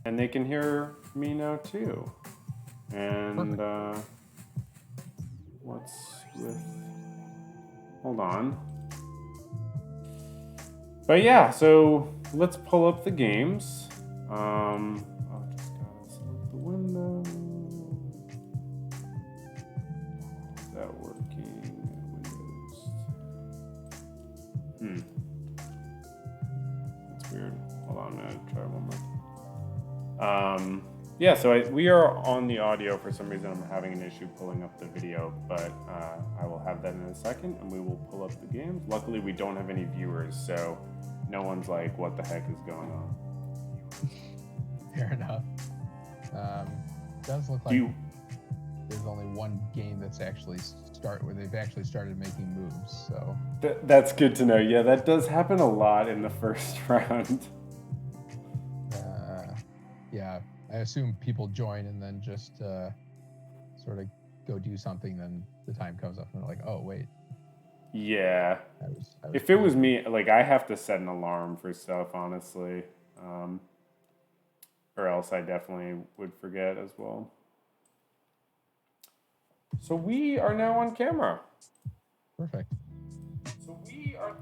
And they can hear me now too. And what's with... Hold on. But yeah, so let's pull up the games. I'll just gotta select the window. Is that working? Windows. That's weird. Hold on, I'm gonna try one more. Yeah, so we are on the audio. For some reason, I'm having an issue pulling up the video, but I will have that in a second, and we will pull up the games. Luckily, we don't have any viewers, so no one's like, what the heck is going on? Fair enough. Does look like there's only one game that's actually where they've actually started making moves, so... That's good to know. Yeah, that does happen a lot in the first round. Yeah, I assume people join and then just sort of go do something, then the time comes up and they're like, oh, wait. Yeah. If it was me, like, I have to set an alarm for stuff, honestly. Or else I definitely would forget as well. So we are now on camera. Perfect. So we are...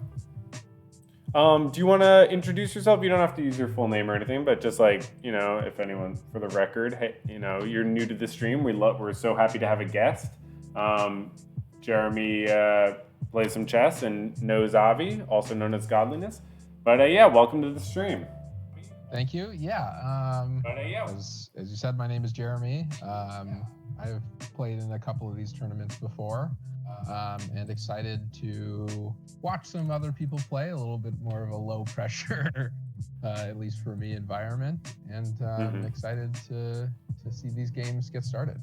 do you want to introduce yourself? You don't have to use your full name or anything, but just like, you know, if anyone, for the record, hey, you know, you're new to the stream. We're so happy to have a guest. Jeremy plays some chess and knows Avi, also known as Godliness. But yeah, welcome to the stream. Thank you. Yeah. As you said, my name is Jeremy. I've played in a couple of these tournaments before. And excited to watch some other people play, a little bit more of a low pressure, at least for me, environment. And excited to see these games get started.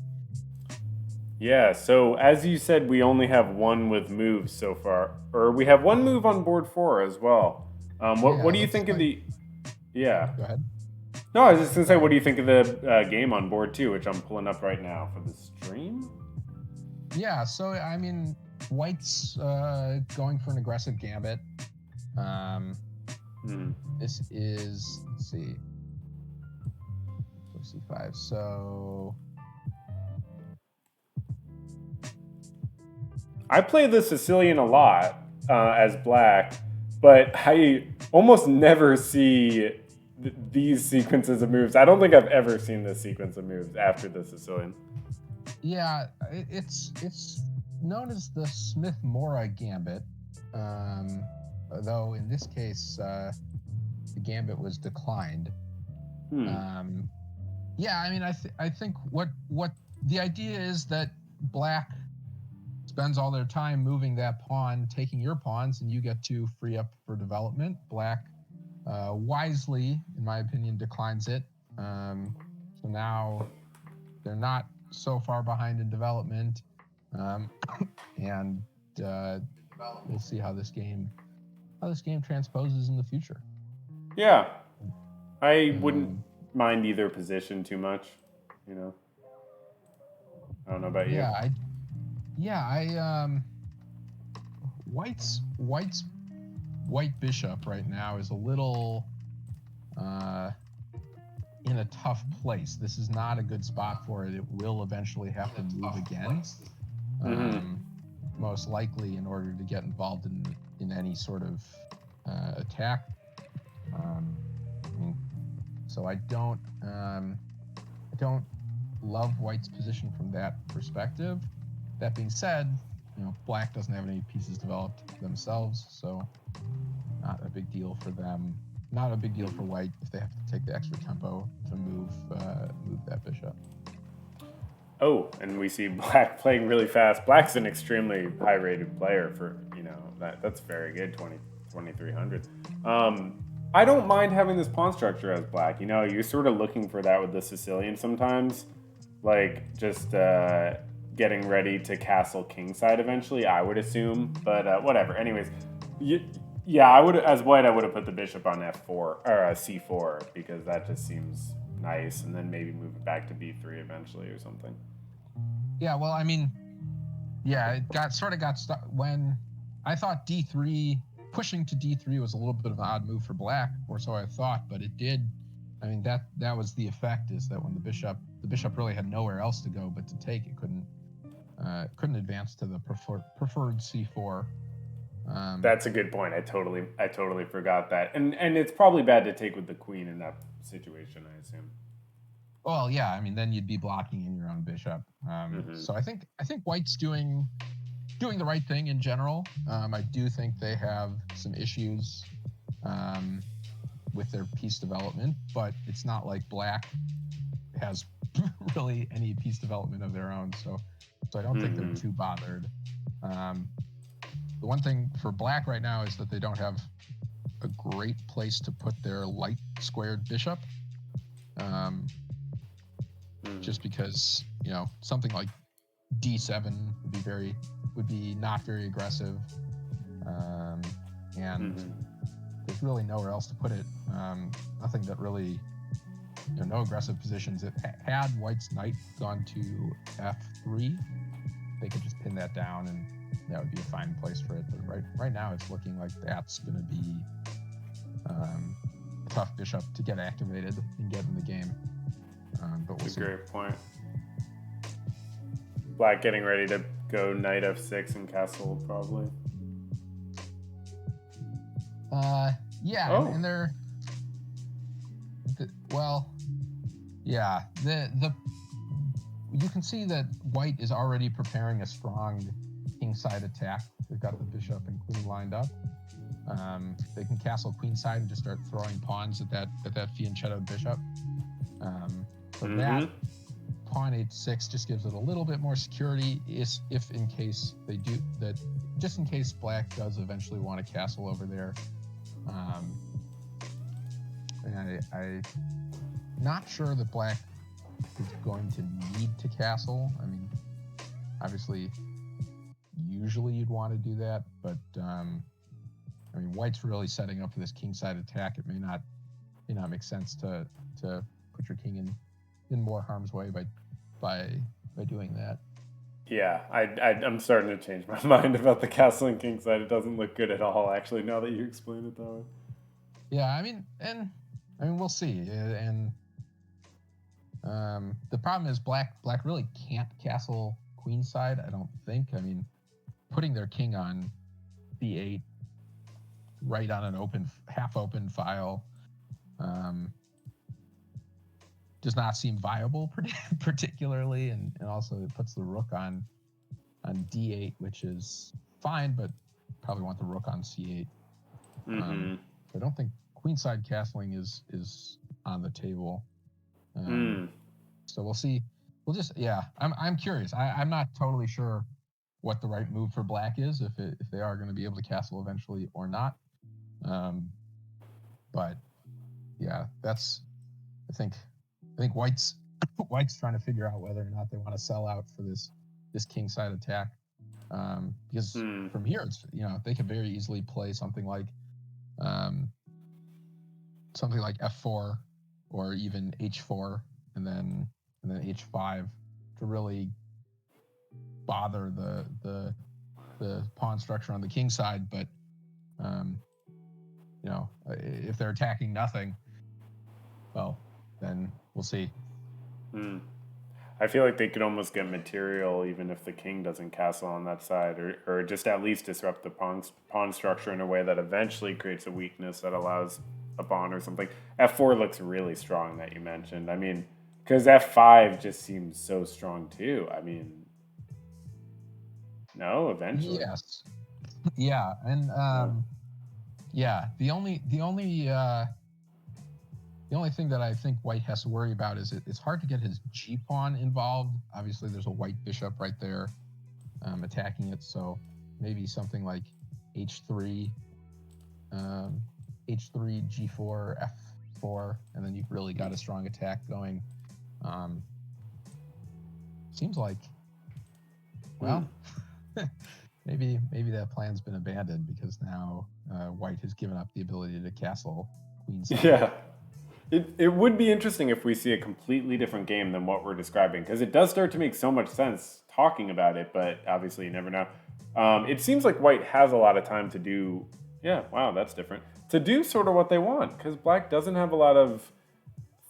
Yeah, so as you said, we only have one with moves so far. Or we have one move on board 4 as well. What do you think of the... Yeah. Go ahead. No, I was just going to say, what do you think of the game on board 2, which I'm pulling up right now for the stream? Yeah, so, I mean, White's going for an aggressive gambit. This is, let's see, c5, so... I play the Sicilian a lot as black, but I almost never see these sequences of moves. I don't think I've ever seen this sequence of moves after the Sicilian. Yeah, it's known as the Smith-Morra Gambit, though in this case, the Gambit was declined. Yeah, I mean, I think what the idea is that Black spends all their time moving that pawn, taking your pawns, and you get to free up for development. Black wisely, in my opinion, declines it. So now they're not so far behind in development, and we'll see how this game transposes in the future. Yeah, I wouldn't mind either position too much, you know. I don't know about you. White's white bishop right now is a little in a tough place. This is not a good spot for it. It will eventually have to move again, most likely in order to get involved in any sort of attack. So I don't love White's position from that perspective. That being said, you know, Black doesn't have any pieces developed themselves, so not a big deal for them. Not a big deal for White if they have to take the extra tempo to move that bishop. Oh, and we see Black playing really fast. Black's an extremely high-rated player for, you know, that's very good, 2,300. I don't mind having this pawn structure as Black. You know, you're sort of looking for that with the Sicilian sometimes. Like, just getting ready to castle kingside eventually, I would assume. But whatever. Anyways, yeah, I would, as White, I would have put the bishop on f4 or c4 because that just seems nice, and then maybe move it back to b3 eventually or something. Yeah, well, I mean, yeah, it got stuck when I thought d3, pushing to d3 was a little bit of an odd move for Black, or so I thought, but it did I mean, that was the effect, is that when the bishop really had nowhere else to go but to take, it couldn't advance to the preferred c4. That's a good point. I totally forgot that. And it's probably bad to take with the queen in that situation, I assume. Well, yeah, I mean, then you'd be blocking in your own bishop. So I think White's doing the right thing in general. I do think they have some issues with their piece development, but it's not like Black has really any piece development of their own. So I don't think they're too bothered. The one thing for Black right now is that they don't have a great place to put their light squared bishop. Just because, something like d7 would be not very aggressive, and there's really nowhere else to put it. Nothing that really, no aggressive positions. It had White's knight gone to f3, they could just pin that down, and that would be a fine place for it. But right now, it's looking like that's going to be a tough bishop to get activated and get in the game. But we'll see. Great point. Black getting ready to go knight f6 and castle, probably. Yeah, Oh. and they're yeah. The you can see that White is already preparing a strong kingside attack. They've got the bishop and queen lined up. They can castle queenside and just start throwing pawns at that fianchetto bishop. So that pawn h6 just gives it a little bit more security, if in case they do that, just in case Black does eventually want to castle over there. And I'm not sure that Black is going to need to castle. I mean, obviously, usually you'd want to do that, but I mean, White's really setting up for this kingside attack. It may not make sense to put your king in more harm's way by doing that. Yeah, I'm starting to change my mind about the castle and kingside. It doesn't look good at all, actually, now that you explain it that way. Yeah, I mean, we'll see. And the problem is Black really can't castle queenside, I don't think. I mean, putting their king on b8 right on an half-open file does not seem viable particularly, and also it puts the rook on d8, which is fine, but probably want the rook on c8. I don't think queenside castling is on the table. So we'll see. I'm curious. I'm not totally sure what the right move for Black is, if they are going to be able to castle eventually or not. But yeah, I think White's trying to figure out whether or not they want to sell out for this kingside attack. Because from here, it's, they could very easily play something like f4 or even h4 and then h5 to really bother the pawn structure on the king side. But if they're attacking nothing, well, then we'll see. I feel like they could almost get material even if the king doesn't castle on that side, or just at least disrupt the pawn structure in a way that eventually creates a weakness that allows a pawn or something. f4 looks really strong, that you mentioned. I mean, because f5 just seems so strong too. I mean, no, eventually. Yes. Yeah, and yeah, the only thing that I think White has to worry about is it's hard to get his G pawn involved. Obviously, there's a white bishop right there attacking it, so maybe something like h3, g4, f4, and then you've really got a strong attack going. Seems like, well, maybe that plan's been abandoned because now White has given up the ability to castle queenside. Yeah. It would be interesting if we see a completely different game than what we're describing, because it does start to make so much sense talking about it, but obviously you never know. It seems like White has a lot of time to do, yeah, wow, that's different, to do sort of what they want, because Black doesn't have a lot of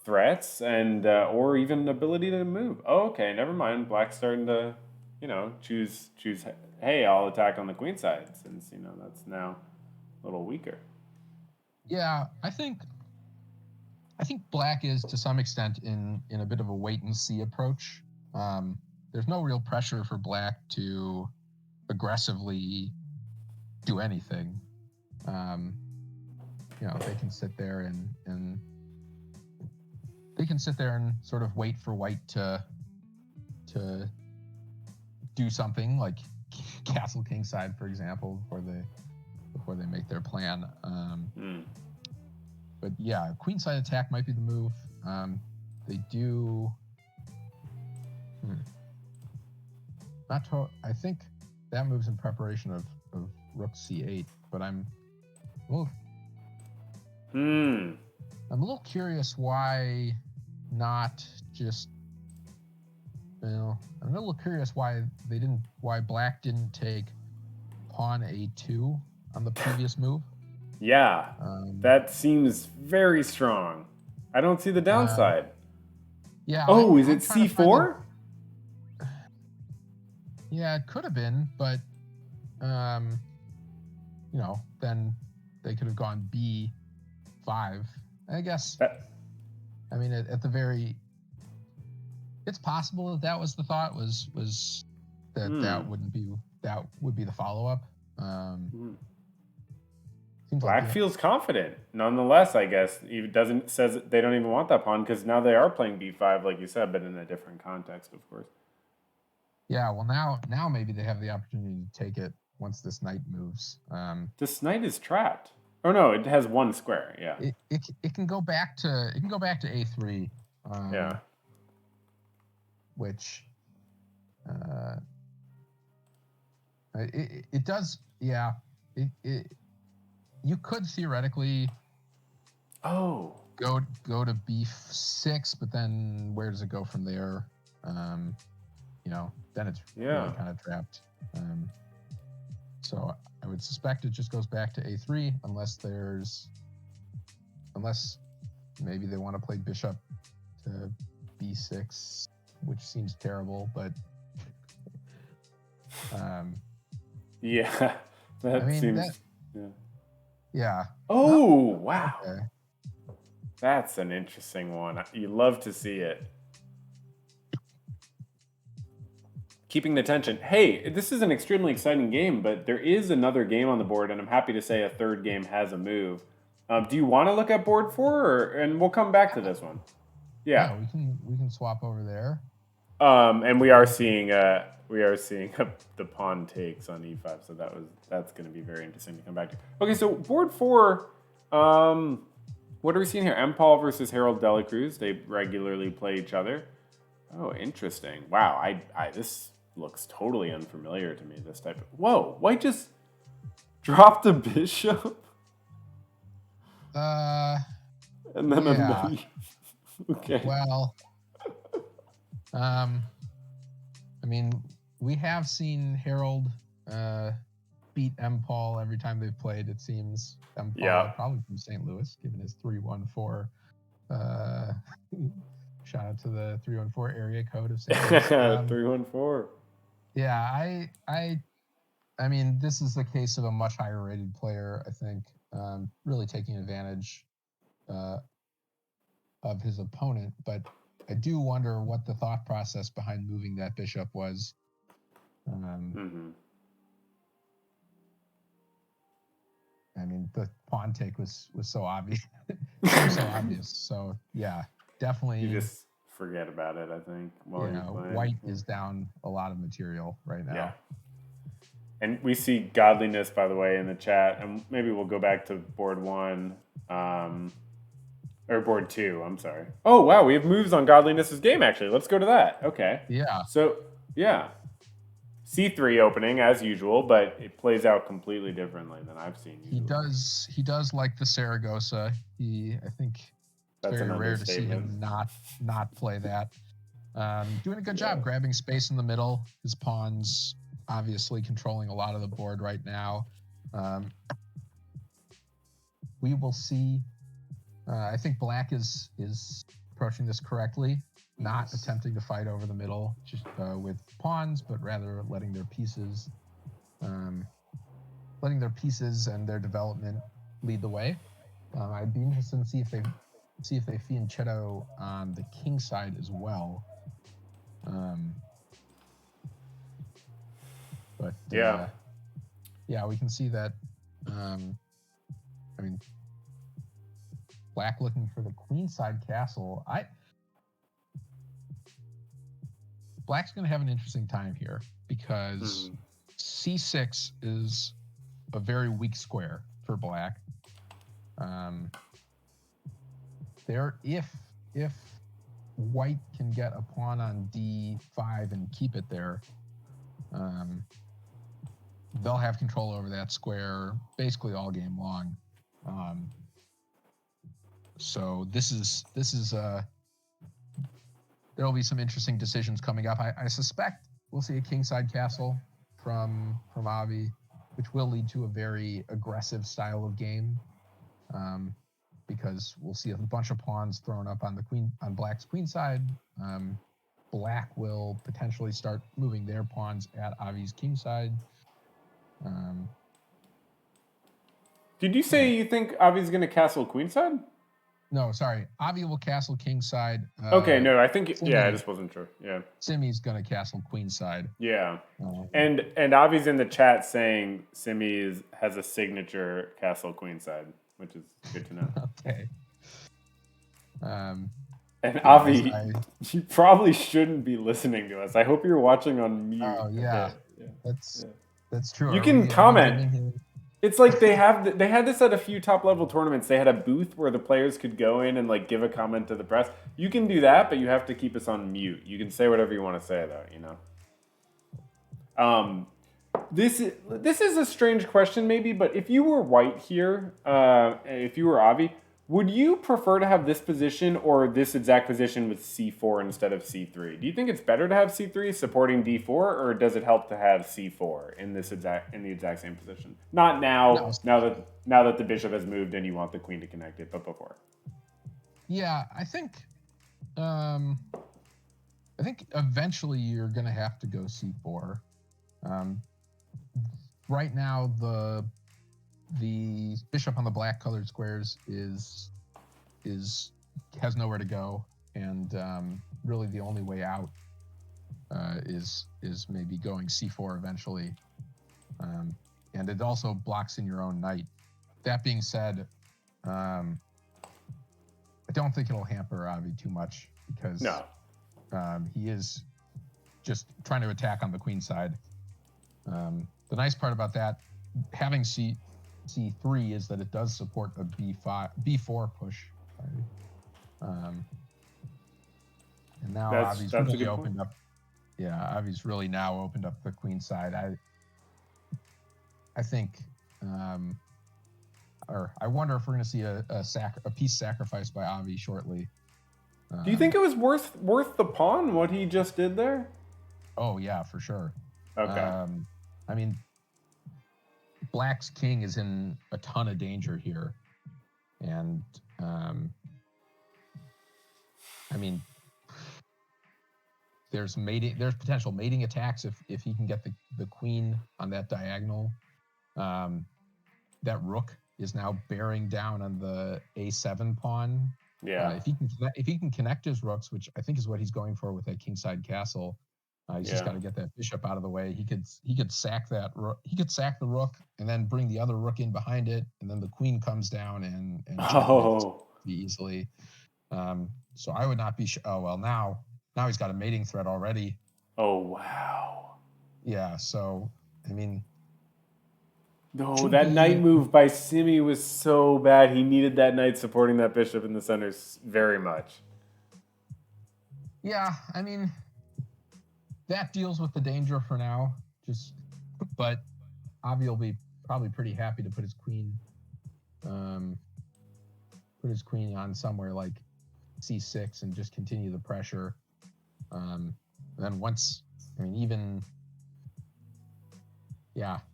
threats and or even ability to move. Oh, okay, never mind. Black's starting to, choose. Hey, I'll attack on the queen side since that's now a little weaker. Yeah, I think black is to some extent in a bit of a wait and see approach. There's no real pressure for black to aggressively do anything. They can sit there and they can sit there and sort of wait for white to do something like castle king side, for example, before they make their plan. But yeah, queen side attack might be the move. They do. I think that moves in preparation of rook c8, but I'm a little curious why not just. I'm a little curious why black didn't take pawn a2 on the previous move. Yeah, that seems very strong. I don't see the downside. Yeah. Oh, is it c4? Yeah, it could have been, but then they could have gone b5. I guess. I mean, at the very, it's possible that was the thought was that would be the follow up. Black feels confident. Nonetheless, I guess says they don't even want that pawn because now they are playing b5, like you said, but in a different context, of course. Yeah, well now maybe they have the opportunity to take it once this knight moves. This knight is trapped. Oh no, it has one square. Yeah. It can go back to a3. Yeah. Which it does. Yeah. You could theoretically go to b6, but then where does it go from there? Then it's really kind of trapped. So I would suspect it just goes back to a3 unless maybe they want to play bishop to b6, which seems terrible, but yeah, seems. Yeah. Oh, wow. Okay. That's an interesting one. You love to see it. Keeping the tension. Hey, this is an extremely exciting game, but there is another game on the board, and I'm happy to say a third game has a move. Do you want to look at board 4, and we'll come back to this one? Yeah, we can swap over there. And we are seeing the pawn takes on e5, so that's going to be very interesting to come back to. Okay, so board 4. What are we seeing here? Paul versus Harold Delacruz. They regularly play each other. Oh, interesting. Wow, I this looks totally unfamiliar to me. This type of white just dropped a bishop. And then a knight. Okay. Well, I mean, we have seen Harold beat Paul every time they've played. It seems Paul probably from St. Louis, given his 314. Shout out to the 314 area code of St. Louis. 314. Yeah, I mean, this is the case of a much higher rated player, I think, really taking advantage of his opponent. But I do wonder what the thought process behind moving that bishop was. I mean, the pawn take was so obvious. So obvious. So yeah, definitely. You just forget about it, I think. White is down a lot of material right now. Yeah. And we see godliness, by the way, in the chat. And maybe we'll go back to board 1. Or board 2, I'm sorry. Oh, wow, we have moves on Godliness's game, actually. Let's go to that. Okay. Yeah. So, yeah. C3 opening, as usual, but it plays out completely differently than I've seen usually. He does like the Saragossa. I think it's very rare to see him not play that. Doing a good job grabbing space in the middle. His pawns obviously controlling a lot of the board right now. We will see. I think black is approaching this correctly, not attempting to fight over the middle just with pawns, but rather letting their pieces and their development lead the way. I'd be interested to see if they fianchetto on the king side as well. But we can see that. Black looking for the queenside castle. Black's going to have an interesting time here because c6 is a very weak square for black. If white can get a pawn on d5 and keep it there, they'll have control over that square basically all game long. So this is there'll be some interesting decisions coming up. I suspect we'll see a kingside castle from Avi, which will lead to a very aggressive style of game, because we'll see a bunch of pawns thrown up on black's queen side. Black will potentially start moving their pawns at Avi's king side. Did you say you think Avi's going to castle queenside? No, sorry. Avi will castle king side. Okay, no, I think I just wasn't sure. Yeah. Simi's gonna castle queen side. Yeah. And Avi's in the chat saying Simi has a signature castle queen side, which is good to know. Okay. And Avi, you probably shouldn't be listening to us. I hope you're watching on mute. Oh yeah. That's true. You can comment. It's like they had this at a few top level tournaments. They had a booth where the players could go in and like give a comment to the press. You can do that, but you have to keep us on mute. You can say whatever you want to say though, you know. This is a strange question maybe, but if you were white here, if you were Avi, would you prefer to have this position or this exact position with C4 instead of C3? Do you think it's better to have C3 supporting D4, or does it help to have C4 in the exact same position? Not now. No. Now that the bishop has moved and you want the queen to connect it, but before. Yeah, I think eventually you're gonna have to go C4. Right now the bishop on the black colored squares has nowhere to go, and really the only way out is maybe going c4 eventually, and it also blocks in your own knight. That being said, I don't think it'll hamper Avi too much because he is just trying to attack on the queen side. The nice part about that, having C3 is that it does support a B4 push. And now Avi's really opened up. Yeah, Avi's really now opened up the queen side. I think, or I wonder if we're going to see a piece sacrificed by Avi shortly. Do you think it was worth the pawn what he just did there? Oh yeah, for sure. Okay. I mean, Black's king is in a ton of danger here, and I mean, there's potential mating attacks if he can get the queen on that diagonal. That rook is now bearing down on the A7 pawn. Yeah. If he can connect his rooks, which I think is what he's going for with that kingside castle, he's just got to get that bishop out of the way. He could sack that rook. He could sack the rook and then bring the other rook in behind it, and then the queen comes down and easily. So I would not be. Now he's got a mating threat already. Oh wow. Yeah. So I mean. No, that knight move by Simi was so bad. He needed that knight supporting that bishop in the center very much. Yeah, I mean, that deals with the danger for now. But Avi will be probably pretty happy to put his queen on somewhere like C6 and just continue the pressure. And then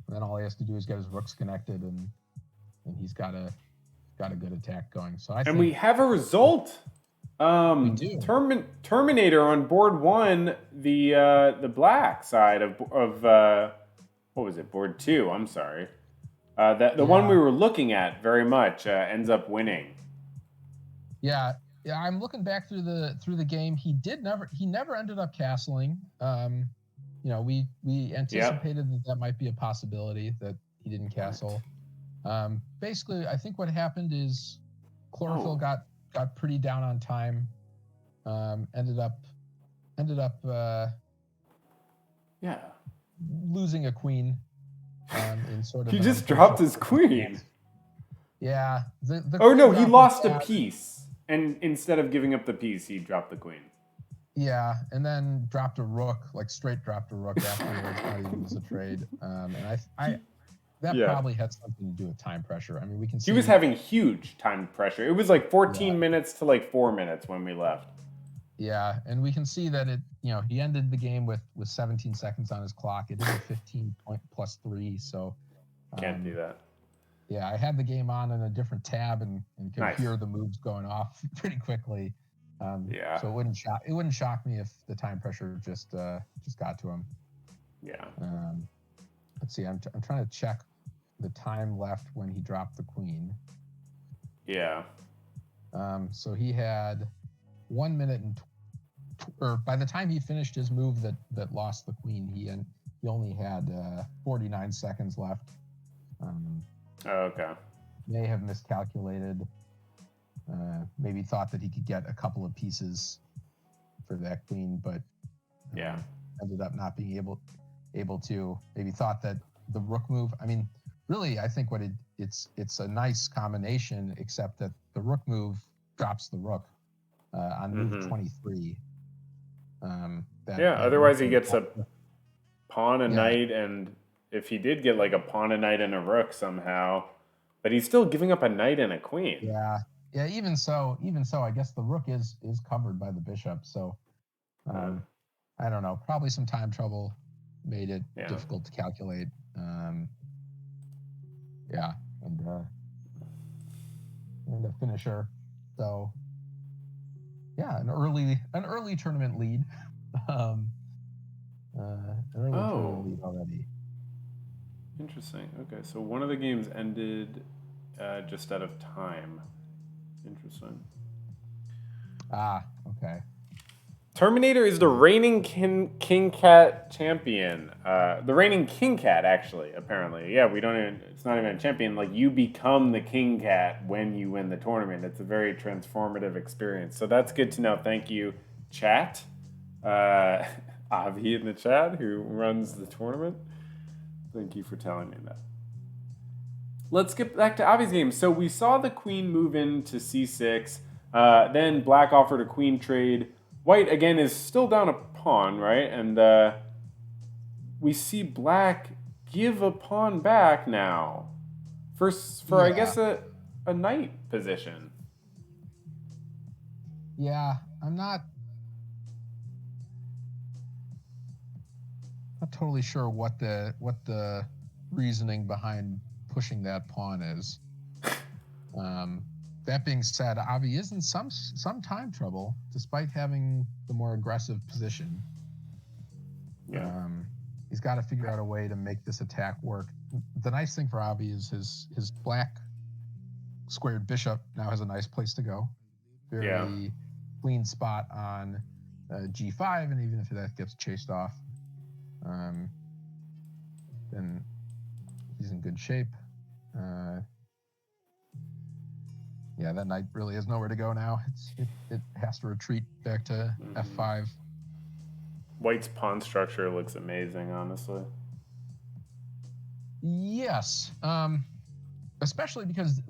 then all he has to do is get his rooks connected, and he's got a good attack going. So we have a result. We do. Terminator on board one, the black side of what was it? Board two. I'm sorry. The one we Yeah. were looking at very much ends up winning. Yeah. Yeah. I'm looking back through the game. He never ended up castling. We Yep. anticipated that might be a possibility that he didn't What? castle. Basically, I think what happened is chlorophyll Oh, got pretty down on time. Ended up yeah. losing a queen in sort He of an just dropped unfortunate his queen. circumstance. Yeah, the Oh queen no, he dropping lost a bad. piece, and instead of giving up the piece, he dropped the queen. Yeah, and then dropped a rook, like straight dropped a rook afterwards, not even as a trade. And I He, that yeah. probably had something to do with time pressure. I mean, we can He was see. having huge time pressure. It was like Yeah, 14 minutes to like 4 minutes when we left. yeah, and we can see that he ended the game with 17 seconds on his clock. It is a 15 point plus 3, so Can't do um, that. yeah, I had the game on in a different tab and could Nice. hear the moves going off pretty quickly. Yeah. So it wouldn't shock me if the time pressure just got to him. Yeah. Um, let's see, I'm trying to check the time left when he dropped the queen. Yeah. So he had 1 minute or by the time he finished his move that lost the queen, he only had 49 seconds left. Okay. May have miscalculated. Maybe thought that he could get a couple of pieces for that queen, but Yeah. ended up not being able to. Maybe thought that the rook move. I mean, really, I think it's a nice combination, except that the rook move drops the rook on move Mm-hmm. 23. Yeah. That rook Otherwise, he move. gets a pawn, a Yeah, knight, and if he did get like a pawn, a knight, and a rook somehow, but he's still giving up a knight and a queen. yeah, yeah. Even so, I guess the rook is covered by the bishop. So Uh, um, I don't know. Probably some time trouble made it yeah. difficult to calculate. Yeah, and and a finisher. So yeah, an early tournament lead. um, an early tournament Oh, lead already. interesting. Okay, so one of the games ended just out of time. Interesting. Ah, okay. Terminator is the reigning King Cat champion. The reigning King Cat, actually, apparently. Yeah, we don't even, it's not even a champion. Like, you become the King Cat when you win the tournament. It's a very transformative experience. So that's good to know. Thank you, chat. Uh, Avi in the chat, who runs the tournament. Thank you for telling me that. Let's get back to Avi's game. So we saw the queen move into c6. Then black offered a queen trade. White, again, is still down a pawn, right? And we see black give a pawn back now. For I Yeah, guess, a knight position. yeah. I'm not totally sure what the reasoning behind pushing that pawn is. Um, that being said, Avi is in some time trouble despite having the more aggressive position. Yeah. He's got to figure out a way to make this attack work. The nice thing for Avi is his black squared bishop now has a nice place to go. Yeah. Very clean spot on g5, and even if that gets chased off, um, then he's in good shape. Yeah, that knight really has nowhere to go now. It has to retreat back to f5. White's pawn structure looks amazing, honestly. Yes, especially because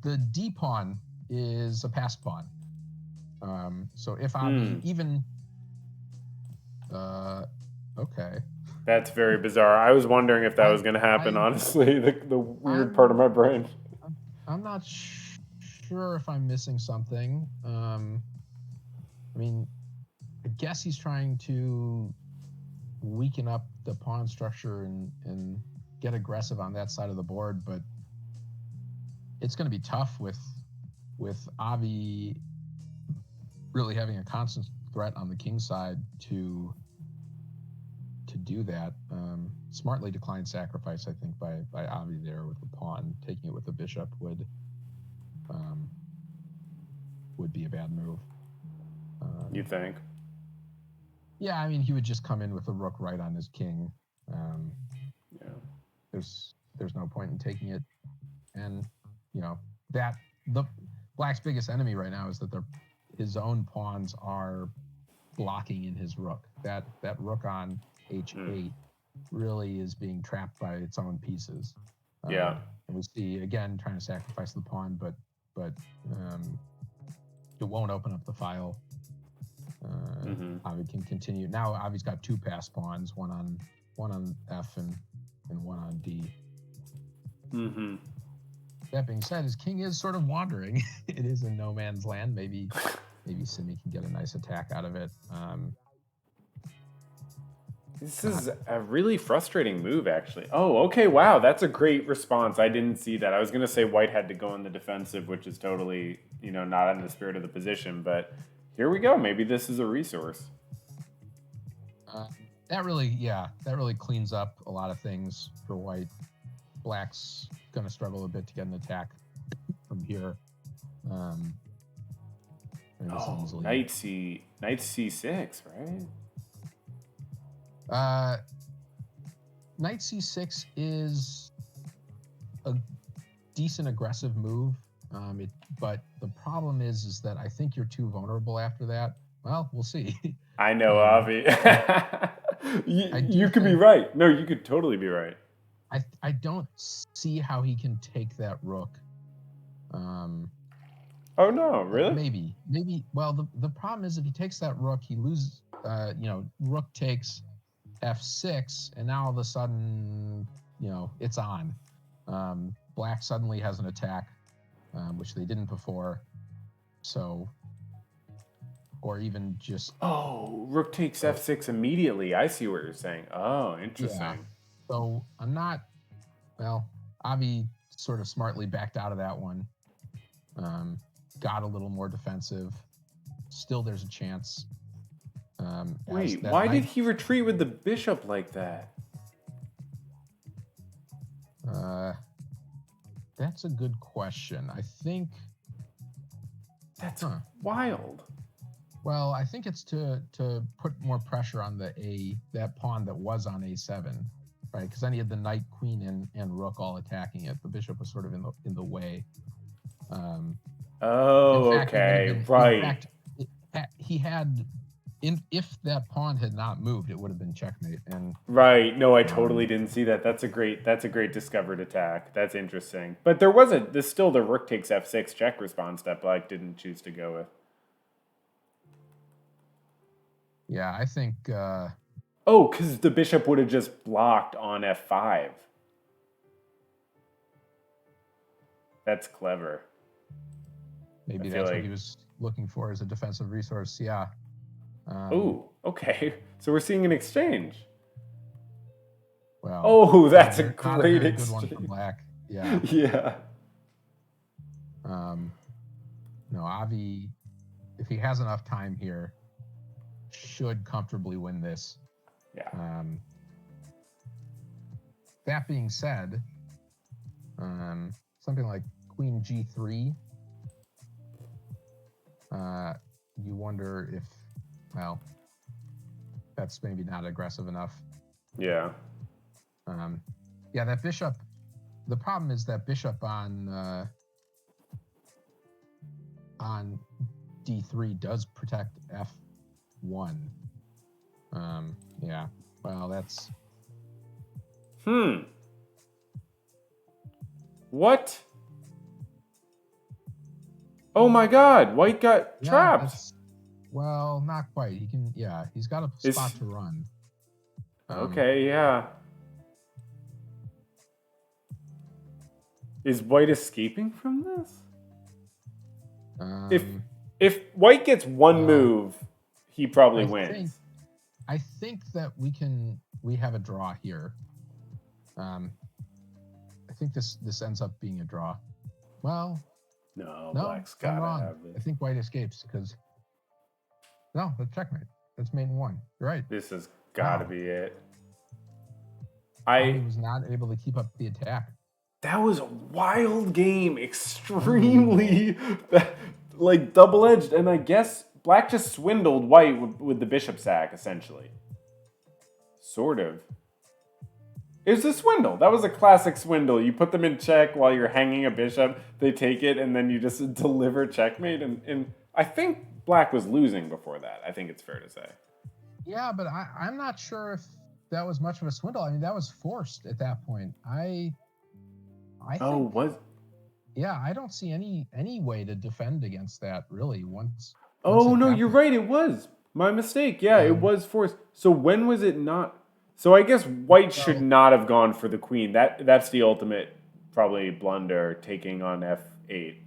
the d pawn is a passed pawn. So if Avi even okay. That's very bizarre. I was wondering if that was I going to happen, I honestly. The weird part of I'm my brain. I'm not sure if I'm missing something. I mean, I guess he's trying to weaken up the pawn structure and get aggressive on that side of the board, but it's going to be tough with Avi really having a constant threat on the king side to do that. Smartly declined sacrifice, I think, by Avi there with the pawn. Taking it with the bishop would be a bad move. You think? Yeah, I mean, he would just come in with the rook right on his king. Yeah. There's no point in taking it, and that the black's biggest enemy right now is that his own pawns are blocking in his rook. That rook on h8 really is being trapped by its own pieces. Yeah. And we see again trying to sacrifice the pawn, but it won't open up the file. Avi can continue. Now Avi's got two pass pawns, one on F and one on D. That being said, his king is sort of wandering. It is in no man's land. Maybe Simi can get a nice attack out of it. This is a really frustrating move, actually. Oh, okay, wow, that's a great response. I didn't see that. I was going to say white had to go in the defensive, which is totally, not in the spirit of the position, but here we go. Maybe this is a resource. That really cleans up a lot of things for white. Black's going to struggle a bit to get an attack from here. Knight C6, right? Knight C6 is a decent aggressive move, but the problem is that I think you're too vulnerable after that. Well, we'll see. I know, Avi. You could be right. No, you could totally be right. I don't see how he can take that rook. Oh no, really? Maybe. Well, the problem is if he takes that rook, he loses. Rook takes F6, and now all of a sudden, it's on. Black suddenly has an attack, which they didn't before. So, or even just. Oh, rook takes F6 immediately. I see what you're saying. Oh, interesting. Yeah. So I'm not. Well, Avi sort of smartly backed out of that one. Got a little more defensive. Still, there's a chance. Wait, why did he retreat with the bishop like that? That's a good question. I think that's wild. Well, I think it's to put more pressure on that pawn that was on A7, right? Because then he had the knight, queen, and rook all attacking it. The bishop was sort of in the way. Okay, right. In fact, he had. If that pawn had not moved, it would have been checkmate. And right, no, I totally didn't see that. That's a great discovered attack. That's interesting. But there's still the rook takes F6 check response that Black didn't choose to go with. Yeah, I think. Because the bishop would have just blocked on F5. That's clever. Maybe that's what he was looking for as a defensive resource. Yeah. Okay. So we're seeing an exchange. Well. That's a great exchange. Good one for Black. Yeah. Yeah. No, Avi, if he has enough time here, should comfortably win this. Yeah. That being said, something like Queen G3. You wonder if. Well, that's maybe not aggressive enough. Yeah. That bishop. The problem is that bishop on D3 does protect F1. Yeah. Well, that's. What? Oh my God! White got trapped. Well, not quite. He can. Yeah, he's got a spot to run. Okay. Yeah. Is White escaping from this? If White gets one move, he probably wins. I think that we have a draw here. I think this ends up being a draw. Well, no, Black's gotta have this. I think White escapes because No, that's checkmate. That's mate in 1. You're right. This has got to Wow. be it. Avi was not able to keep up the attack. That was a wild game, extremely like double-edged, and I guess Black just swindled White with the bishop sack, essentially. Sort of. It was a swindle. That was a classic swindle. You put them in check while you're hanging a bishop, they take it, and then you just deliver checkmate. And I think Black was losing before that. I think it's fair to say. Yeah, but I'm not sure if that was much of a swindle. I mean, that was forced at that point. I think, yeah, I don't see any way to defend against that really once Oh, it no, happened. you're right. It was. My mistake. Yeah, it was forced. So when was it not? So I guess White should not have gone for the queen. That's the ultimate probably blunder, taking on f8.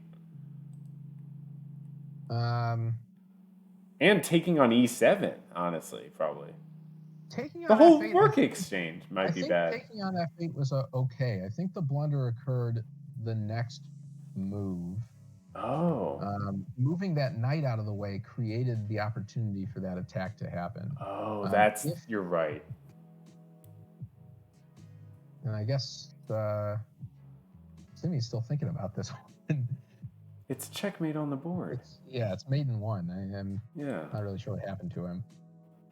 And taking on e7, honestly, probably. Taking on The whole f8, rook exchange might be bad. Taking on f8 was okay. I think the blunder occurred the next move. Oh. Moving that knight out of the way created the opportunity for that attack to happen. Oh, you're right. And I guess Simi's still thinking about this one. It's checkmate on the board. It's mate in 1. I'm not really sure what happened to him.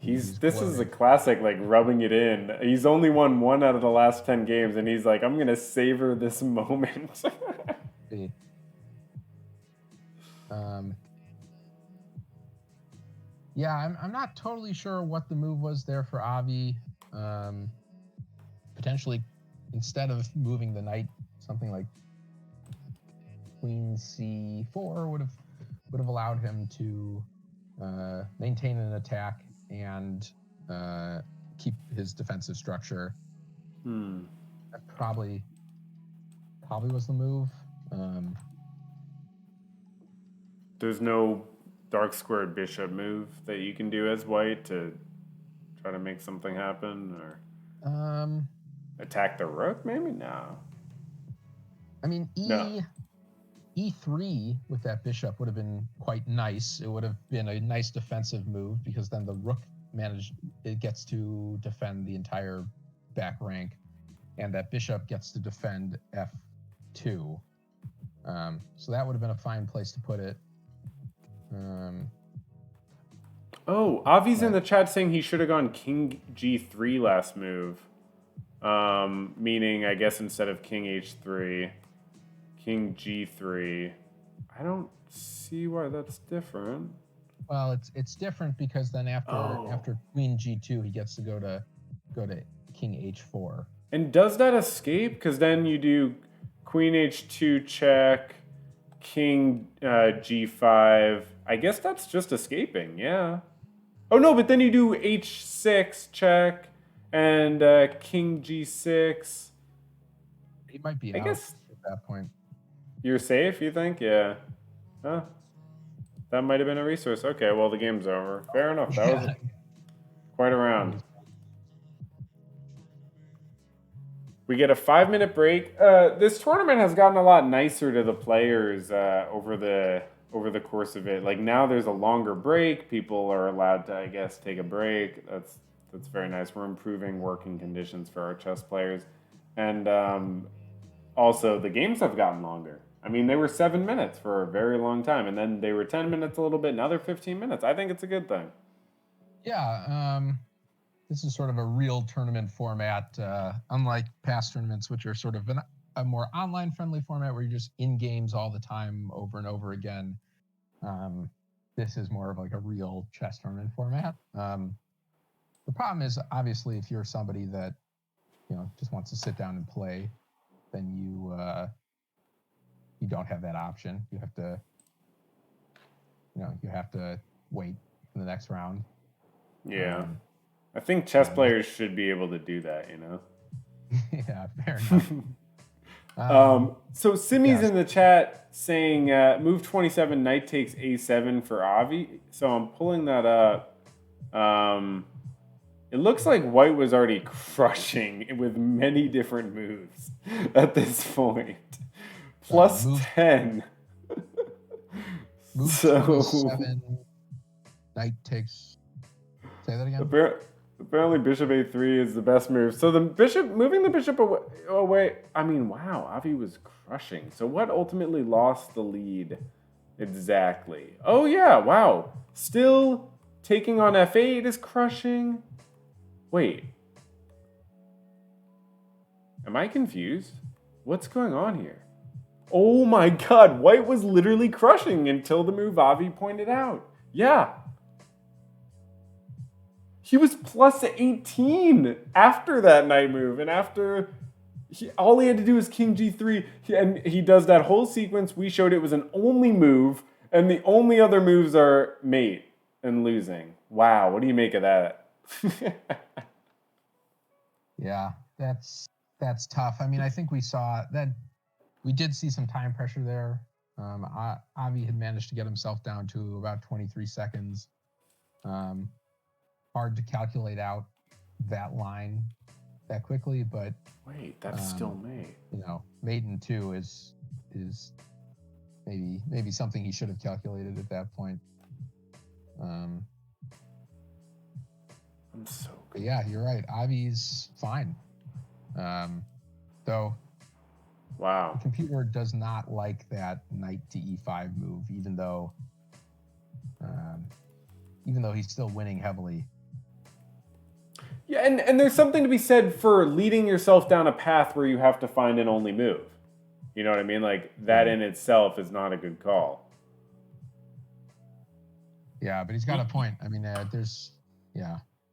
This is a classic, like rubbing it in. He's only won 1 out of the last 10 games, and he's like, I'm gonna savor this moment. Yeah, I'm not totally sure what the move was there for Avi. Potentially, instead of moving the knight, something like Queen C4 would have allowed him to maintain an attack and keep his defensive structure. That probably was the move. There's no dark squared bishop move that you can do as White to try to make something happen, or attack the rook? Maybe no. I mean, E3 with that bishop would have been quite nice. It would have been a nice defensive move because then the rook gets to defend the entire back rank, and that bishop gets to defend F2. So that would have been a fine place to put it. Avi's in the chat saying he should have gone King G3 last move. Meaning, I guess instead of King H3, King G3. I don't see why that's different. Well, it's different because then after Queen G2, he gets to go to King H4. And does that escape? Because then you do Queen H2 check, King G5. I guess that's just escaping, yeah. Oh no, but then you do H6 check and King G6. He might be out at that point. You're safe, you think? Yeah. Huh. That might have been a resource. Okay, well, the game's over. Fair enough. That was quite a round. We get a 5-minute break. This tournament has gotten a lot nicer to the players over the course of it. Like now there's a longer break. People are allowed to, I guess, take a break. That's very nice. We're improving working conditions for our chess players. And also the games have gotten longer. I mean, they were 7 minutes for a very long time, and then they were 10 minutes a little bit. Now they're 15 minutes. I think it's a good thing. Yeah, this is sort of a real tournament format, unlike past tournaments, which are sort of a more online-friendly format where you're just in games all the time, over and over again. This is more of like a real chess tournament format. The problem is, obviously, if you're somebody that just wants to sit down and play, then you don't have that option. You have to wait for the next round. Yeah. I think chess players should be able to do that, Yeah, fair enough. So Simi's in the chat saying move 27, knight takes a7 for Avi. So I'm pulling that up. It looks like White was already crushing with many different moves at this point. Plus 10. Move 27 knight takes. Say that again. Apparently, bishop a3 is the best move. So the bishop moving the bishop away. I mean, wow, Avi was crushing. So what ultimately lost the lead exactly? Oh yeah, wow. Still taking on f8 is crushing. Wait, am I confused? What's going on here? Oh my God, white was literally crushing until the move Avi pointed out. Yeah. He was plus 18 after that knight move, and after all he had to do was king g3, and he does that whole sequence. We showed it was an only move, and the only other moves are mate and losing. Wow, what do you make of that? Yeah, that's tough. I mean, I think we saw that we did see some time pressure there. Avi had managed to get himself down to about 23 seconds. Hard to calculate out that line that quickly, but wait, that's still mate. You know, mate in 2 is maybe something he should have calculated at that point. I'm so good. Yeah, you're right. Avi's fine. Though wow, the computer does not like that knight to e5 move, even though he's still winning heavily. Yeah, and there's something to be said for leading yourself down a path where you have to find an only move. You know what I mean? Like, that in itself is not a good call. Yeah, but he's got a point. I mean,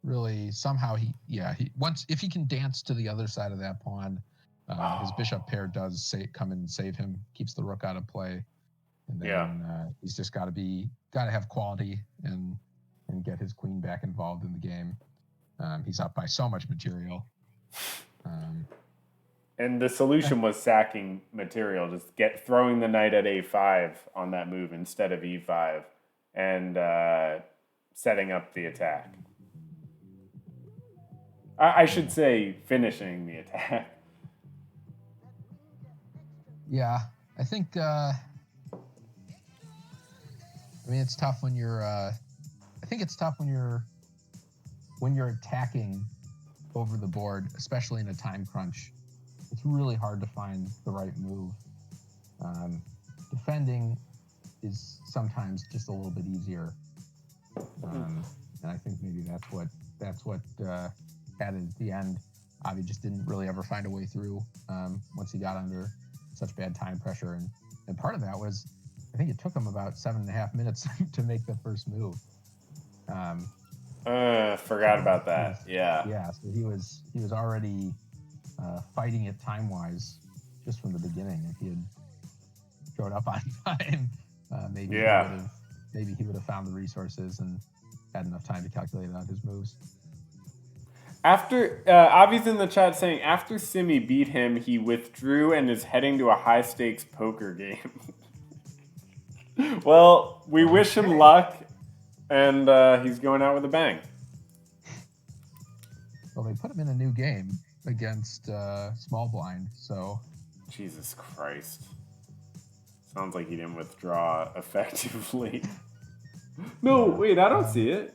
really, somehow if he can dance to the other side of that pawn, his bishop pair does come in and save him, keeps the rook out of play, and then he's just got to have quality and get his queen back involved in the game. He's up by so much material. And the solution was sacking material, just throwing the knight at a5 on that move instead of e5, and setting up the attack. I should say finishing the attack. Yeah, I think. I mean, it's tough when you're. I think it's tough when you're attacking over the board, especially in a time crunch. It's really hard to find the right move. Defending is sometimes just a little bit easier, and I think maybe that's what had at the end. Avi just didn't really ever find a way through once he got under such bad time pressure, and part of that was, I think it took him about 7.5 minutes to make the first move. Forgot about that. Yeah. Yeah. So he was already fighting it time wise just from the beginning. If he had showed up on time, maybe he would have found the resources and had enough time to calculate out his moves. After Avi's in the chat saying after Simi beat him, he withdrew and is heading to a high stakes poker game. Well, we wish him luck, and he's going out with a bang. Well, they put him in a new game against Small Blind, so. Jesus Christ. Sounds like he didn't withdraw effectively. No, wait, I don't see it.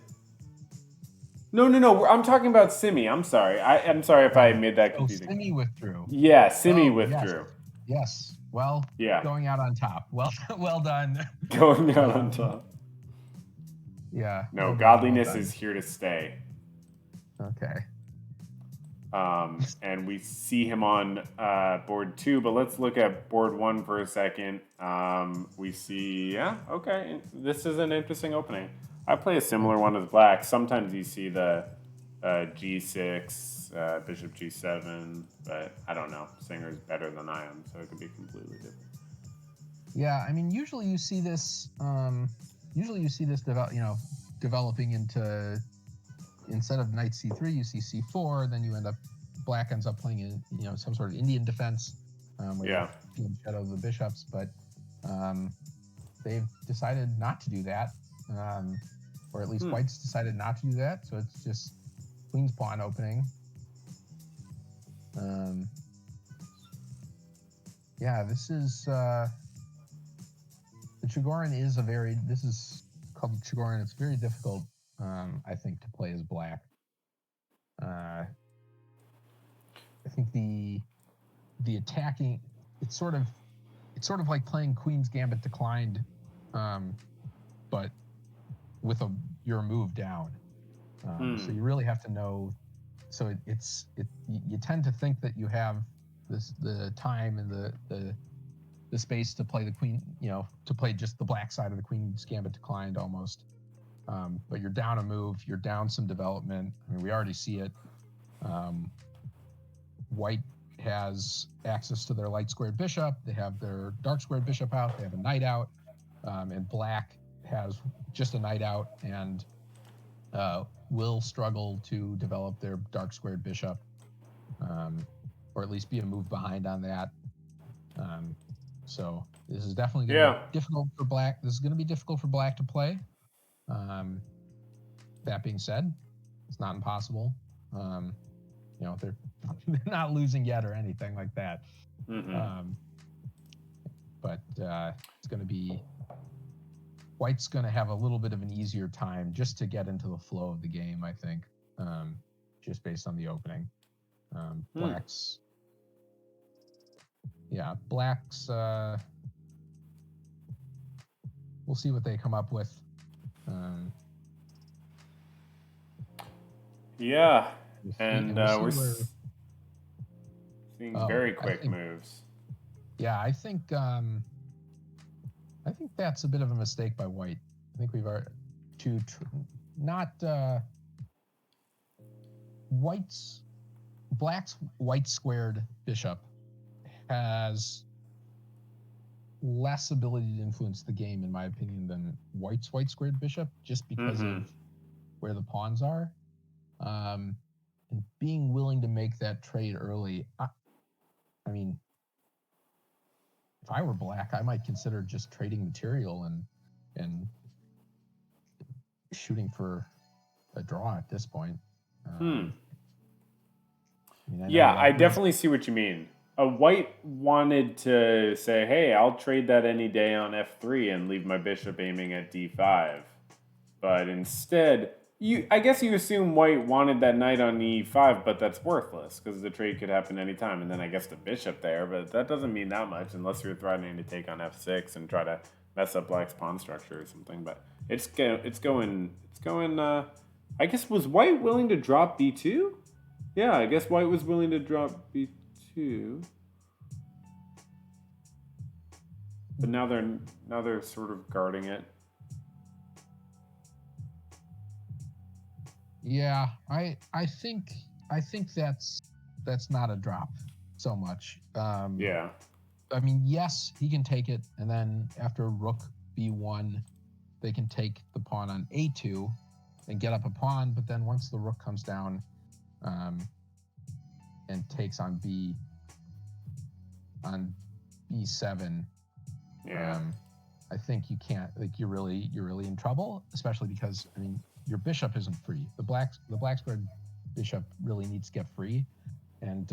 No. I'm talking about Simi. I'm sorry. I'm sorry if I made that confusing. Oh, Simi withdrew. Yeah, Simi withdrew. Yes. Well, going out on top. Well done. Going out on top. Yeah. No, godliness is here to stay. Okay. And we see him on board 2, but let's look at board 1 for a second. We see, okay, this is an interesting opening. I play a similar one as black. Sometimes you see the g6, bishop g7, but I don't know. Singer's better than I am, so it could be completely different. Yeah, I mean, usually you see this developing into, instead of knight c3, you see c4. Then black ends up playing in some sort of Indian defense, where you shadow the bishops. But they've decided not to do that, or at least white's decided not to do that. So it's just queen's pawn opening. This is the Chigorin is this is called Chigorin. It's very difficult, I think, to play as black. I think the attacking, it's sort of like playing Queen's Gambit Declined, but with your move down. So you really have to know. So you tend to think that you have the time and the space to play the queen, to play just the black side of the Queen's Gambit Declined almost. But you're down a move, you're down some development. I mean, we already see it. White has access to their light squared bishop. They have their dark squared bishop out. They have a knight out. And black has just a knight out and will struggle to develop their dark squared bishop, or at least be a move behind on that. So this is definitely going to be difficult for black. This is going to be difficult for black to play. That being said, it's not impossible. They're not losing yet or anything like that. But it's going to be, White's going to have a little bit of an easier time just to get into the flow of the game, I think, just based on the opening. Black's, we'll see what they come up with. And we're seeing very quick moves. Yeah, I think that's a bit of a mistake by White. I think we've already Black's white squared bishop has less ability to influence the game, in my opinion, than White's white squared bishop, just because of where the pawns are. And being willing to make that trade early, I mean, if I were black, I might consider just trading material and shooting for a draw at this point. I definitely see what you mean. White wanted to say, hey, I'll trade that any day on f3 and leave my bishop aiming at d5. But instead, I guess you assume White wanted that knight on e5, but that's worthless because the trade could happen anytime. And then I guess the bishop there, but that doesn't mean that much unless you're threatening to take on f6 and try to mess up Black's pawn structure or something. But it's going. I guess, was White willing to drop b2? Yeah, I guess White was willing to drop b2. But now they're sort of guarding it. Yeah, I think that's not a drop so much. Yeah. I mean, yes, he can take it, and then after rook b1, they can take the pawn on a2 and get up a pawn. But then once the rook comes down, and takes on b7, I think you can't. Like, you're really in trouble, especially because, I mean, your bishop isn't free. The black squared bishop really needs to get free, and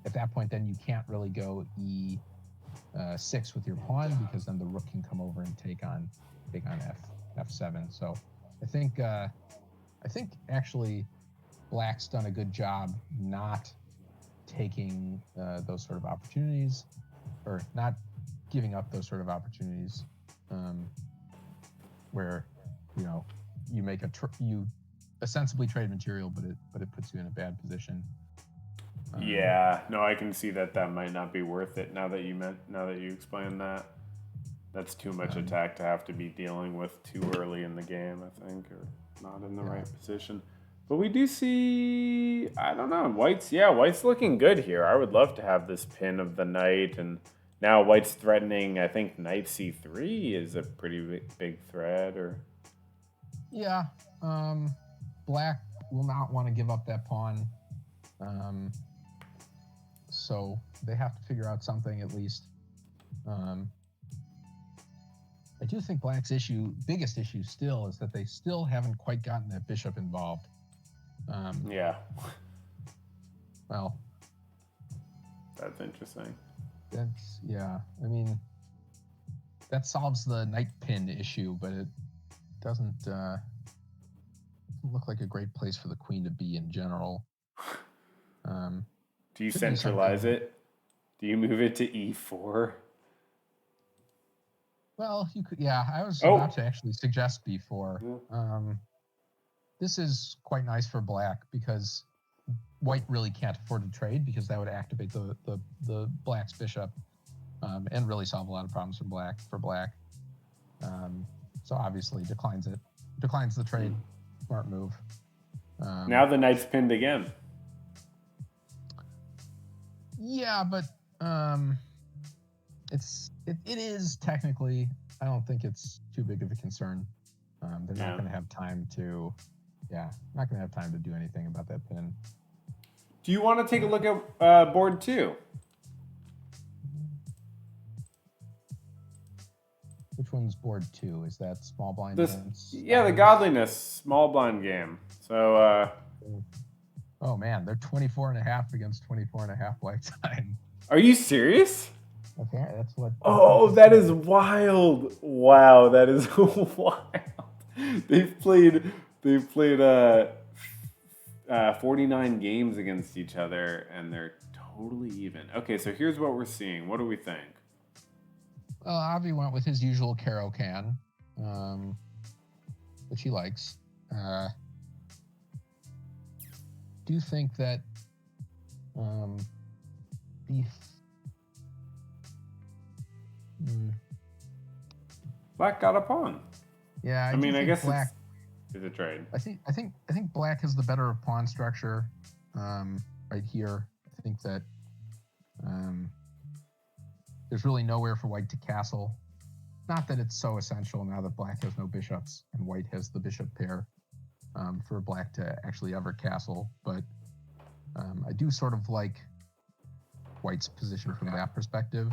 at that point, then you can't really go e6 with your pawn, because then the rook can come over and take on f7. So I think actually Black's done a good job not taking those sort of opportunities, or not giving up those sort of opportunities, where you make you ostensibly trade material, but it puts you in a bad position. I can see that might not be worth it now that you explained that. That's too much attack to have to be dealing with too early in the game, I think, or not in the right position. But we do see, I don't know, White's looking good here. I would love to have this pin of the knight, and now White's threatening, I think knight c3 is a pretty big threat, or... Yeah, Black will not want to give up that pawn, so they have to figure out something at least. I do think Black's biggest issue still is that they still haven't quite gotten that bishop involved. Well, that's interesting. I mean, that solves the knight pin issue, but doesn't look like a great place for the queen to be in general. Do you centralize it? Do you move it to e4? Well, you could. Yeah, I was about to actually suggest b4. Yeah. This is quite nice for black because white really can't afford to trade because that would activate the black's bishop and really solve a lot of problems for black. So obviously declines the trade. Smart move. Now the knight's pinned again. Yeah, but it is technically. I don't think it's too big of a concern. They're not going to have time to. Yeah, not going to have time to do anything about that pin. Do you want to take a look at board 2? Which one's board 2? Is that small blind? Yeah, the godliness small blind game. So. Oh man, they're 24.5 against 24.5 lifetime. Are you serious? Okay, that's what. Oh, that is wild! Wow, that is wild. They've played 49 games against each other, and they're totally even. Okay, so here's what we're seeing. What do we think? Well, Avi went with his usual Caro Can, which he likes. Do you think that Black got a pawn. Yeah, I guess black is a trade. I think black has the better pawn structure right here. I think that there's really nowhere for white to castle. Not that it's so essential now that black has no bishops and white has the bishop pair for black to actually ever castle. But I do sort of like white's position from that perspective.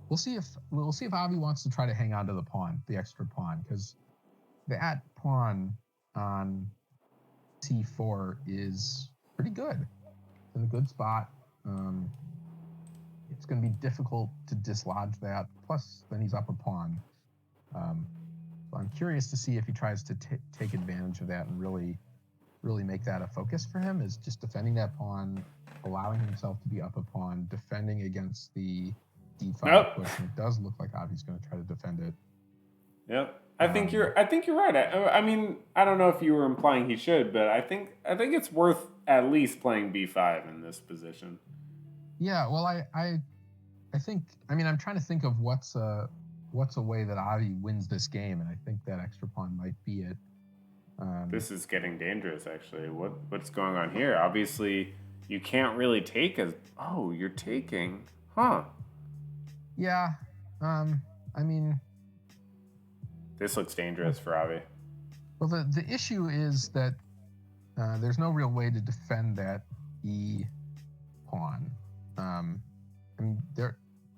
We'll see if Avi wants to try to hang on to the extra pawn, because that pawn on c4 is pretty good. It's in a good spot. It's going to be difficult to dislodge that. Plus, then he's up a pawn. So I'm curious to see if he tries to take advantage of that and really make that a focus for him, is just defending that pawn, allowing himself to be up a pawn, defending against the d5 push. And it does look like Avi's going to try to defend it. Yep. I think you're right. I mean, I don't know if you were implying he should, but I think it's worth at least playing b5 in this position. Yeah, well, I think, I'm trying to think of what's a way that Avi wins this game, and I think that extra pawn might be it. This is getting dangerous, actually. What's going on here? Obviously, you can't really take you're taking, huh? Yeah, this looks dangerous for Avi. Well, the issue is that there's no real way to defend that e pawn.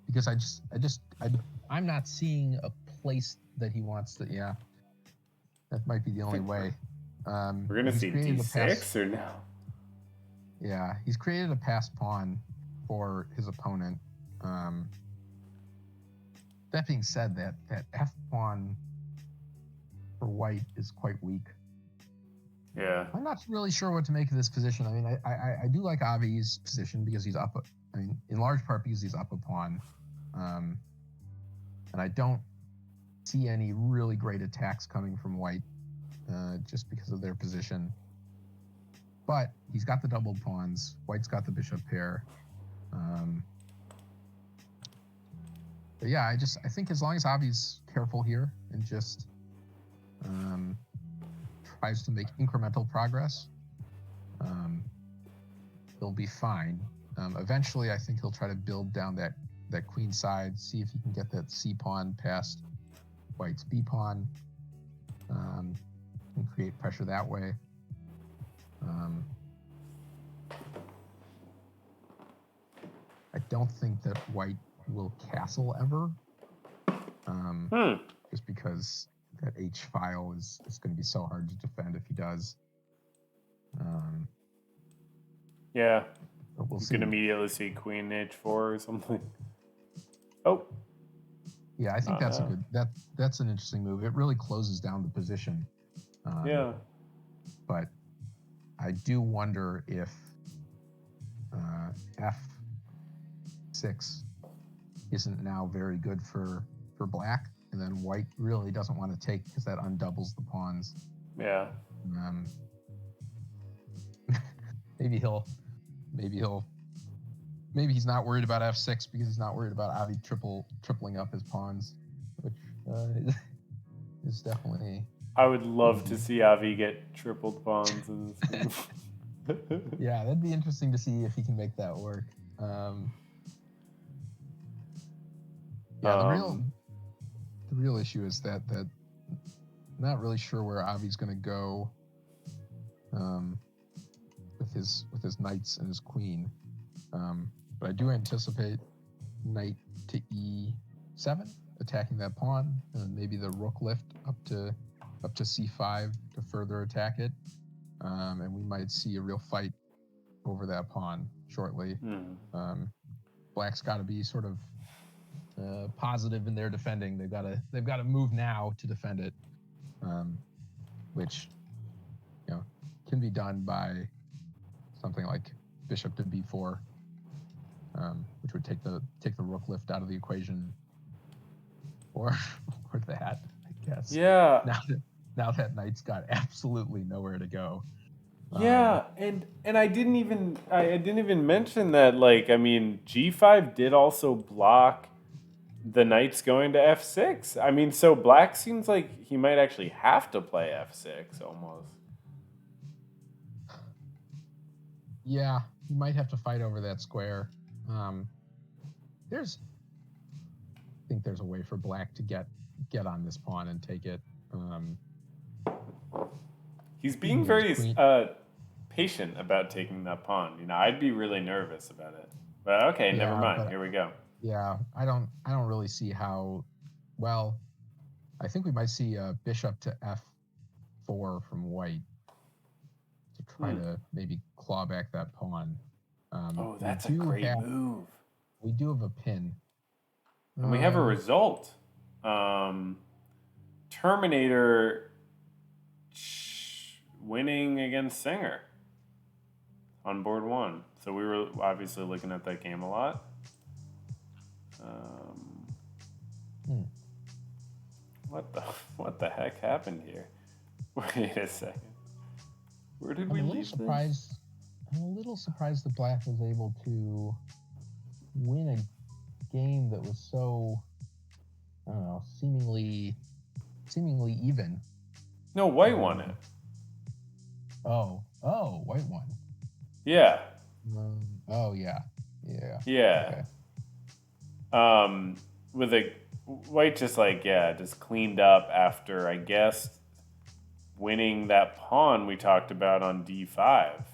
Because I'm not seeing a place that he wants to. Yeah, that might be the only way. We're gonna see d6 or no? Yeah, he's created a passed pawn for his opponent. That being said, that f pawn for white is quite weak. Yeah. I'm not really sure what to make of this position. I do like Avi's position because he's up. In large part because he's up a pawn, and I don't see any really great attacks coming from white, just because of their position. But he's got the doubled pawns. White's got the bishop pair. But yeah, I think as long as Avi's careful here and just tries to make incremental progress, he'll be fine. Eventually, I think he'll try to build down that queen side, see if he can get that c pawn past white's b pawn, and create pressure that way. I don't think that white will castle ever, just because that h file is going to be so hard to defend if he does. Yeah. But we'll You see. can immediately see queen h4 or something. Oh. Yeah, I think that's a good that's an interesting move. It really closes down the position. Yeah. But I do wonder if F6 isn't now very good for black, and then white really doesn't want to take because that undoubles the pawns. Yeah. Maybe he's not worried about F6 because he's not worried about Avi tripling up his pawns, which is definitely. I would love to see Avi get tripled pawns in this move. Yeah, that'd be interesting to see if he can make that work. The real issue is that not really sure where Avi's going to go with his knights and his queen. But I do anticipate knight to E7, attacking that pawn, and maybe the rook lift up to C5 to further attack it. And we might see a real fight over that pawn shortly. Black's got to be sort of positive in their defending. They've got to move now to defend it, which can be done by something like bishop to B4, which would take the rook lift out of the equation, or that, I guess. Yeah. Now that knight's got absolutely nowhere to go. Yeah, and I didn't even mention that. Like, I mean, G5 did also block the knights going to F6. I mean, so black seems like he might actually have to play F6 almost. Yeah, he might have to fight over that square. I think there's a way for black to get on this pawn and take it. He's being very patient about taking that pawn. I'd be really nervous about it. But okay, never mind. Here we go. Yeah, I don't really see how. Well, I think we might see a bishop to F4 from white to try to maybe claw back that pawn. That's a great move. We do have a pin. And we have a result. Terminator winning against Singer on board 1. So we were obviously looking at that game a lot. What the heck happened here? Wait a second. Where did we leave this? I'm a little surprised that black was able to win a game that was so, I don't know, seemingly even. No, white won it. Oh, white won. Yeah. Yeah. Okay. With a white just cleaned up after, I guess, winning that pawn we talked about on D5.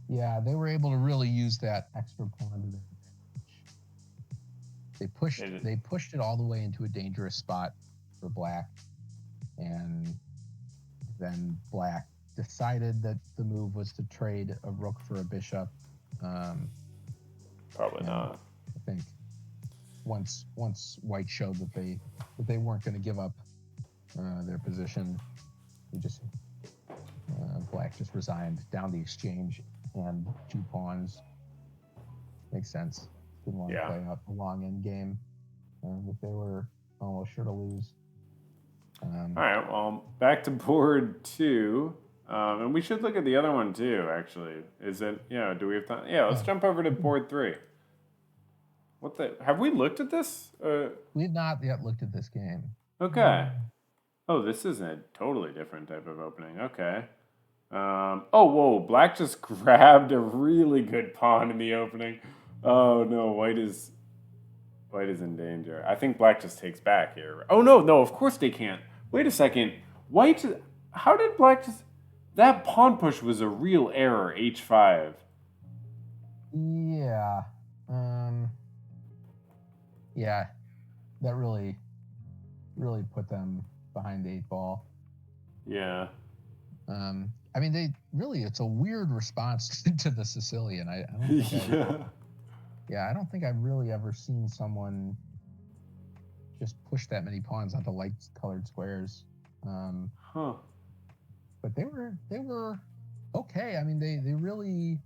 Yeah, they were able to really use that extra pawn to their advantage. They pushed it all the way into a dangerous spot for black, and then black decided that the move was to trade a rook for a bishop. Probably not. I think once white showed that they weren't going to give up their position, black just resigned down the exchange and 2 pawns. Makes sense. Didn't want to play out a long end game that they were almost sure to lose. All right, well, back to board 2. And we should look at the other one too, actually. Do we have time? Yeah, let's jump over to board 3. Have we looked at this? We have not yet looked at this game. Okay. Oh, this is a totally different type of opening. Okay. Whoa, black just grabbed a really good pawn in the opening. Oh no, white is in danger. I think black just takes back here. Oh no, of course they can't. Wait a second. How did black just... That pawn push was a real error, H5. Yeah. Yeah. That really put them behind the 8 ball. Yeah. I mean, it's a weird response to the Sicilian. I don't think Yeah, I don't think I've really ever seen someone just push that many pawns onto light-colored squares. Huh. But they were okay. I mean, they really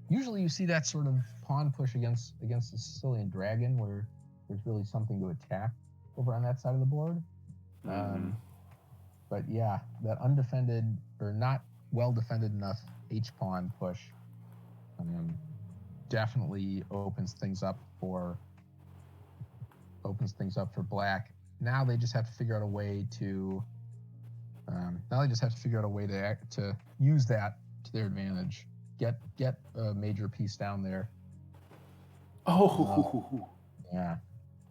usually you see that sort of pawn push against the Sicilian dragon where there's really something to attack over on that side of the board. Mm-hmm. But yeah, that undefended or not well defended enough H pawn push um, definitely opens things up for black. Now they just have to figure out a way to to use that to their advantage. Get a major piece down there. Oh, Yeah.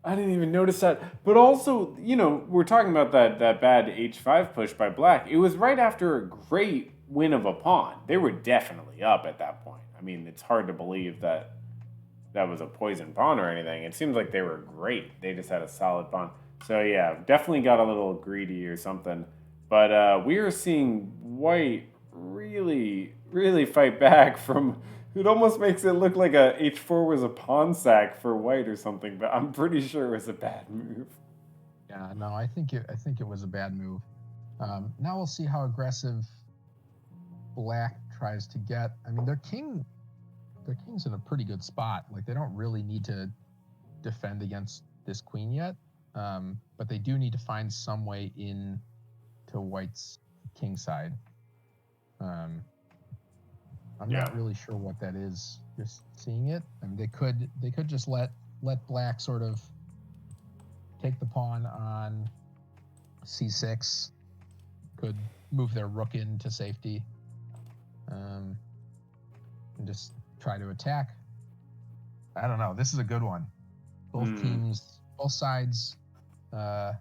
I didn't even notice that. But also, we're talking about that bad H5 push by black. It was right after a great win of a pawn. They were definitely up at that point. I mean, it's hard to believe that that was a poison pawn or anything. It seems like they were great. They just had a solid pawn. So yeah, definitely got a little greedy or something. But we are seeing white really, really fight back from. It almost makes it look like a h4 was a pawn sack for white or something. But I'm pretty sure it was a bad move. Yeah, no, I think it was a bad move. Now we'll see how aggressive black tries to get. I mean, their king's in a pretty good spot. Like they don't really need to defend against this queen yet, but they do need to find some way in to white's king side. Um, I'm Yeah. not really sure what that is. Just seeing it, I mean, they could just let black sort of take the pawn on c6. Could move their rook into safety, and just try to attack. I don't know. This is a good one. Both sides, uh,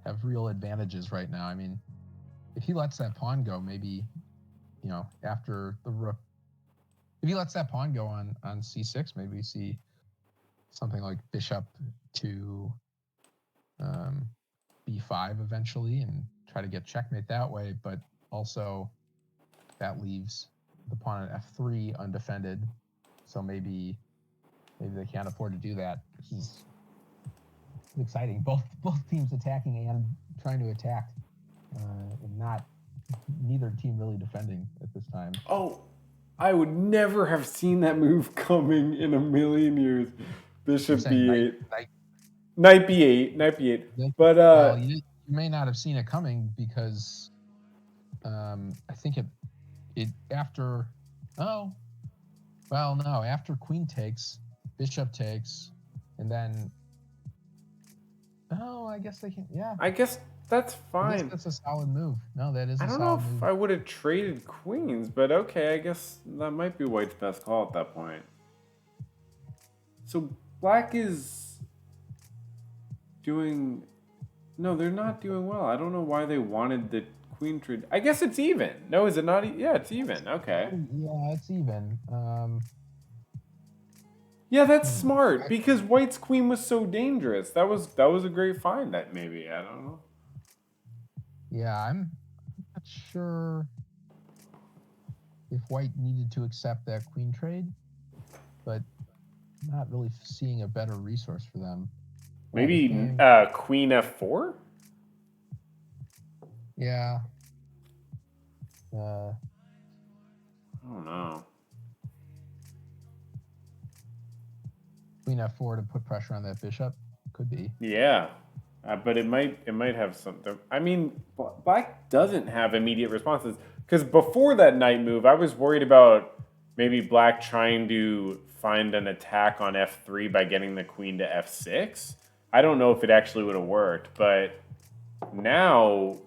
have real advantages right now. I mean, if he lets that pawn go, maybe after the rook, if he lets that pawn go on c6, maybe we see something like bishop to b5 eventually and try to get checkmate that way. But also that leaves the pawn at f3 undefended. So maybe they can't afford to do that. This is exciting. Both teams attacking and trying to attack, and not neither team really defending at this time. Oh, I would never have seen that move coming in a million years. You're Bishop saying b8, knight. knight b8, knight b8. But Well, you may not have seen it coming because I think it after after queen takes, bishop takes, and then I guess they can. Yeah, I guess that's I guess fine. that's a solid move. No, that is I a don't know solid if move. I would have traded queens, but okay, I guess that might be white's best call at that point. So black is doing. No, they're not doing well. I don't know why they wanted the queen trade. I guess it's even. No, is it not? Yeah, it's even. Okay. Yeah, it's even. Yeah, that's smart because white's queen was so dangerous. That was a great find. That maybe I don't know. Yeah, I'm not sure if white needed to accept that queen trade, but not really seeing a better resource for them. White was Maybe doing, queen f4. yeah. Uh, I don't know. Queen f4 to put pressure on that bishop could be. Yeah, but it might have something. I mean, black doesn't have immediate responses because before that knight move, I was worried about maybe black trying to find an attack on f3 by getting the queen to f6. I don't know if it actually would have worked, but now,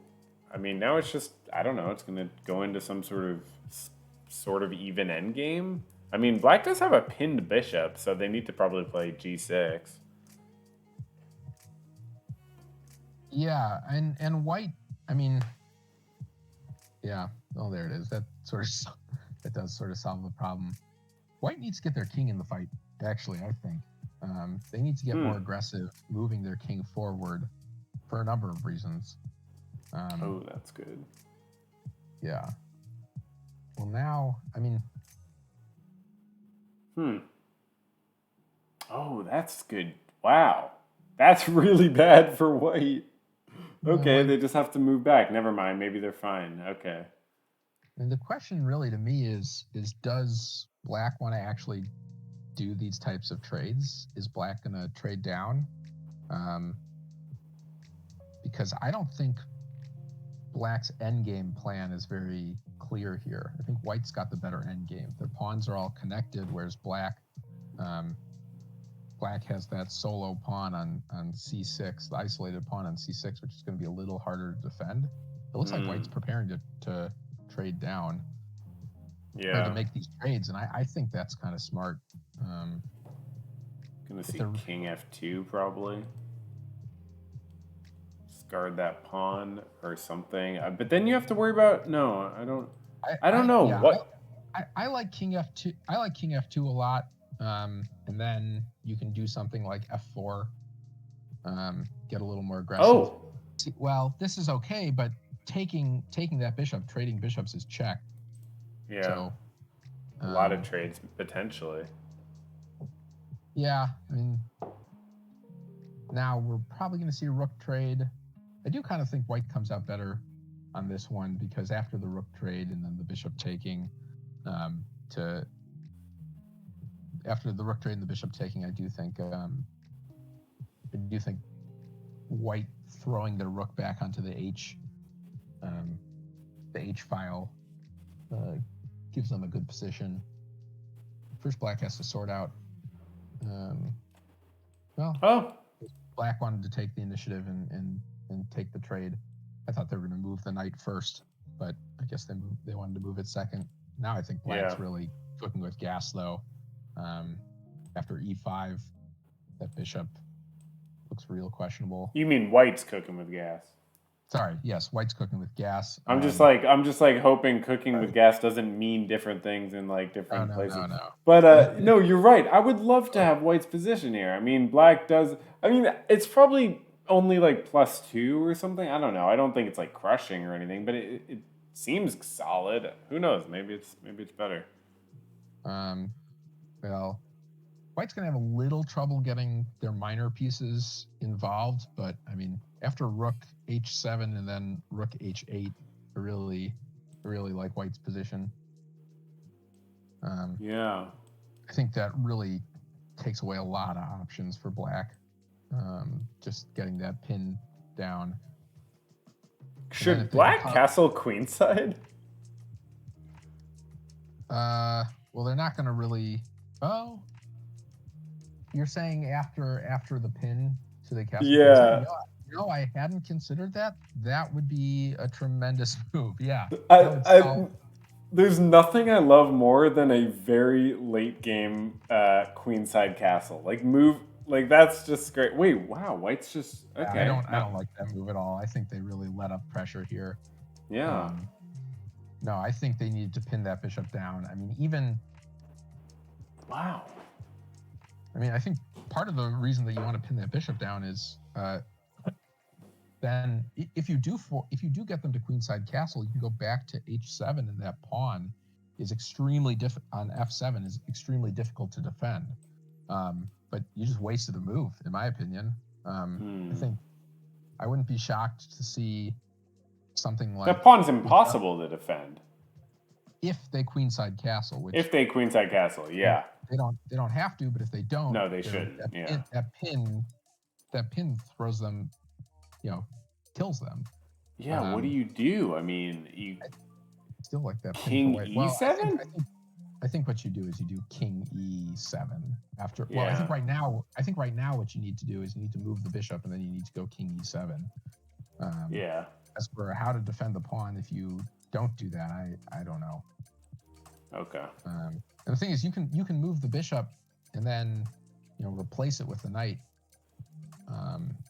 I mean, now it's just I don't know. It's gonna go into some sort of even end game. I mean, black does have a pinned bishop, so they need to probably play g6. Yeah, and white. I mean, yeah. Oh, there it is. That does sort of solve the problem. White needs to get their king in the fight. Actually, I think they need to get more aggressive, moving their king forward for a number of reasons. Oh, that's good. Yeah. Well, now, I mean, that's good. Wow. That's really bad for white. Okay, White, they just have to move back. Never mind. Maybe they're fine. Okay. and the question really to me is does black want to actually do these types of trades? Is black going to trade down? Because I don't think black's endgame plan is very clear here. I think white's got the better endgame. Their pawns are all connected, whereas black has that solo pawn on c6, the isolated pawn on c6, which is going to be a little harder to defend. It looks like white's preparing to trade down, or to make these trades, and I think that's kind of smart. Gonna see king f2 probably. Discard that pawn or something. But then you have to worry about I don't know what. I like king f2. I like king f2 a lot. And then you can do something like f4. Get a little more aggressive. Oh. Well, this is okay, but taking that bishop, trading bishops is check. Yeah. So, a lot of trades potentially. Yeah, I mean, now we're probably going to see a rook trade. I do kind of think white comes out better on this one, because after the rook trade and then the bishop taking, after the rook trade and the bishop taking, I do think white throwing their rook back onto the H file gives them a good position. First, black has to sort out. Black wanted to take the initiative and take the trade. I thought they were going to move the knight first, but I guess they wanted to move it second. Now I think black's really cooking with gas, though. After e5, that bishop looks real questionable. You mean white's cooking with gas? Sorry, yes, white's cooking with gas. I'm just like hoping cooking with gas doesn't mean different things in like different places. No. But no, you're right. I would love to have white's position here. I mean, black does. I mean, it's probably only like +2 or something. I don't know. I don't think it's like crushing or anything, but it seems solid. Who knows? Maybe it's better. Well, white's gonna have a little trouble getting their minor pieces involved, but I mean, after rook h7 and then rook h8, I really like white's position. I think that really takes away a lot of options for black. Just getting that pin down. Should black castle queenside? Well, they're not going to really. Oh, you're saying after the pin to the castle? Yeah. No, I hadn't considered that. That would be a tremendous move. Yeah. There's nothing I love more than a very late game queenside castle. Like that's just great. Wait, wow, white's just okay. I don't like that move at all. I think they really let up pressure here. Yeah. No, I think they needed to pin that bishop down. I mean, even. Wow. I mean, I think part of the reason that you want to pin that bishop down is then if you do get them to queenside castle, you can go back to h7, and that pawn is extremely on f7 is extremely difficult to defend. But you just wasted a move, in my opinion. I think I wouldn't be shocked to see something like that pawn's impossible to defend if they queenside castle. Which if they queenside castle, yeah. They don't have to, but if they don't, no, they shouldn't. That pin throws them, kills them. Yeah. What do you do? I mean, you still like that king pin e7. I think what you do is you do king e7 after. Yeah. Well, I think right now what you need to do is you need to move the bishop, and then you need to go king e7. As for how to defend the pawn, if you don't do that, I don't know. Okay. And the thing is, you can move the bishop and then replace it with the knight,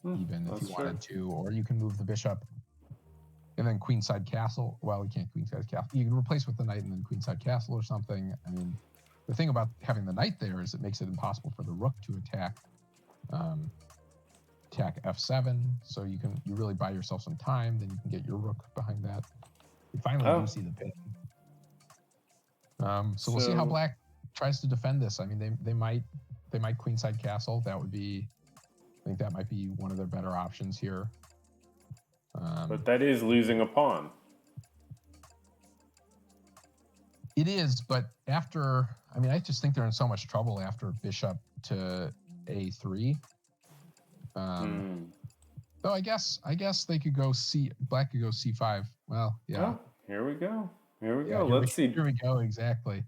even if you wanted to, or you can move the bishop and then queenside castle. Well, you can't queenside castle. You can replace with the knight and then queenside castle or something. I mean, the thing about having the knight there is it makes it impossible for the rook to attack f7. So you really buy yourself some time. Then you can get your rook behind that. You finally do see the pin. So we'll see how black tries to defend this. I mean, they might they might queenside castle. That would be, I think that might be one of their better options here. But that is losing a pawn. It is, but after, I mean, I just think they're in so much trouble after bishop to a3. So I guess they could go black could go c5. Well, yeah. Well, here we go. Here we Yeah, go. Let's see. Here we go. Exactly.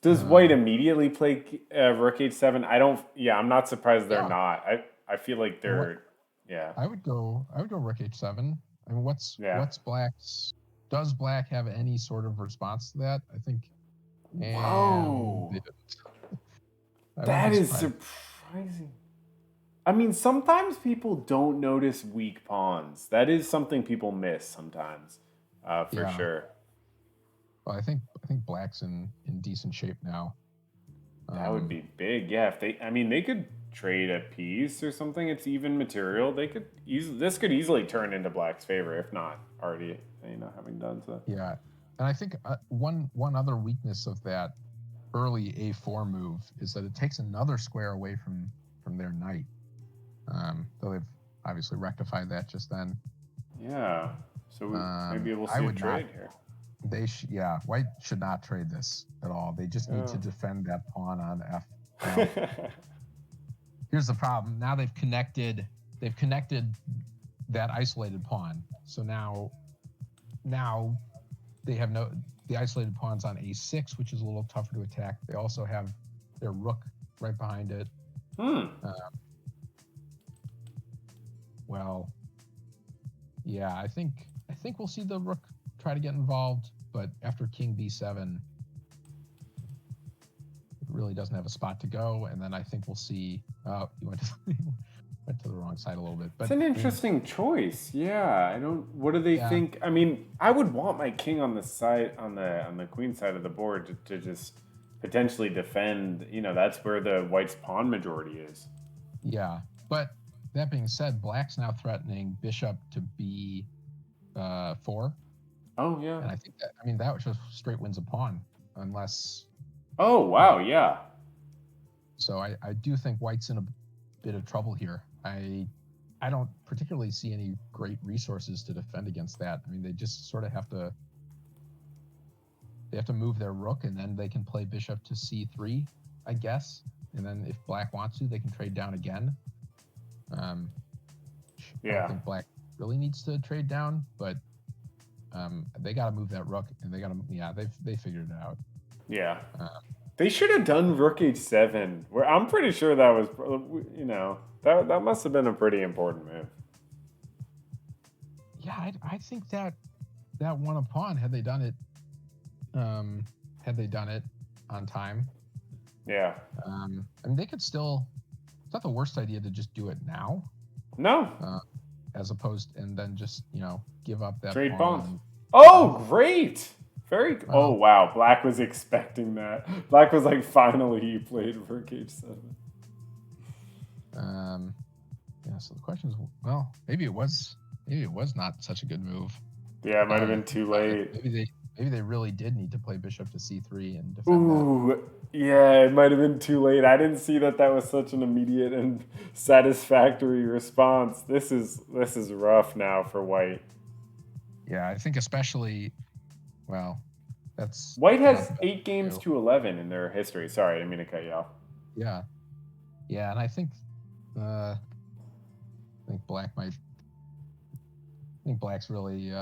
Does White immediately play Rook H7? I don't. Yeah, I'm not surprised they're not. I feel like they're. Yeah. I would go Rook H7. I mean, what's Black's? Does Black have any sort of response to that? I think. Whoa. That is surprising. I mean, sometimes people don't notice weak pawns. That is something people miss sometimes, for sure. Well, I think Black's in decent shape now. That would be big, yeah. If they could trade a piece or something. It's even material. They could this could easily turn into Black's favor, if not already, having done so. Yeah, and I think one other weakness of that early a4 move is that it takes another square away from their knight. Though they've obviously rectified that just then. Yeah. So maybe we'll see a trade here. White should not trade this at all. They just need to defend that pawn on f. Here's the problem. Now they've connected that isolated pawn. So now they have the isolated pawn's on a6, which is a little tougher to attack. They also have their rook right behind it. Well, yeah, I think we'll see the rook try to get involved, but after king b7, it really doesn't have a spot to go. And then I think we'll see. You went to the wrong side a little bit. But it's an interesting choice. Yeah, What do they think? I mean, I would want my king on the side on the queen side of the board to just potentially defend. That's where the white's pawn majority is. Yeah, but that being said, Black's now threatening bishop to b4. Oh yeah. And I think that was just straight wins a pawn, unless. Oh wow, yeah. So I do think White's in a bit of trouble here. I don't particularly see any great resources to defend against that. I mean, they just sort of have to move their rook, and then they can play bishop to c3, I guess. And then if Black wants to, they can trade down again. I don't think Black really needs to trade down, but they got to move that rook, and they figured it out. Yeah. They should have done rook h7. Where I'm pretty sure that was, that must have been a pretty important move. Yeah, I think that won a pawn had they done it. Had they done it on time. Yeah. I mean, they could still. It's not the worst idea to just do it now. No. As opposed, and then just give up that trade pawn. pawns. Oh, great! Oh wow, Black was expecting that. Black was like, finally he played rook h7. Yeah. So the question is, well, maybe it was not such a good move. Yeah, it might have been too late. Maybe they really did need to play bishop to c3 and defend that. Yeah, it might have been too late. I didn't see that was such an immediate and satisfactory response. This is rough now for White. Yeah, I think especially, well, that's... White has 8 games to 11 in their history. Sorry, I didn't mean to cut you off. Yeah. Yeah, and I think Black might... I think Black's really...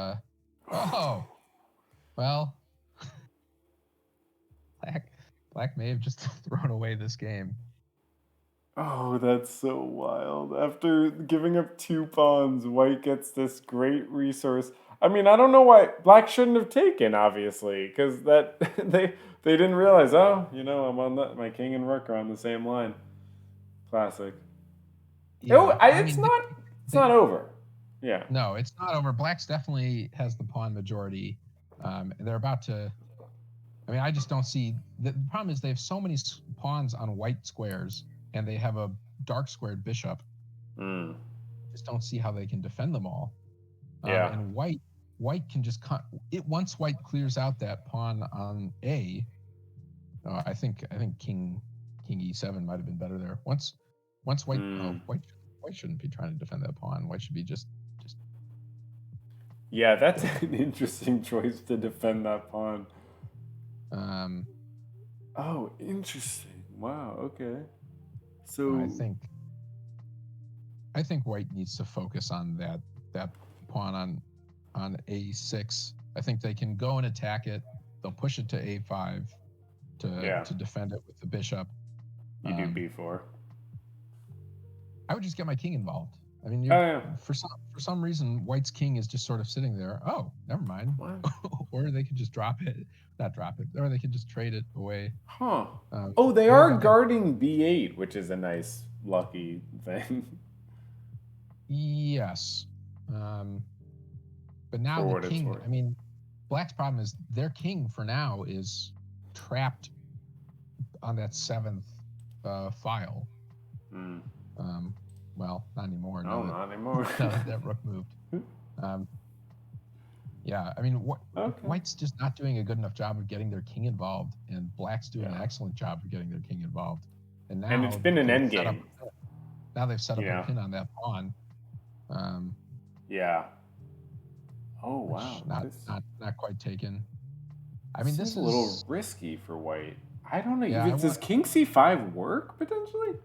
Well, Black may have just thrown away this game. Oh, that's so wild. After giving up 2 pawns, White gets this great resource. I mean, I don't know why Black shouldn't have taken, obviously, because that they didn't realize. I'm on my king and rook are on the same line. Classic. Yeah, it's not over. Yeah. No, it's not over. Black's definitely has the pawn majority. They're about to. I mean, I just don't see. The problem is they have so many pawns on white squares, and they have a dark squared bishop. Just don't see how they can defend them all. Yeah. And white can just cut it once white clears out that pawn on A. I think king king e7 might have been better there. Once white, white shouldn't be trying to defend that pawn. White should be just. Yeah, that's an interesting choice to defend that pawn. Oh, interesting. Wow. Okay. So I think white needs to focus on that pawn on a6. I think they can go and attack it. They'll push it to a5 to defend it with the bishop. You do b4. I would just get my king involved. I mean, for some reason, white's king is just sort of sitting there. Oh, never mind. Or they could just not drop it, or they could just trade it away. Huh. They are guarding b8, which is a nice lucky thing. Yes. But now the king, I mean, black's problem is their king for now is trapped on that 7th file. Well, not anymore. No, not anymore. Now that rook moved. Yeah, I mean, white's just not doing a good enough job of getting their king involved, and black's doing an excellent job of getting their king involved. And now it's been an endgame. Now they've set up a pin on that pawn. Yeah. Oh wow. Not quite taken. I mean, this is a little risky for white. I don't know. Yeah, does king c5 work potentially?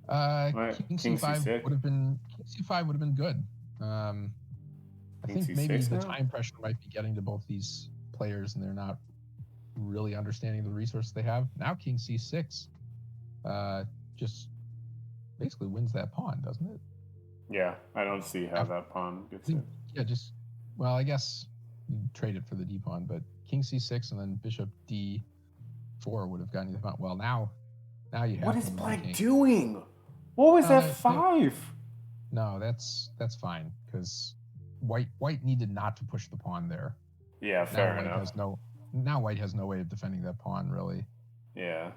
King c5 would have been good. I think maybe the time pressure might be getting to both these players, and they're not really understanding the resources they have. Now king c6 just basically wins that pawn, doesn't it? Yeah, I don't see how that pawn gets in. Yeah, I guess you trade it for the d pawn, but king c6 and then bishop d4 would have gotten you the pawn. Well, now you have. What is black doing? What was f5? No, that's fine because white needed not to push the pawn there. Yeah, fair enough. Now white has no way of defending that pawn really. Yeah.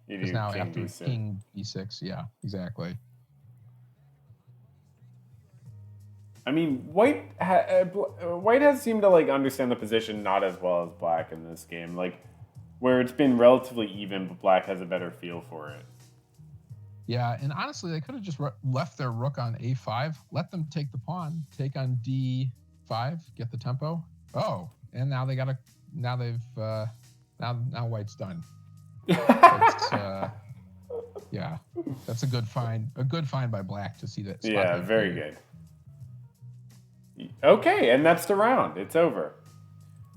Because now after king b6, yeah, exactly. I mean, white has seemed to understand the position not as well as black in this game, where it's been relatively even, but black has a better feel for it. Yeah, and honestly, they could have just left their rook on a5, let them take the pawn, take on d5, get the tempo. Oh, and now now white's done. Yeah, that's a good find. A good find by black to see that. Yeah, very good. Okay, and that's the round. It's over.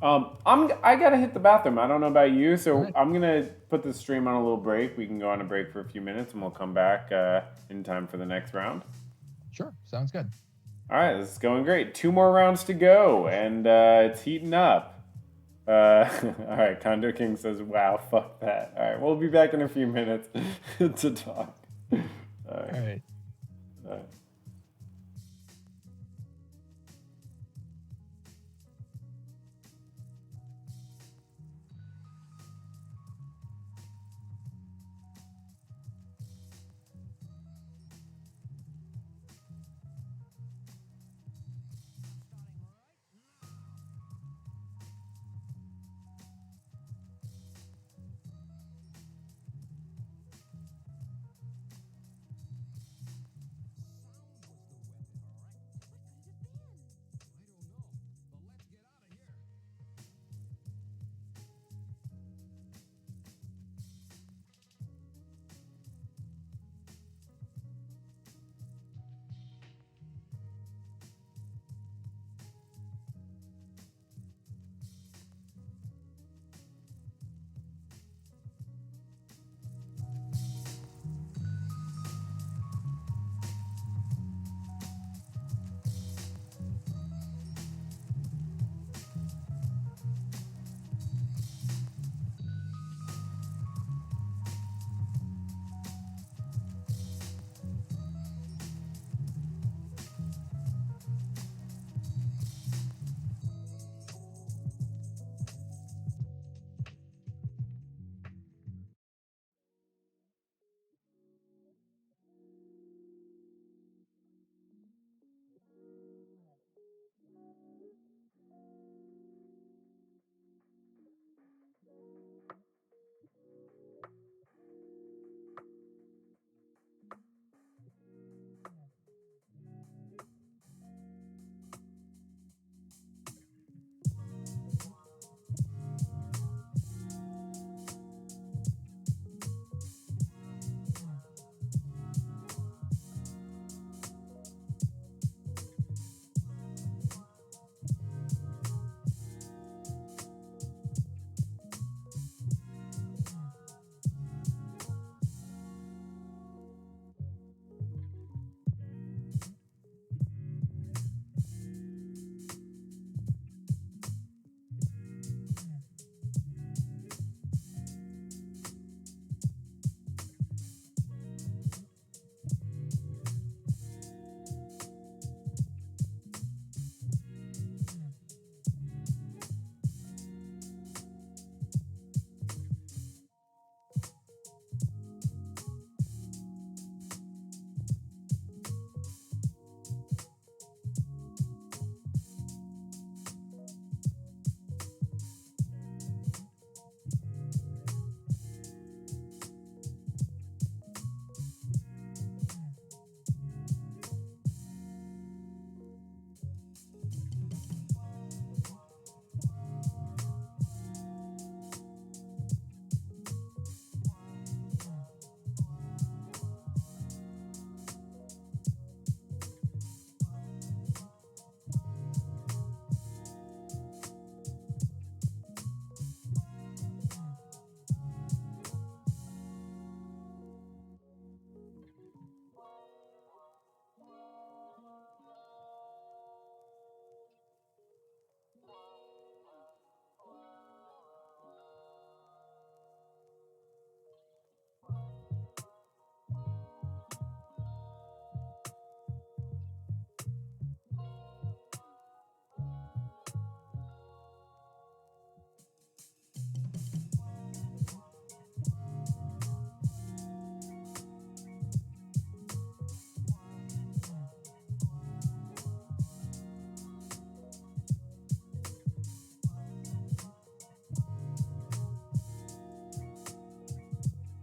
I gotta hit the bathroom. I don't know about you, so I'm gonna put the stream on a little break. We can go on a break for a few minutes, and we'll come back in time for the next round. Sure, sounds good. All right, this is going great. 2 more rounds to go, and it's heating up. All right, Condor King says, "Wow, fuck that." All right, we'll be back in a few minutes to talk. All right.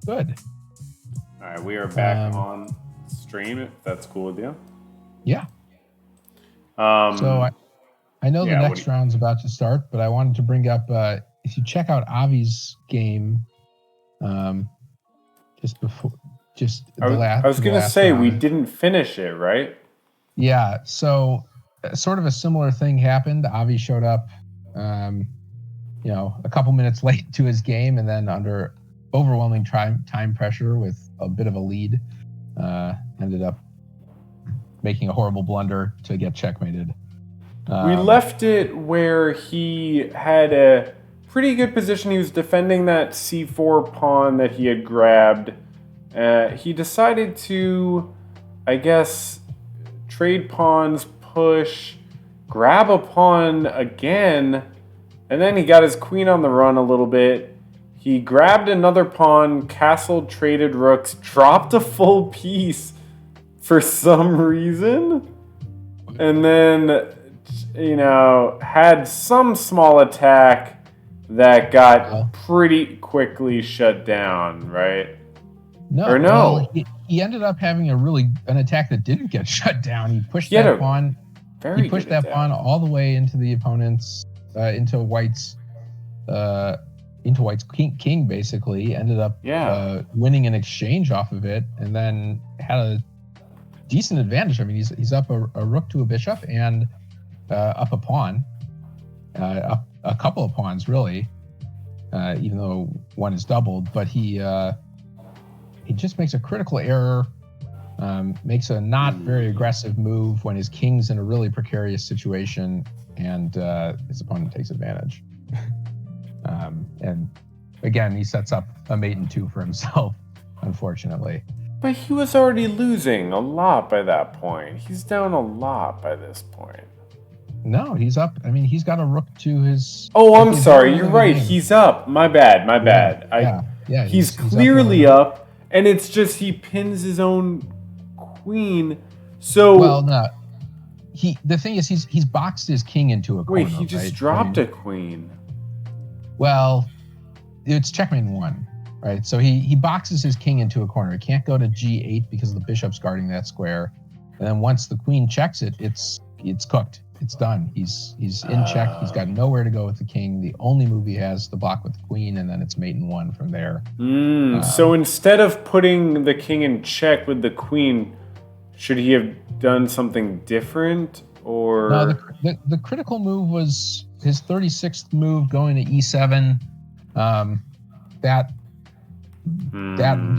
Good. All right, we are back on stream. If that's cool with you. Yeah. Um, So I know the yeah, next round's about to start, but I wanted to bring up if you check out Avi's game, just the I was gonna last say we round. didn't finish it, right? Yeah. So sort of a similar thing happened. Avi showed up, a couple minutes late to his game, and then under overwhelming time pressure with a bit of a lead, ended up making a horrible blunder to get checkmated. We left it where he had a pretty good position. He was defending that c4 pawn that he had grabbed. He decided to, I guess, trade pawns, push, grab a pawn again, and then he got his queen on the run a little bit. He grabbed another pawn, castled, traded rooks, dropped a full piece for some reason, and then, had some small attack that got pretty quickly shut down, right? No. Well, he ended up having an attack that didn't get shut down. He pushed that pawn. He pushed that pawn all the way into the opponent's, into White's king. Basically, ended up winning an exchange off of it, and then had a decent advantage. I mean, he's up a rook to a bishop and up a pawn, up a couple of pawns really, even though one is doubled. But he just makes a critical error, makes a not very aggressive move when his king's in a really precarious situation, and his opponent takes advantage. And again, he sets up a mate in 2 for himself, unfortunately. But he was already losing a lot by that point. He's down a lot by this point. No, he's up. I mean, he's got a rook to his... Oh, I'm sorry. You're right. He's up. My bad. Yeah. He's clearly up, and it's just he pins his own queen. So... Well, no. The thing is, he's boxed his king into a corner. Wait, he just dropped a queen. Well, it's checkmate 1, right? So he boxes his king into a corner. He can't go to g8 because the bishop's guarding that square. And then once the queen checks it, it's cooked. It's done. He's in check. He's got nowhere to go with the king. The only move he has is to block with the queen, and then it's mate in 1 from there. So instead of putting the king in check with the queen, should he have done something different? Or no, the critical move was his 36th move going to e7. That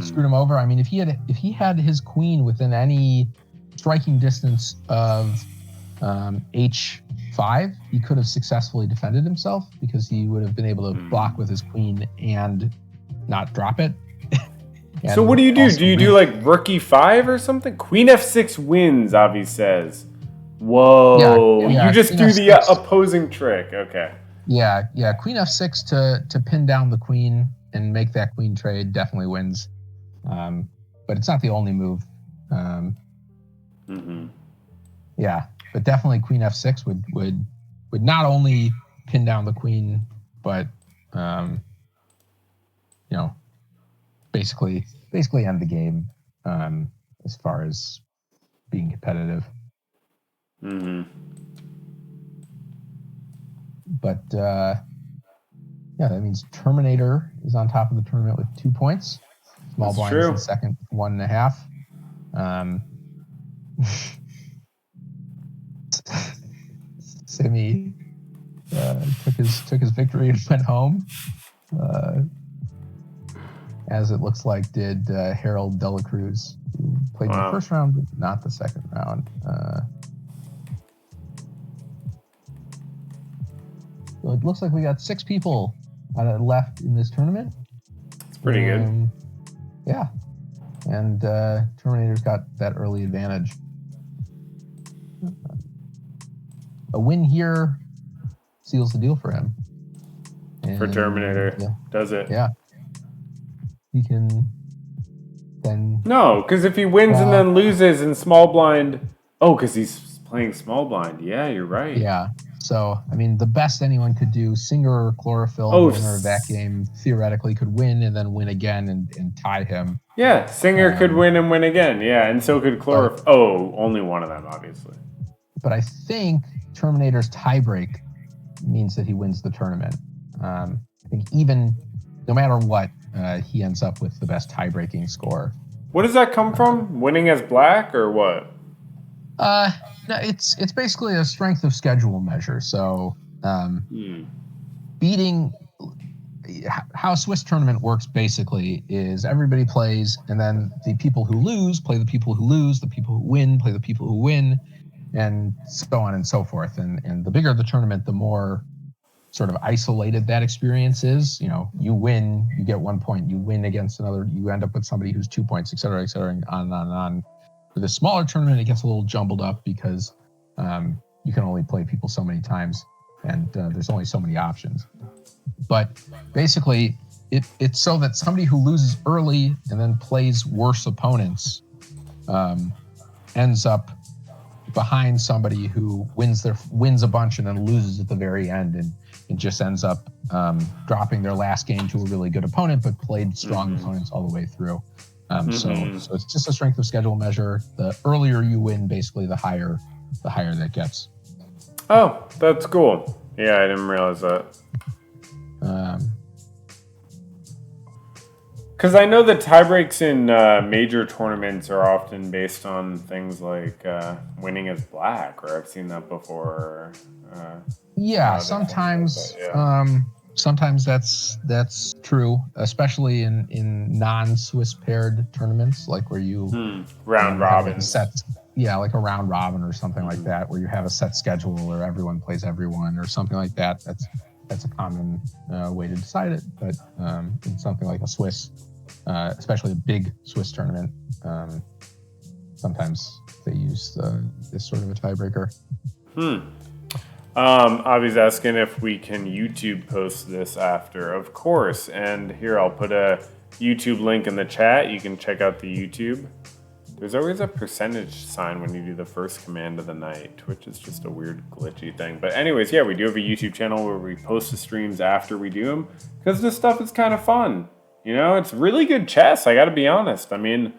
screwed him over. I mean, if he had his queen within any striking distance of h5, he could have successfully defended himself because he would have been able to block with his queen and not drop it. So what do you do? Do you do like rook e5 or something? Queen f6 wins, Avi says. Whoa. Yeah, you just Queen do F6. the opposing trick. Okay. Yeah. Queen f6 to pin down the queen and make that queen trade definitely wins. But it's not the only move. Yeah, but definitely Queen f6 would not only pin down the queen, but basically end the game as far as being competitive. But that means Terminator is on top of the tournament with 2 points. Small blind is in second, 1.5. Simi took his victory and went home, as it looks like did Harold Dela Cruz, who played the first round but not the second round. So it looks like we got 6 people left in this tournament. It's pretty good. Yeah, and Terminator's got that early advantage. A win here seals the deal for him. And, for Terminator, does it? Yeah. He can then... No, because if he wins and then loses in small blind... Oh, because he's playing small blind. Yeah, you're right. Yeah. So, I mean, the best anyone could do, Singer or Chlorophyll, the winner of that game, theoretically could win and then win again and tie him. Yeah, Singer could win and win again. Yeah, and so could Chlorophyll. Only one of them, obviously. But I think Terminator's tiebreak means that he wins the tournament. I think even no matter what, he ends up with the best tie-breaking score. What does that come from? Winning as black or what? No, it's basically a strength of schedule measure. So beating how a Swiss tournament works basically is everybody plays, and then the people who lose play the people who lose, the people who win play the people who win, and so on and so forth. And the bigger the tournament, the more sort of isolated that experience is. You know, you win, you get 1 point. You win against another, you end up with somebody who's 2 points, et cetera, and on and on and on. For the smaller tournament, it gets a little jumbled up because you can only play people so many times, and there's only so many options. But basically, it's so that somebody who loses early and then plays worse opponents ends up behind somebody who wins a bunch and then loses at the very end, and it just ends up dropping their last game to a really good opponent, but played strong opponents all the way through. So it's just a strength of schedule measure. The earlier you win, basically, the higher that gets. Oh, that's cool. Yeah, I didn't realize that. Because I know that tiebreaks in major tournaments are often based on things like winning as black, or I've seen that before. Sometimes. Sometimes that's true, especially in non-Swiss paired tournaments, like where you round robin like a round robin or something like that, where you have a set schedule or everyone plays everyone or something like that. That's a common way to decide it. But in something like a Swiss, especially a big Swiss tournament, sometimes they use this sort of a tiebreaker. Avi's asking if we can YouTube post this after. Of course. And here, I'll put a YouTube link in the chat. You can check out the YouTube. There's always a percentage sign when you do the first command of the night, which is just a weird glitchy thing. But anyways, yeah, we do have a YouTube channel where we post the streams after we do them, because this stuff is kind of fun. You know, it's really good chess, I gotta be honest. I mean,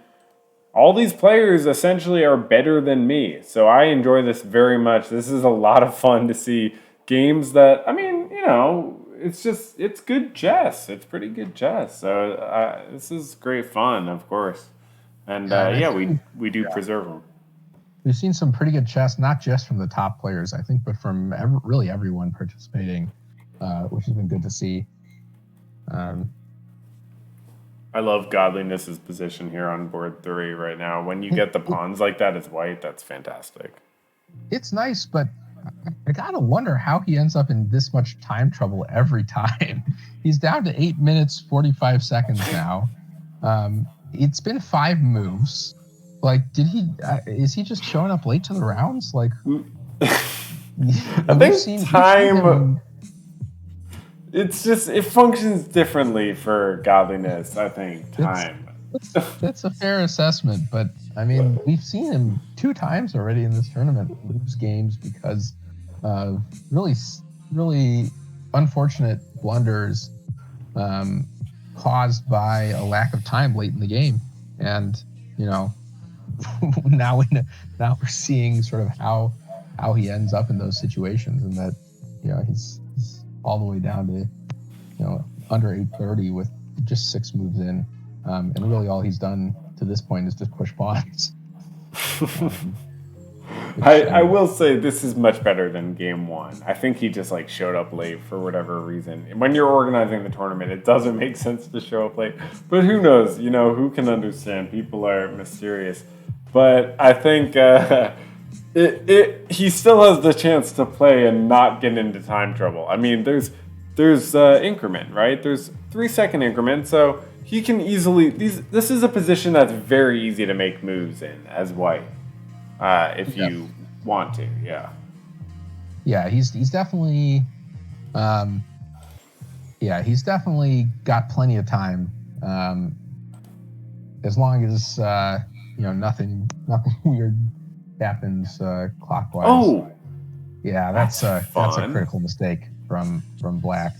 all these players essentially are better than me, so I enjoy this very much. This is a lot of fun to see games that, I mean, you know, it's good chess. It's pretty good chess. So this is great fun, of course. And we do preserve them. We've seen some pretty good chess, not just from the top players, I think, but from really everyone participating, which has been good to see. I love Godliness's position here on board 3 right now. When you get the pawns like that as white, that's fantastic. It's nice, but I gotta wonder how he ends up in this much time trouble every time. He's down to 8 minutes, 45 seconds now. It's been 5 moves. Like, is he just showing up late to the rounds? Like, I think time... It's just, it functions differently for Godliness, I think, time. That's a fair assessment, but, I mean, we've seen him 2 times already in this tournament lose games because of really, really unfortunate blunders caused by a lack of time late in the game. And, you know, now we're seeing sort of how he ends up in those situations, and that, you know, he's all the way down to, you know, under 830 with just 6 moves in. And really all he's done to this point is just push pawns. I will say this is much better than game 1. I think he just like showed up late for whatever reason. When you're organizing the tournament, it doesn't make sense to show up late. But who knows? You know, who can understand? People are mysterious. But I think he still has the chance to play and not get into time trouble. I mean, there's increment, right? There's 3-second increment, so he can easily... This is a position that's very easy to make moves in as white, if you want to, yeah. Yeah, he's definitely... he's definitely got plenty of time, as long as, you know, nothing weird happens clockwise. Oh! Yeah, that's a fun. critical mistake from black.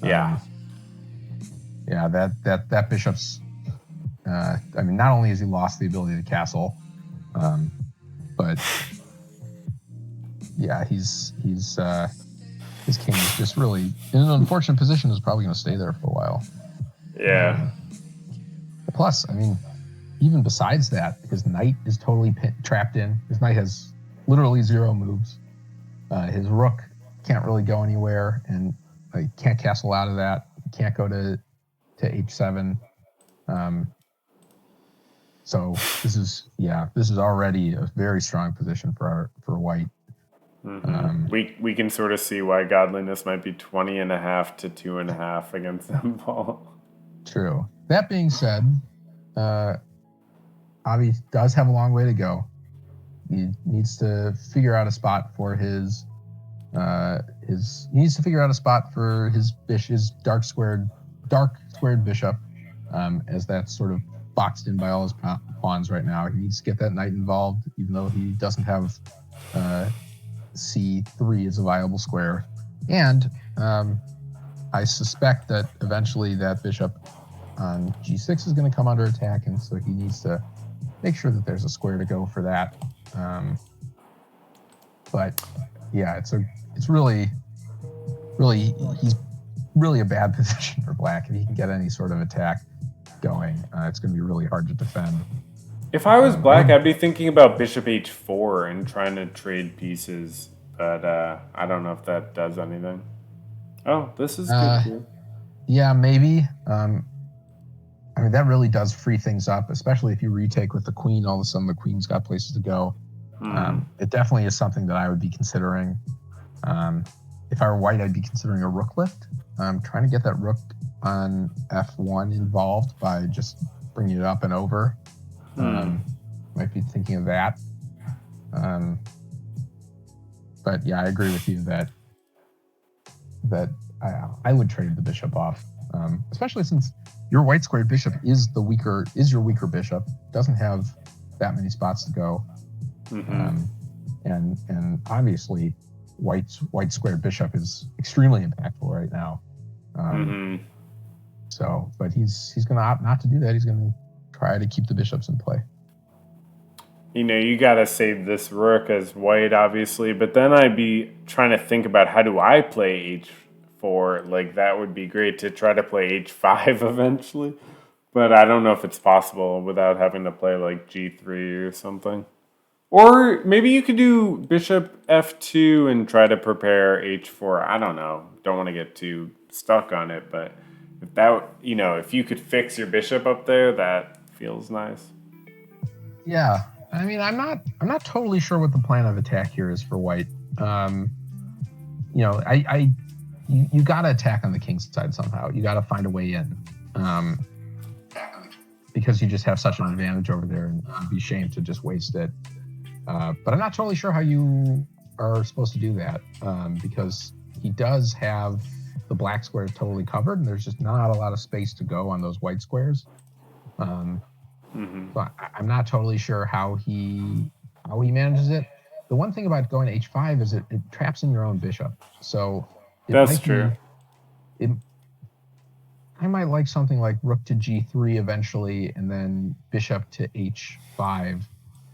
Yeah. Yeah, that bishop's. I mean, not only has he lost the ability to castle, but yeah, his king is just really in an unfortunate position. Is probably going to stay there for a while. Yeah. Plus, I mean, even besides that, his knight is totally trapped in. His knight has literally 0 moves. His rook can't really go anywhere, and can't castle out of that. He can't go to h7. So this is already a very strong position for white. We can sort of see why godliness might be 20.5 to 2.5 against them, Paul. True. That being said, Avi does have a long way to go. He needs to figure out a spot for his dark squared bishop, as that's sort of boxed in by all his pawns right now. He needs to get that knight involved, even though he doesn't have c3 as a viable square. And I suspect that eventually that bishop on g6 is going to come under attack, and so he needs to make sure that there's a square to go for that. But yeah, it's really he's really a bad position for black. If he can get any sort of attack going, it's going to be really hard to defend. If I was black, I'd be thinking about bishop h4 and trying to trade pieces, but I don't know if that does anything. Oh, this is good too. Yeah, maybe. I mean, that really does free things up, especially if you retake with the queen. All of a sudden, the queen's got places to go. It definitely is something that I would be considering. If I were white, I'd be considering a rook lift. Trying to get that rook on f1 involved by just bringing it up and over. Might be thinking of that. But yeah, I agree with you that I would trade the bishop off, especially since your white squared bishop is your weaker bishop. Doesn't have that many spots to go. And obviously white squared bishop is extremely impactful right now. So, but he's going to opt not to do that. He's going to try to keep the bishops in play. You know, you got to save this rook as white, obviously, but then I'd be trying to think about how do I play h4. Like, that would be great to try to play h5 eventually, but I don't know if it's possible without having to play like g3 or something. Or maybe you could do bishop f2 and try to prepare h4. I don't know. Don't want to get too stuck on it, but if you could fix your bishop up there, that feels nice. Yeah. I mean, I'm not totally sure what the plan of attack here is for white. You got to attack on the king's side somehow. You got to find a way in, because you just have such an advantage over there, and it'd be a shame to just waste it. But I'm not totally sure how you are supposed to do that, because he does have the black squares totally covered, and there's just not a lot of space to go on those white squares. But I'm not totally sure how he manages it. The one thing about going to h5 is it traps in your own bishop. So that's true. I might like something like rook to g3 eventually, and then bishop to h5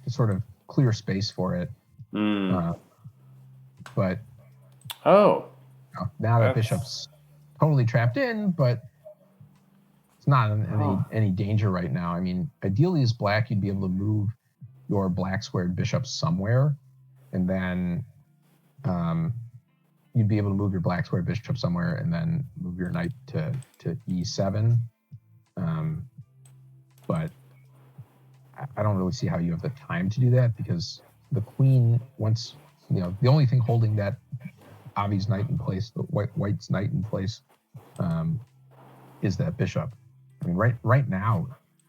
to sort of clear space for it. But now that bishop's totally trapped in, but it's not in any danger right now. I mean, ideally as black, you'd be able to move your black squared bishop somewhere, and then you'd be able to move your black squared bishop somewhere and then move your knight to e7. But I don't really see how you have the time to do that, because the queen, once, the only thing holding that Avi's knight in place, the white's knight in place, is that bishop. I mean, right now,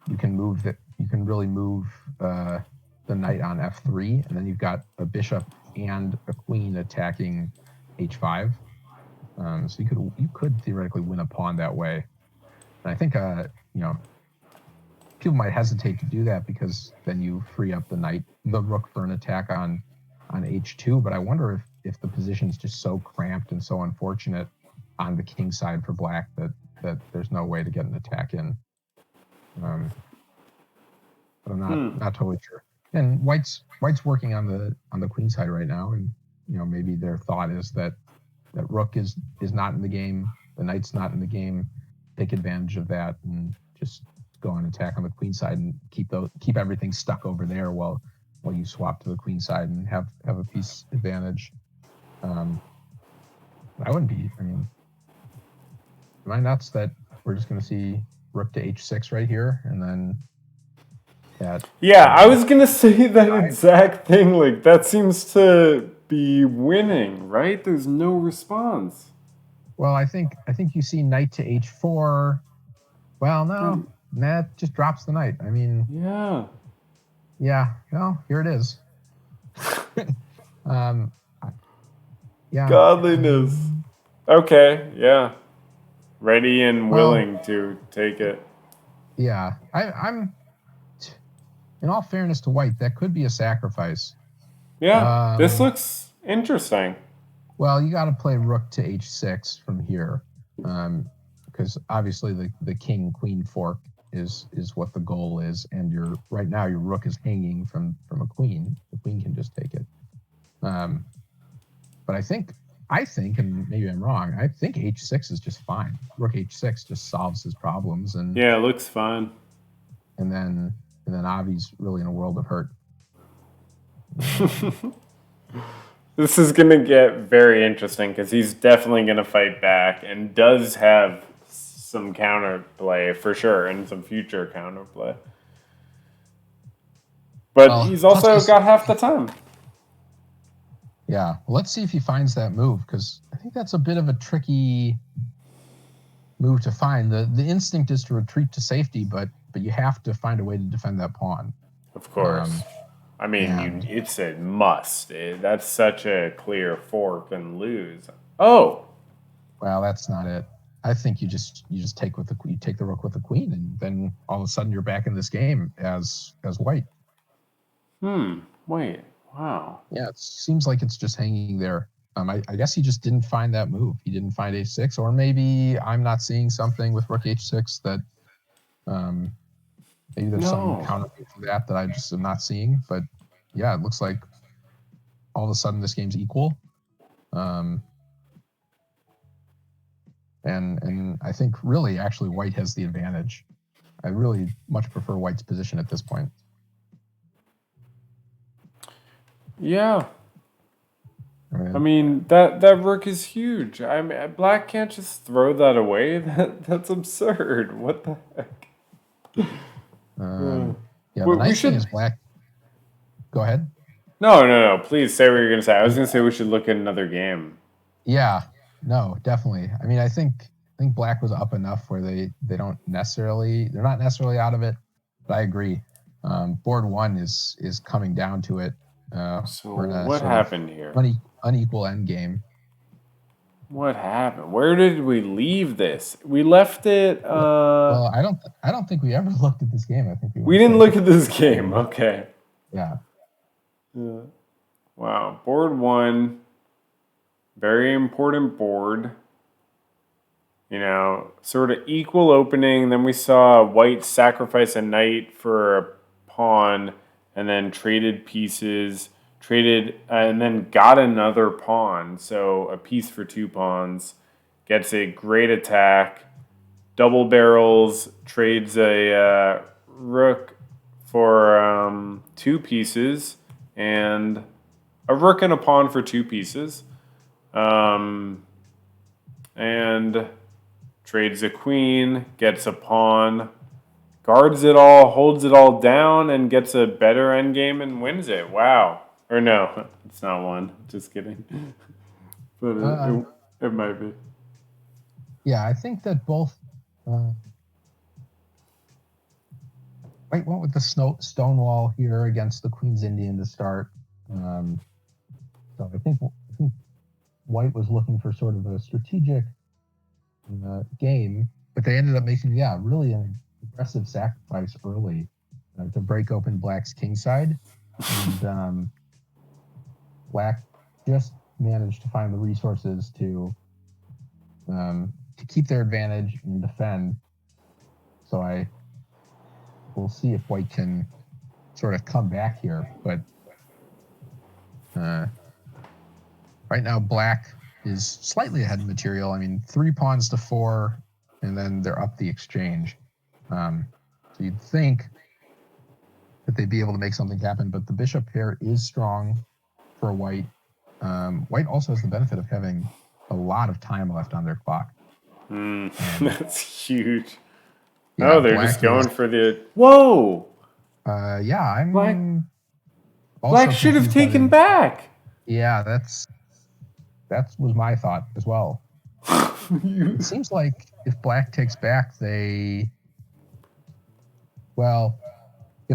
you can really move the knight on f3, and then you've got a bishop and a queen attacking h5. So you could theoretically win a pawn that way. And I think people might hesitate to do that because then you free up the rook for an attack on h2. But I wonder if the position is just so cramped and so unfortunate on the king side for black that there's no way to get an attack in. But I'm not totally sure. And white's working on the queen side right now, and maybe their thought is that rook is not in the game, the knight's not in the game. Take advantage of that and just go on attack on the queen side and keep everything stuck over there while you swap to the queen side and have a piece advantage. I wouldn't be. I mean, am I nuts that we're just going to see rook to h6 right here and then that? Yeah, I was going to say that exact thing. Like, that seems to be winning, right? There's no response. Well, I think you see knight to h4. Well, no, that just drops the knight. I mean, yeah. Well, here it is. Yeah. Godliness. Okay, yeah. Ready and willing to take it. Yeah, I'm. In all fairness to white, that could be a sacrifice. Yeah, this looks interesting. Well, you got to play rook to h6 from here, because obviously the king queen fork is what the goal is, and right now your rook is hanging from a queen. The queen can just take it. But I think, and maybe I'm wrong, I think h6 is just fine. Rook h6 just solves his problems, and yeah, it looks fine. And then Avi's really in a world of hurt. This is going to get very interesting because he's definitely going to fight back and does have some counterplay for sure and some future counterplay. But he's also got half the time. Yeah. Well, let's see if he finds that move, because I think that's a bit of a tricky move to find. The instinct is to retreat to safety, but you have to find a way to defend that pawn. Of course. I mean, it's a must. That's such a clear fork and lose. Oh. Well, that's not it. I think you just take the rook with the queen, and then all of a sudden you're back in this game as white. Wait. Wow. Yeah, it seems like it's just hanging there. I guess he just didn't find that move. He didn't find h6, or maybe I'm not seeing something with rook h6 that maybe there's some counter to that I just am not seeing. But yeah, it looks like all of a sudden this game's equal. And I think really actually white has the advantage. I really much prefer white's position at this point. Yeah. I mean, that rook is huge. I mean, black can't just throw that away. That's absurd. What the heck? Yeah, the nice thing is black. Go ahead. No. Please say what you're going to say. I was going to say we should look at another game. Yeah. No, definitely. I mean, I think black was up enough where they're not necessarily out of it. But I agree. Board one is coming down to it. So what happened here? Unequal end game. What happened? Where did we leave this? We left it. Well, I don't think we ever looked at this game. I think we didn't look at this game. Okay. Yeah. Wow. Board one. Very important board. Sort of equal opening. Then we saw white sacrifice a knight for a pawn, and then traded pieces. And then got another pawn. So a piece for 2 pawns. Gets a great attack. Double barrels. Trades a rook for 2 pieces. And a rook and a pawn for 2 pieces. And trades a queen. Gets a pawn. Guards it all. Holds it all down. And gets a better endgame and wins it. Wow. Or no, it's not one. Just kidding. But it might be. Yeah, I think that both. White went with the stonewall here against the Queen's Indian to start. So I think white was looking for sort of a strategic game, but they ended up making really an aggressive sacrifice early to break open black's king side. And black just manage to find the resources to keep their advantage and defend. So we'll see if white can sort of come back here. But right now, black is slightly ahead in material. I mean, 3 pawns to 4, and then they're up the exchange. So you'd think that they'd be able to make something happen, but the bishop pair is strong for white. White also has the benefit of having a lot of time left on their clock. That's huge. Yeah, Oh, they're black just going is- for the... Whoa! Yeah, I'm Black- also Black should have confused by taken the- back. Yeah, that was my thought as well. It seems like if black takes back, if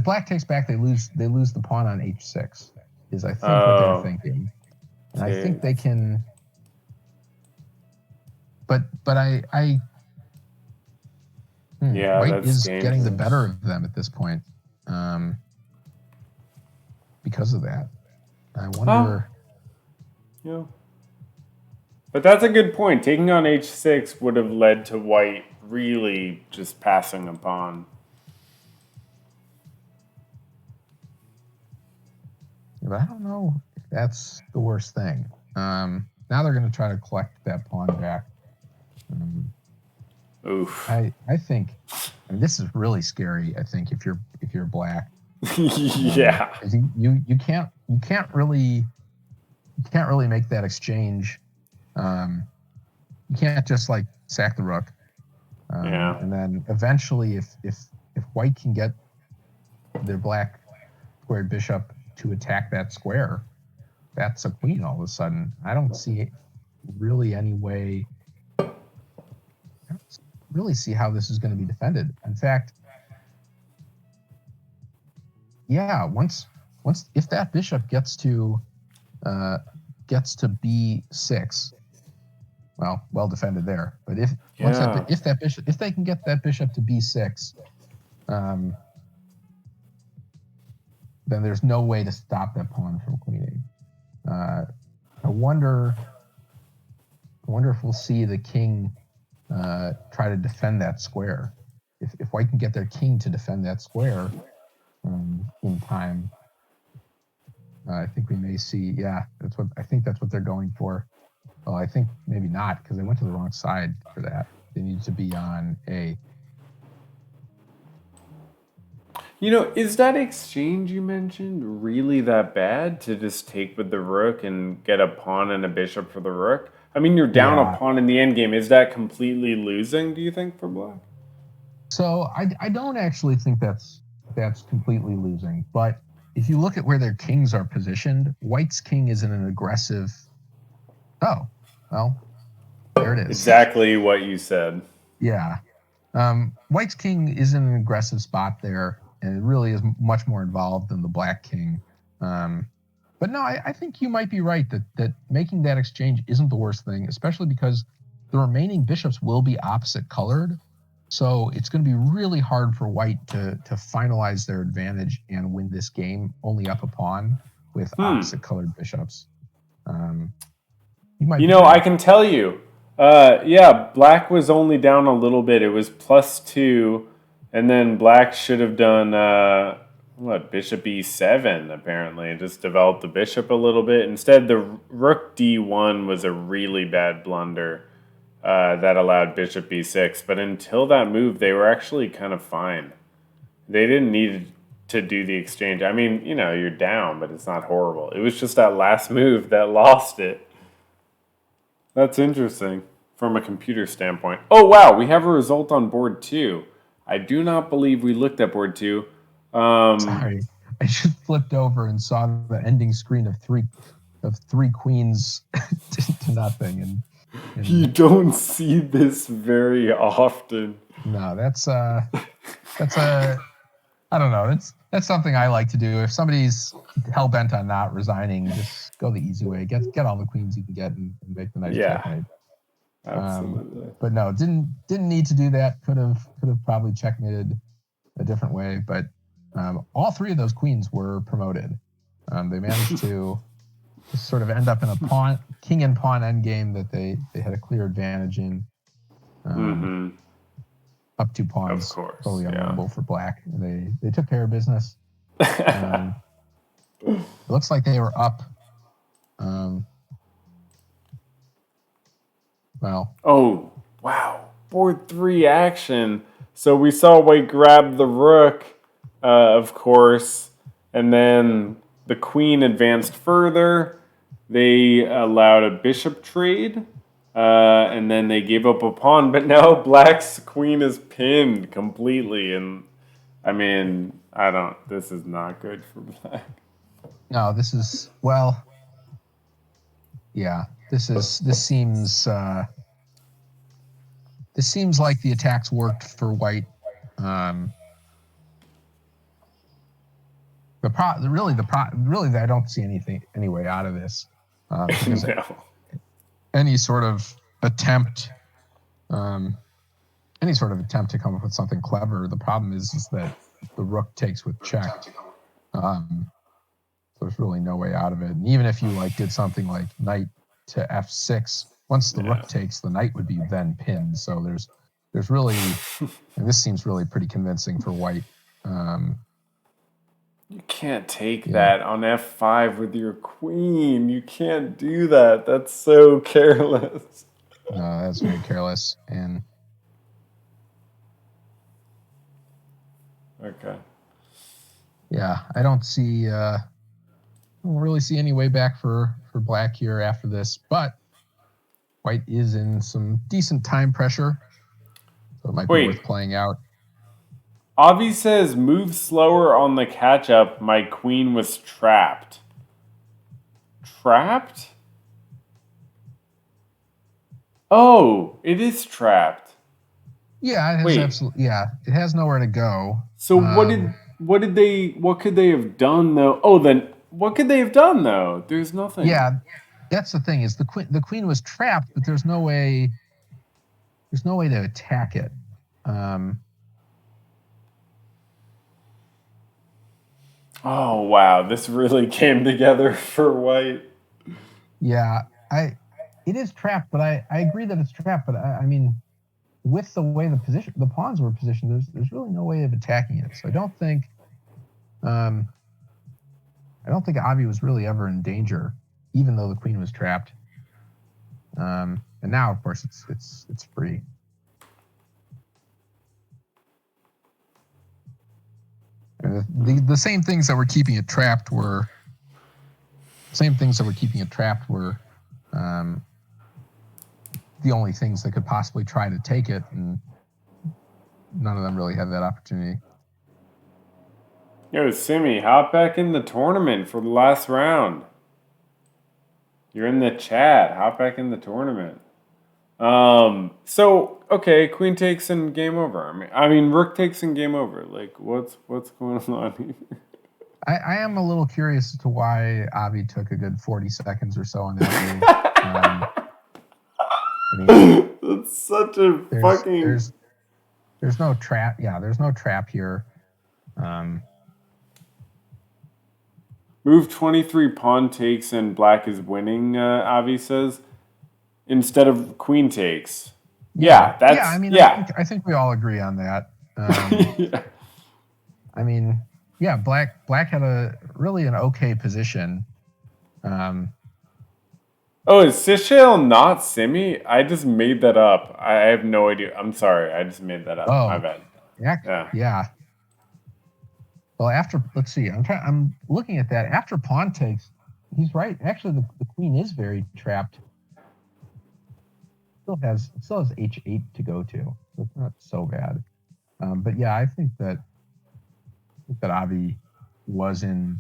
black takes back, they lose the pawn on h6. Is I think what they're thinking, and I think they can. But Yeah, white that's is dangerous. getting the better of them at this point, because of that. I wonder. Yeah. But that's a good point. Taking on h6 would have led to white really just passing a pawn. But I don't know if that's the worst thing. Now they're going to try to collect that pawn back. Oof. I think, and this is really scary. I think if you're black, Yeah. you can't really make that exchange. You can't just like sack the rook. Yeah. And then eventually, if white can get their black squared bishop to attack that square, that's a queen all of a sudden. I don't see really any way. I don't really see how this is going to be defended. In fact, yeah, once if that bishop gets to b6, well defended there. But if they can get that bishop to b6, then there's no way to stop that pawn from queening. I wonder if we'll see the king try to defend that square. If white can get their king to defend that square in time, I think we may see. Yeah, that's what they're going for. Well, I think maybe not, because they went to the wrong side for that. They need to be on A. You know, is that exchange you mentioned really that bad to just take with the rook and get a pawn and a bishop for the rook? I mean, you're down a pawn in the endgame. Is that completely losing, do you think, for black? So I don't actually think that's completely losing. But if you look at where their kings are positioned, white's king is in an aggressive... Oh, well, there it is. Exactly what you said. Yeah. White's king is in an aggressive spot there, and it really is much more involved than the black king. But no, I think you might be right that making that exchange isn't the worst thing, especially because the remaining bishops will be opposite colored. So it's going to be really hard for white to finalize their advantage and win this game only up a pawn with opposite colored bishops. I can tell you. Yeah, black was only down a little bit. It was +2, and then black should have done bishop e7 apparently, and just developed the bishop a little bit. Instead, the rook d1 was a really bad blunder that allowed bishop b6. But until that move, they were actually kind of fine. They didn't need to do the exchange. I mean, you're down, but it's not horrible. It was just that last move that lost it. That's interesting from a computer standpoint. Oh, wow, we have a result on board 2. I do not believe we looked at board 2. Sorry, I just flipped over and saw the ending screen of three queens to nothing. And you don't see this very often. No, that's I don't know. That's something I like to do. If somebody's hell bent on not resigning, just go the easy way. Get all the queens you can get and make the night checkmate. Absolutely. But no, didn't need to do that. Could have probably checkmated a different way. But all 3 of those queens were promoted. They managed to sort of end up in a pawn, king and pawn endgame that they had a clear advantage in. Up 2 pawns, of course, totally unwinnable for black. They took care of business. It looks like they were up. Well. Oh, wow. Board 3 action. So we saw white grab the rook, of course, and then the queen advanced further. They allowed a bishop trade, and then they gave up a pawn. But now black's queen is pinned completely. And, I mean, this is not good for black. No, this is, well, yeah, this seems like the attacks worked for white. Really, I don't see any way out of this. Because No. any sort of attempt to come up with something clever, the problem is that the rook takes with check. So there's really no way out of it. And even if you did something like knight to f6, once the rook takes, the knight would be then pinned. So there's really, and this seems really pretty convincing for white. You can't take that on f5 with your queen. You can't do that. That's so careless. No, that's very careless. And okay. Yeah, I don't really see any way back for black here after this, but white is in some decent time pressure, so it might be worth playing out. Avi says, move slower on the catch-up. My queen was trapped. Trapped? Oh, it is trapped. Yeah, it has absolutely. Yeah, it has nowhere to go. So what could they have done though? Oh, then what could they have done though? There's nothing. Yeah, that's the thing, is the queen was trapped, but there's no way to attack it. Oh wow, this really came together for white. Yeah, it is trapped, but I agree that it's trapped. But I mean, with the way the pawns were positioned, there's really no way of attacking it. So I don't think Avi was really ever in danger, even though the queen was trapped. And now, of course, it's free. And the same things that were keeping it trapped were the only things that could possibly try to take it, and none of them really had that opportunity. Yo, Simi, hop back in the tournament for the last round. You're in the chat. Hop back in the tournament. So okay, queen takes and game over. I mean, rook takes and game over. Like, what's going on here? I am a little curious as to why Avi took a good 40 seconds or so on that move. That's such a fucking. There's no trap. Yeah, there's no trap here. Move 23 pawn takes and black is winning. Avi says, instead of queen takes. Yeah, that's I mean, yeah. I think we all agree on that. Yeah. I mean, yeah, black had an okay position. Oh, is Seychelles not Simi? I just made that up. I have no idea. I'm sorry. I just made that up. Oh, my bad. Yeah. Well, let's see. I'm looking at that. After pawn takes, he's right. Actually, the queen is very trapped. Still has h8 to go to, so it's not so bad. But yeah, I think that Avi wasn't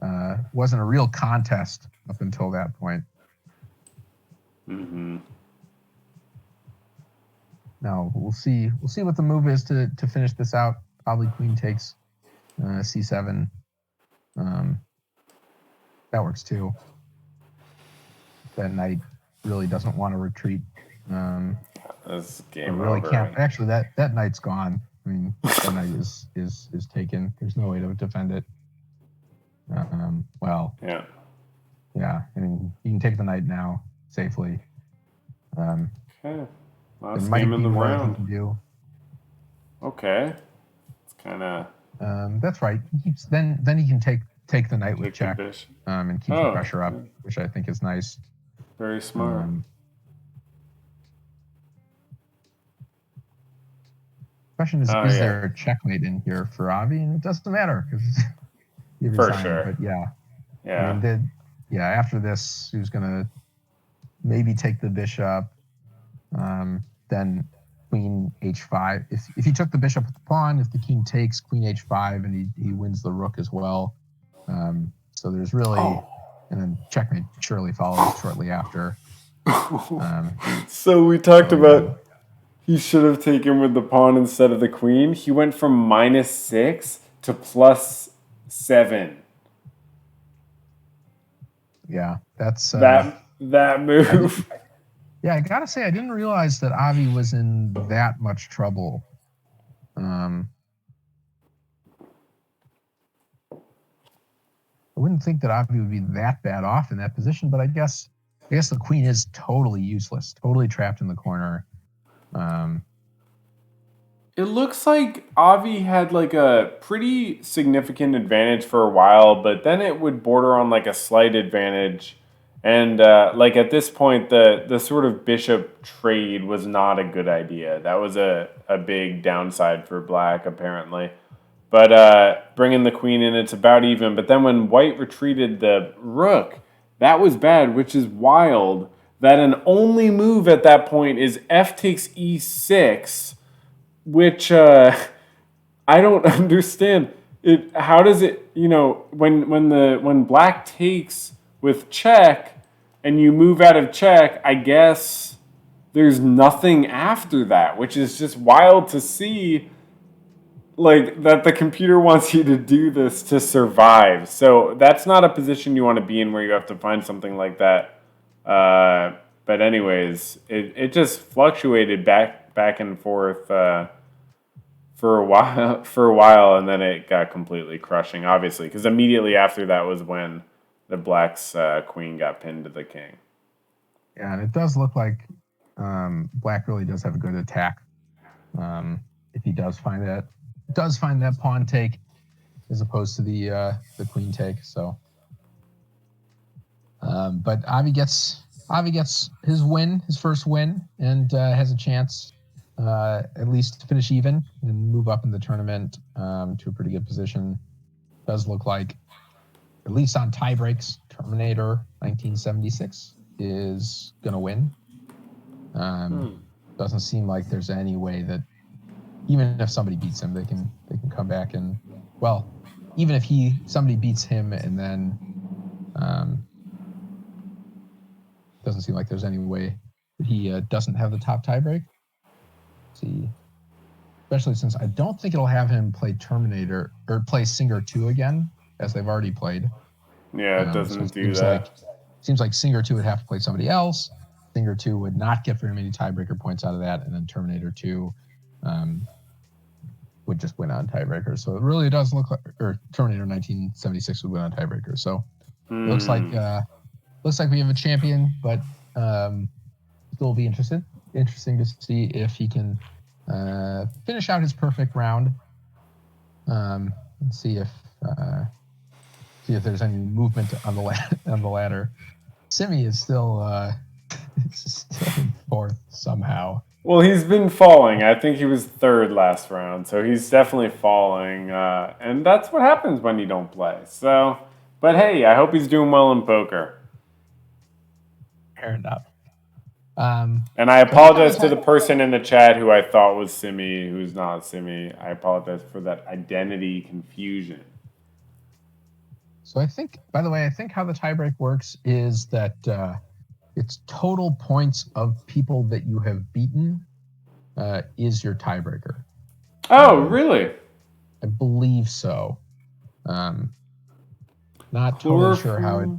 a real contest up until that point. Mm-hmm. Now we'll see what the move is to finish this out. Probably queen takes, c7. That works too. That knight really doesn't want to retreat. That's game really over. Can't. Actually, that knight's gone. I mean, that knight is taken. There's no way to defend it. Well, yeah. Yeah, I mean, you can take the knight now safely. Okay. There Last game might in be the more that he round. can do. Okay. It's kind of That's right. Then he can take the knight with take the check, bishop. and keep the Oh, pressure up, which I think is nice. very smart. Um, question Oh, is yeah. there a checkmate in here for Avi? And it doesn't matter because he For resigned. sure. But yeah, I Yeah. mean, after this, he was gonna maybe take the bishop, then queen h5. If he took the bishop with the pawn, if the king takes, queen h5, and he wins the rook as well. So there's really, Oh. and then checkmate surely follows shortly after. So we talked So yeah, about he should have taken with the pawn instead of the queen. He went from -6 to +7. yeah, that's That I did. move. I gotta say I didn't realize that Avi was in that much trouble. I wouldn't think that Avi would be that bad off in that position, but I guess the queen is totally useless, totally trapped in the corner. It looks like Avi had like a pretty significant advantage for a while, but then it would border on like a slight advantage. And like at this point, the sort of bishop trade was not a good idea. That was a big downside for black, apparently. But bringing the queen in, it's about even. But then when white retreated the rook, that was bad, which is wild. That an only move at that point is f takes e6, which I don't understand. It how does it when black takes with check and you move out of check, I guess there's nothing after that, which is just wild to see, like that the computer wants you to do this to survive. So that's not a position you want to be in where you have to find something like that. But anyways, it just fluctuated back and forth for a while and then it got completely crushing, obviously, because immediately after that was when the black's queen got pinned to the king. Yeah, and it does look like black really does have a good attack. If he does find that pawn take as opposed to the queen take. So, but Avi gets his win, his first win, and has a chance at least to finish even and move up in the tournament to a pretty good position. Does look like, at least on tie breaks, Terminator 1976 is going to win. Doesn't seem like there's any way that even if somebody beats him, they can come back and, well, even if somebody beats him and then doesn't seem like there's any way that he doesn't have the top tiebreak. See, especially since I don't think it'll have him play Terminator or play Singer 2 again, as they've already played. Yeah, it So doesn't it do that. seems like Singer 2 would have to play somebody else. Singer 2 would not get very many tiebreaker points out of that, and then Terminator 2 would just win on tiebreakers. So it really does look like, or Terminator 1976 would win on tiebreakers. So it looks like we have a champion, but still be interesting to see if he can finish out his perfect round. And see if there's any movement on the ladder. Simi is still in fourth somehow. Well, he's been falling. I think he was third last round, so he's definitely falling. And that's what happens when you don't play. So, but hey, I hope he's doing well in poker. Fair enough. And I apologize to the person in the chat who I thought was Simi, who's not Simi. I apologize for that identity confusion. So I think, by the way, how the tiebreak works is that it's total points of people that you have beaten is your tiebreaker. Oh, really? I believe so. Not totally sure how it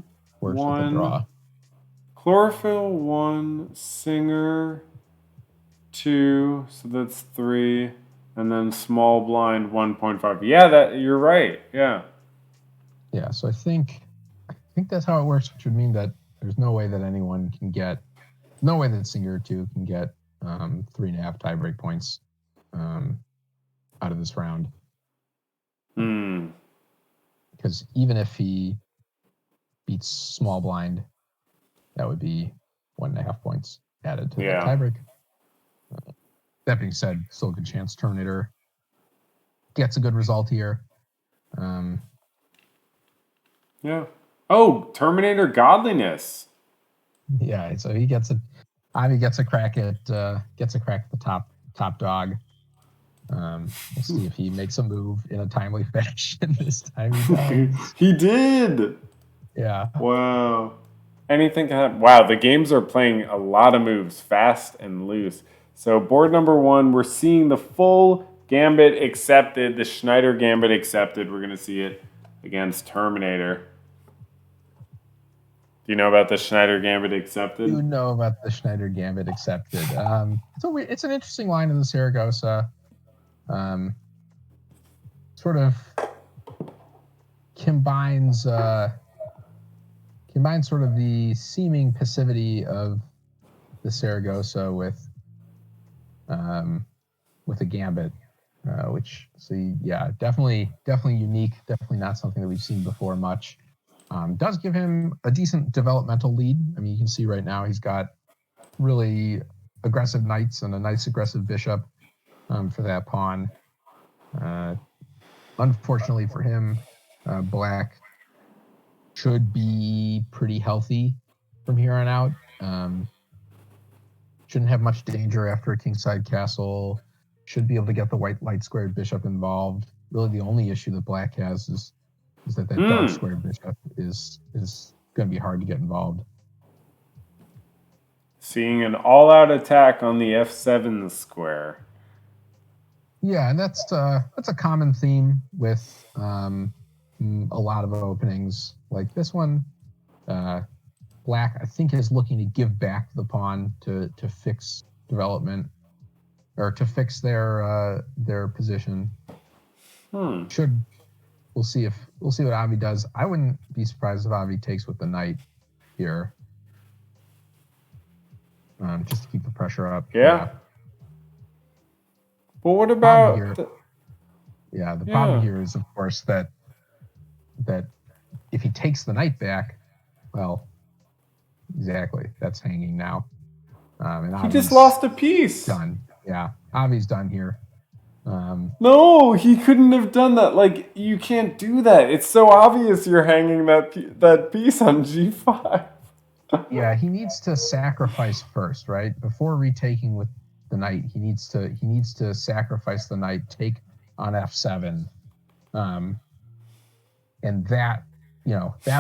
works with the draw. Chlorophyll 1, Singer 2, so that's 3, and then small blind 1.5. Yeah, that you're right. Yeah. Yeah, so I think think that's how it works, which would mean that there's no way that no way that Singer 2 can get 3.5 tiebreak points out of this round. Because even if he beats small blind, that would be 1.5 points added to the tiebreak. That being said, still a good chance Terminator gets a good result here. Yeah. Oh, Terminator Godliness. Yeah, so he gets Avi gets a crack at the top dog. We'll see if he makes a move in a timely fashion this time. He does. He did. Yeah. Wow. Anything can happen. Wow, the games are playing a lot of moves, fast and loose. So board number 1, we're seeing the full Gambit accepted, the Schneider Gambit accepted. We're going to see it against Terminator. Do you know about the Schneider Gambit accepted? You know about the Schneider Gambit accepted. It's an interesting line in the Saragossa. Sort of combines sort of the seeming passivity of the Saragossa with a Gambit, which definitely unique, definitely not something that we've seen before much. Does give him a decent developmental lead. I mean, you can see right now he's got really aggressive knights and a nice aggressive bishop for that pawn. Unfortunately for him, Black should be pretty healthy from here on out. Shouldn't have much danger after a kingside castle. Should be able to get the white light squared bishop involved. Really, the only issue that Black has is that dark squared bishop is going to be hard to get involved. Seeing an all-out attack on the f7 square. Yeah, and that's a common theme with a lot of openings like this one. Black, I think, is looking to give back the pawn to fix development or to fix their position. We'll see what Avi does. I wouldn't be surprised if Avi takes with the knight here, just to keep the pressure up. Yeah. But what about the problem here is, of course, that if he takes the knight back, well, exactly, that's hanging now. And he just lost a piece. Done. Yeah, Avi's done here. No, he couldn't have done that. Like, you can't do that. It's so obvious you're hanging that piece on g5. Yeah, he needs to sacrifice first, right? Before retaking with the knight, he needs to sacrifice the knight, take on f7, and that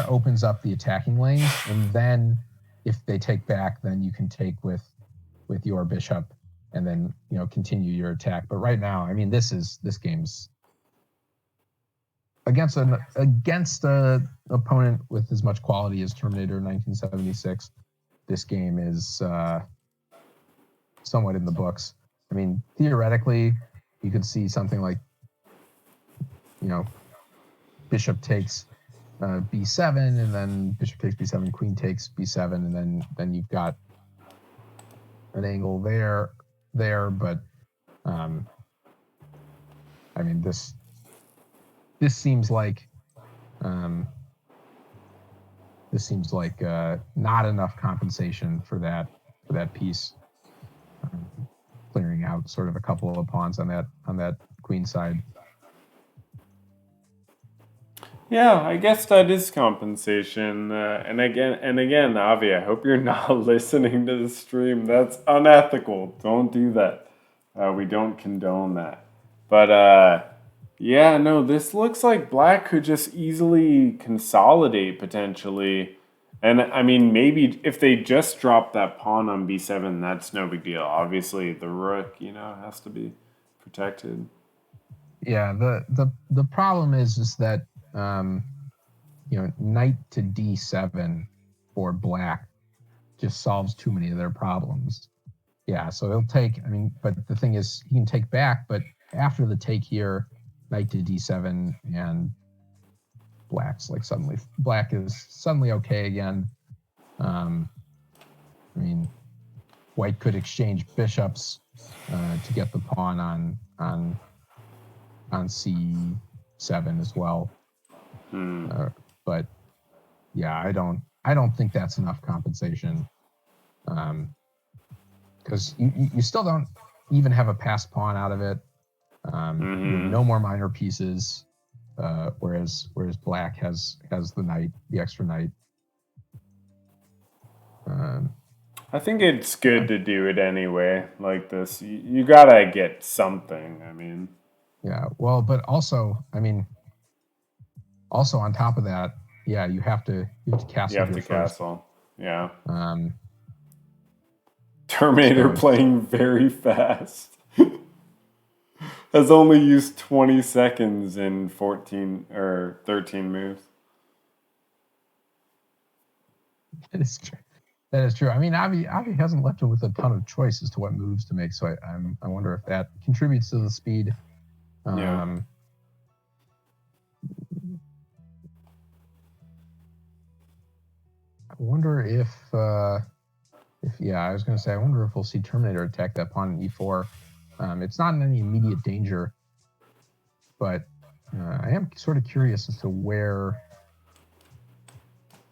opens up the attacking lanes. And then if they take back, then you can take with your bishop, and then continue your attack. But right now, I mean, this game's against an opponent with as much quality as Terminator 1976. This game is somewhat in the books. I mean, theoretically, you could see something like, bishop takes b7, and then bishop takes b7, queen takes b7, and then you've got an angle there. But I mean, this seems like not enough compensation for that piece, clearing out sort of a couple of pawns on that queen side. Yeah, I guess that is compensation. And again, Avi, I hope you're not listening to the stream. That's unethical. Don't do that. We don't condone that. But this looks like Black could just easily consolidate potentially. And I mean, maybe if they just drop that pawn on b7, that's no big deal. Obviously, the rook, has to be protected. Yeah, the problem is that knight to d7 for Black just solves too many of their problems. Yeah, so he'll take. I mean, but the thing is, he can take back, but after the take here, knight to d7, and black is suddenly okay again. I mean, white could exchange bishops to get the pawn on c7 as well. But yeah, I don't think that's enough compensation, because you still don't even have a passed pawn out of it. You have no more minor pieces, whereas black has the knight, the extra knight. I think it's good to do it anyway, like this. You gotta get something. I mean, yeah. Well, but also, I mean, also on top of that, yeah, you have to castle. you have to first. castle. Yeah. Um, Terminator so playing very fast. Has only used 20 seconds in 14 or 13 moves. That is true. That is true. I mean, Avi hasn't left him with a ton of choice as to what moves to make. So I wonder if that contributes to the speed. Yeah. I wonder if I was going to say, I wonder if we'll see Terminator attack that pawn in e4. It's not in any immediate danger, but I am sort of curious as to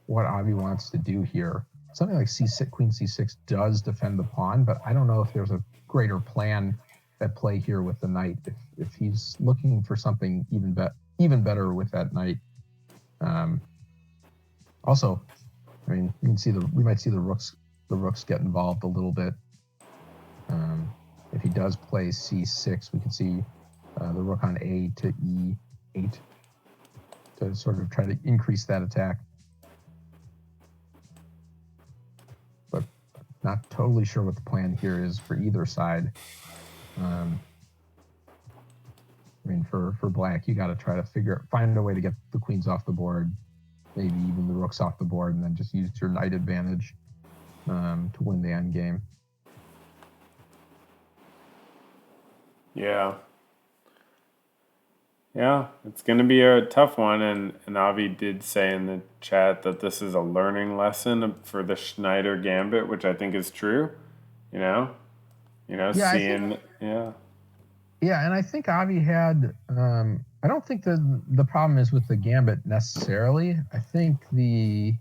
what Avi wants to do here. Something like c6, queen c6 does defend the pawn, but I don't know if there's a greater plan at play here with the knight. If he's looking for something even better with that knight. Also, I mean, we might see the rooks get involved a little bit. If he does play c6, we can see the rook on a to e8 to sort of try to increase that attack. But not totally sure what the plan here is for either side. I mean, for black, you got to try to find a way to get the queens off the board, maybe even the rooks off the board, and then just use your knight advantage to win the end game. Yeah. Yeah, it's going to be a tough one. And Avi did say in the chat that this is a learning lesson for the Schneider Gambit, which I think is true. Yeah, seeing, yeah. Yeah, and I think Avi had, I don't think the problem is with the Gambit necessarily. I think the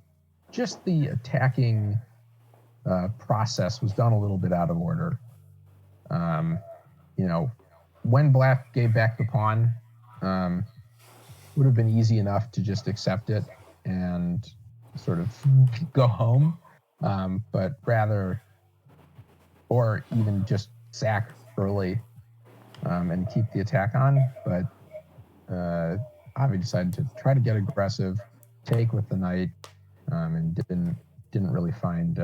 attacking process was done a little bit out of order. When black gave back the pawn, would have been easy enough to just accept it and sort of go home, but rather, or even just sack early and keep the attack on. But Avi decided to try to get aggressive, take with the knight, and didn't really find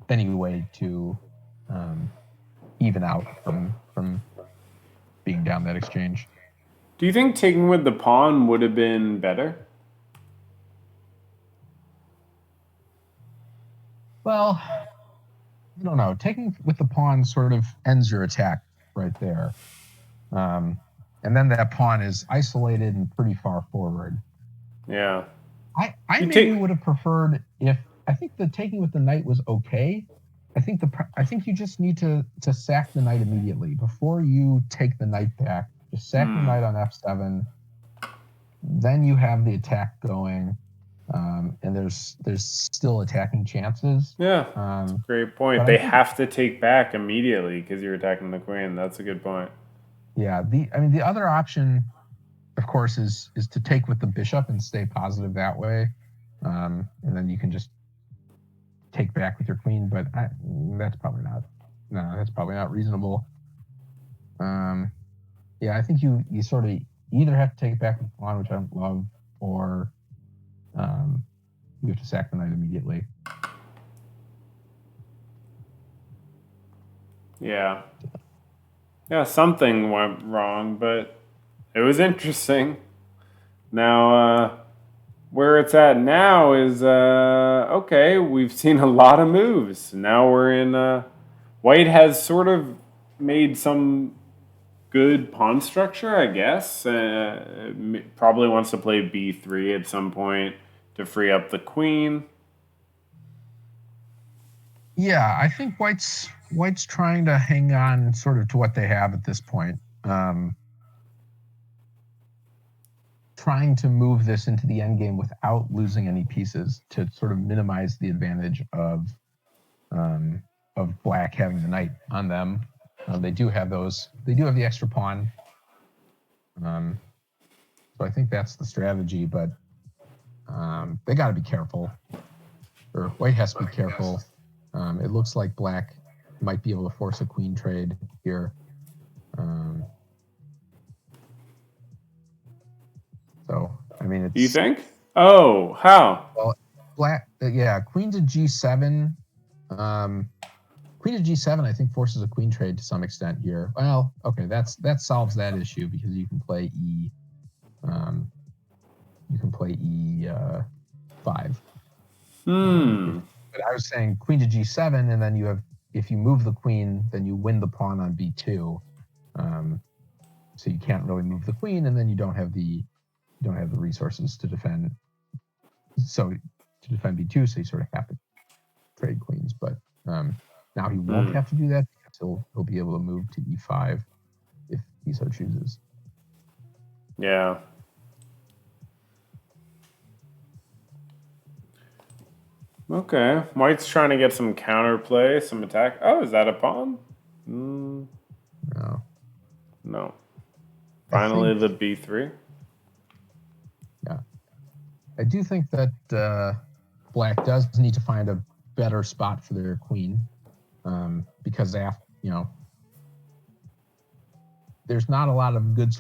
any way to even out from being down that exchange. Do you think taking with the pawn would have been better? Well, I don't know. Taking with the pawn sort of ends your attack right there. And then that pawn is isolated and pretty far forward. Yeah. I maybe would have preferred I think the taking with the knight was okay. I think you just need to sack the knight immediately before you take the knight back. Just sack the knight on f7. Then you have the attack going, and there's still attacking chances. Yeah, that's a great point. They have to take back immediately because you're attacking the queen. That's a good point. Yeah, the other option, of course, is to take with the bishop and stay positive that way, and then you can just take back with your queen. But that's probably not reasonable. Yeah, I think you sort of either have to take back with the pawn, which I don't love, or you have to sack the knight immediately. Yeah. Yeah, something went wrong, but it was interesting. Now, where it's at now is, okay, we've seen a lot of moves. Now we're in, White has sort of made some good pawn structure, I guess. Probably wants to play b3 at some point to free up the queen. Yeah, I think White's trying to hang on sort of to what they have at this point. Trying to move this into the endgame without losing any pieces to sort of minimize the advantage of Black having the knight on them. They do have those. They do have the extra pawn. So I think that's the strategy, but they got to be careful, or White has to be careful. It looks like Black might be able to force a queen trade here. So I mean, it's. You think? Oh, how? Well, Black, yeah, queen to g7. Queen to g7, I think, forces a queen trade to some extent here. Well, okay, that solves that issue because you can play e. You can play e5. But I was saying queen to g7, and then you have, if you move the queen, then you win the pawn on b2. So you can't really move the queen, and then you don't have the resources to defend. So to defend b2, so you sort of have to trade queens. But now he won't have to do that because he'll be able to move to e5 if he so chooses. Yeah. Okay. White's trying to get some counterplay, some attack. Oh, is that a pawn? No. Finally, the b3. Yeah. I do think that Black does need to find a better spot for their queen because there's not a lot of good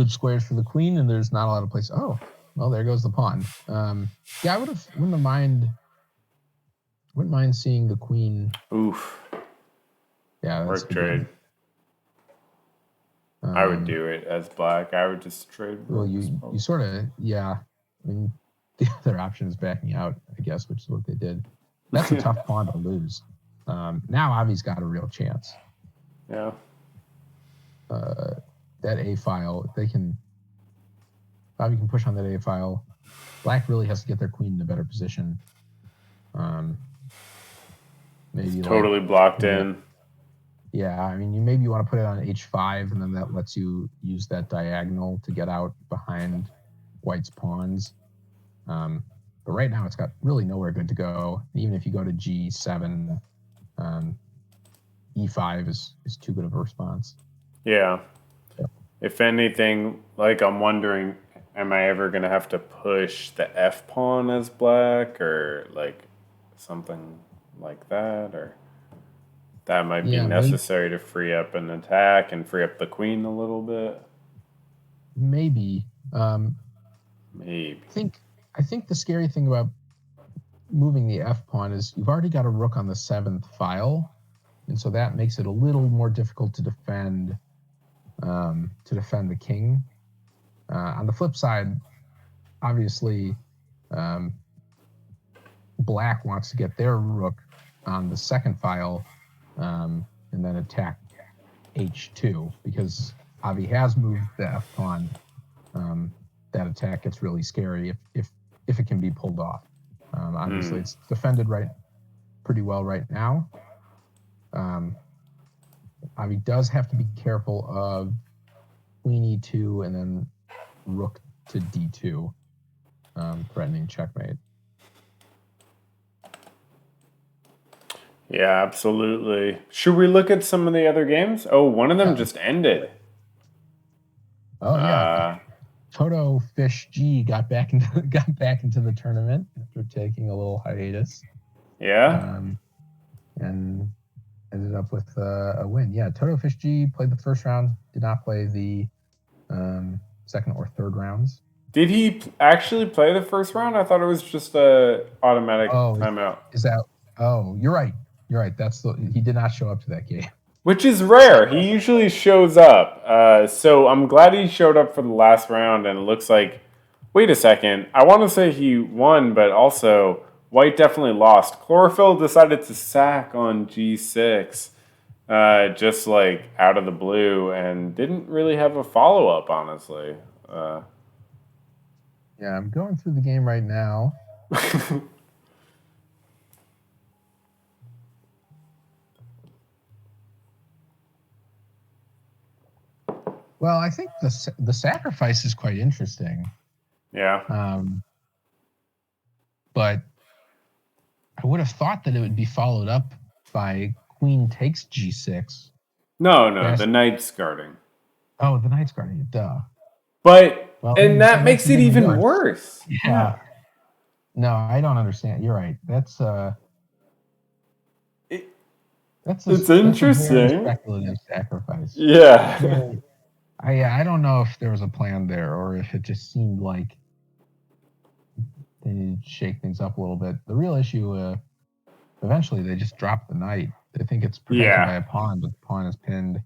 squares for the queen, and there's not a lot of places. Oh, well, there goes the pawn. Yeah, wouldn't mind seeing the queen. Oof. Yeah, that's work trade. I would do it as Black. I would just trade. Well, you sort of, yeah. I mean, the other option is backing out, I guess, which is what they did. That's a tough pawn to lose. Now Avi's got a real chance. Yeah. That A file, if Avi can push on that A file. Black really has to get their queen in a better position. Maybe totally blocked in. Yeah, I mean, you want to put it on h5, and then that lets you use that diagonal to get out behind White's pawns. But right now, it's got really nowhere good to go. Even if you go to g7, e5 is too good of a response. Yeah. If anything, like I'm wondering, am I ever going to have to push the F pawn as Black or like something like that? Or that might be necessary to free up an attack and free up the queen a little bit? Maybe. Maybe. I think the scary thing about moving the F pawn is you've already got a rook on the 7th file, and so that makes it a little more difficult to defend the king. On the flip side, obviously, Black wants to get their rook on the 2nd file and then attack h2 because Avi has moved the F pawn. That attack gets really scary if it can be pulled off. Obviously, it's defended pretty well right now. Avi does have to be careful of queen e2 and then rook to d2, threatening checkmate. Yeah, absolutely. Should we look at some of the other games? Oh, one of them just ended. Oh yeah. Toto Fish G got back into the tournament after taking a little hiatus. Yeah. And ended up with a win. Yeah, Toto Fish G played the first round, did not play the second or third rounds. Did he actually play the first round? I thought it was just a automatic timeout. Is that? Oh, you're right. You're right. He did not show up to that game. Which is rare. He usually shows up. So I'm glad he showed up for the last round, and it looks like, wait a second, I want to say he won, but also White definitely lost. Chlorophyll decided to sack on g6. just like out of the blue, and didn't really have a follow up, honestly. Yeah, I'm going through the game right now. Well, I think the sacrifice is quite interesting. Yeah. But I would have thought that it would be followed up by queen takes g6. No, the knight's guarding. Oh, the knight's guarding. Duh. But Well, that then makes it even worse. Yeah. No, I don't understand. You're right. That's it's very interesting. speculative sacrifice. Yeah. I don't know if there was a plan there or if it just seemed like they needed to shake things up a little bit. The real issue, eventually, they just drop the knight. They think it's protected by a pawn, but the pawn is pinned.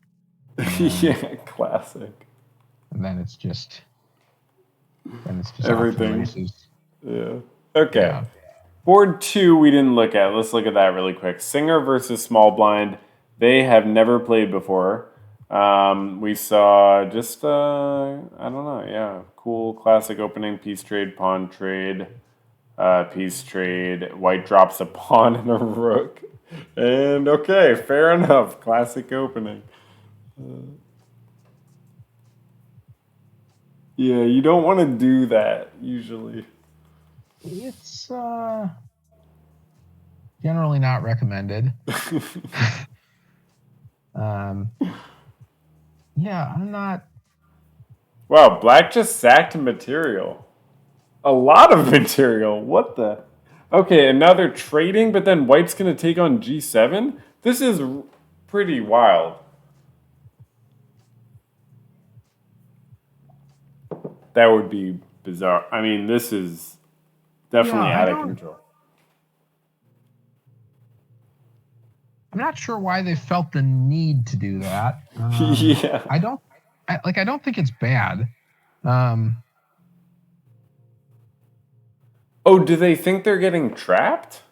Yeah, classic. And then it's just everything. Off to the races. Yeah. Okay. Yeah. Board 2 we didn't look at. Let's look at that really quick. Singer versus Small Blind. They have never played before. We saw just I don't know. Yeah, cool classic opening, piece trade, pawn trade, piece trade. White drops a pawn and a rook, and okay, fair enough. Classic opening. Yeah, you don't want to do that usually. It's generally not recommended. Yeah, I'm not. Wow, black just sacked material. A lot of material. What the? Okay, and now they're trading, but then white's going to take on g7? This is pretty wild. That would be bizarre. I mean, this is definitely out of control. I'm not sure why they felt the need to do that. Yeah. I don't think it's bad. Oh, do they think they're getting trapped?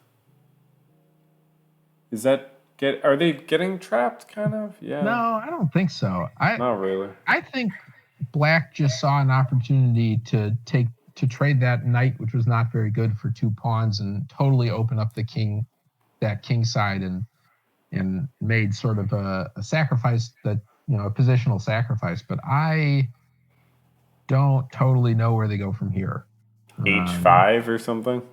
Are they getting trapped kind of? Yeah. No, I don't think so. Not really. I think black just saw an opportunity to trade that knight, which was not very good, for 2 pawns and totally open up the king side and made sort of a sacrifice that, a positional sacrifice. But I don't totally know where they go from here. H5 or something?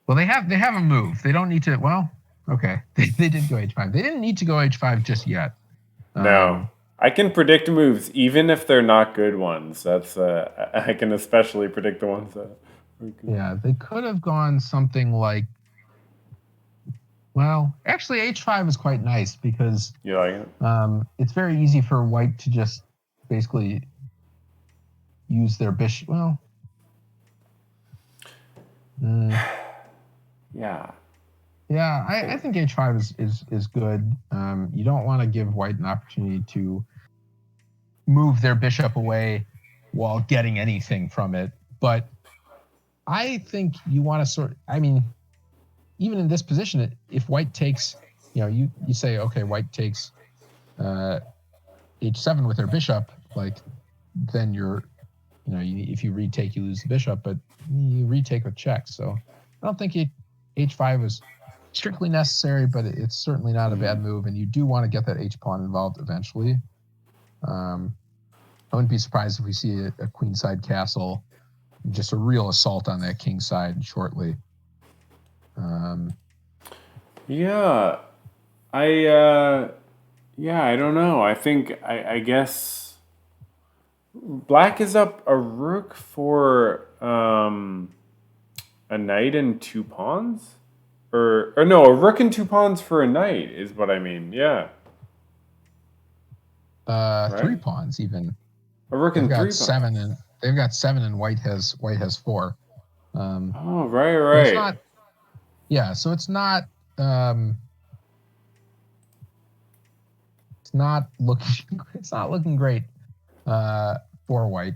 Well, they have a move. They don't need to. Well, okay, they did go H5. They didn't need to go H5 just yet. No. I can predict moves even if they're not good ones. That's I can especially predict the ones that. Yeah, they could have gone something like. Well, actually, H5 is quite nice because you like it? It's very easy for white to just basically use their bishop. Well, yeah. Yeah, I think H5 is good. You don't want to give white an opportunity to move their bishop away while getting anything from it. But I think you want to even in this position, if white takes, you say, okay, white takes H7 with their bishop, then if you retake, you lose the bishop, but you retake with checks. So I don't think H5 is strictly necessary, but it's certainly not a bad move, and you do want to get that H-pawn involved eventually. I wouldn't be surprised if we see a queenside castle, just a real assault on that king side shortly. I don't know. I guess black is up a rook for a knight and 2 pawns? Or no, a rook and 2 pawns for a knight is what I mean. Yeah. Right? 3 pawns even. A rook and 3 pawns. They've got 7 and white has 4. Right. It's not, so it's not it's not looking great for white.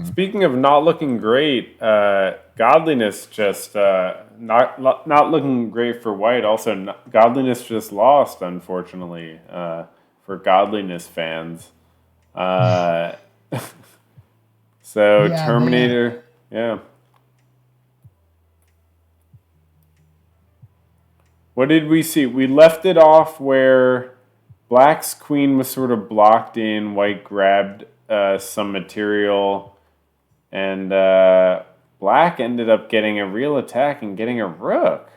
Speaking of not looking great, Godliness just not looking great for white. Also, Godliness just lost, unfortunately, for Godliness fans. Uh, so Yeah, they. Terminator, yeah. What did we see? We left it off where Black's queen was sort of blocked in. White grabbed some material, and Black ended up getting a real attack and getting a rook.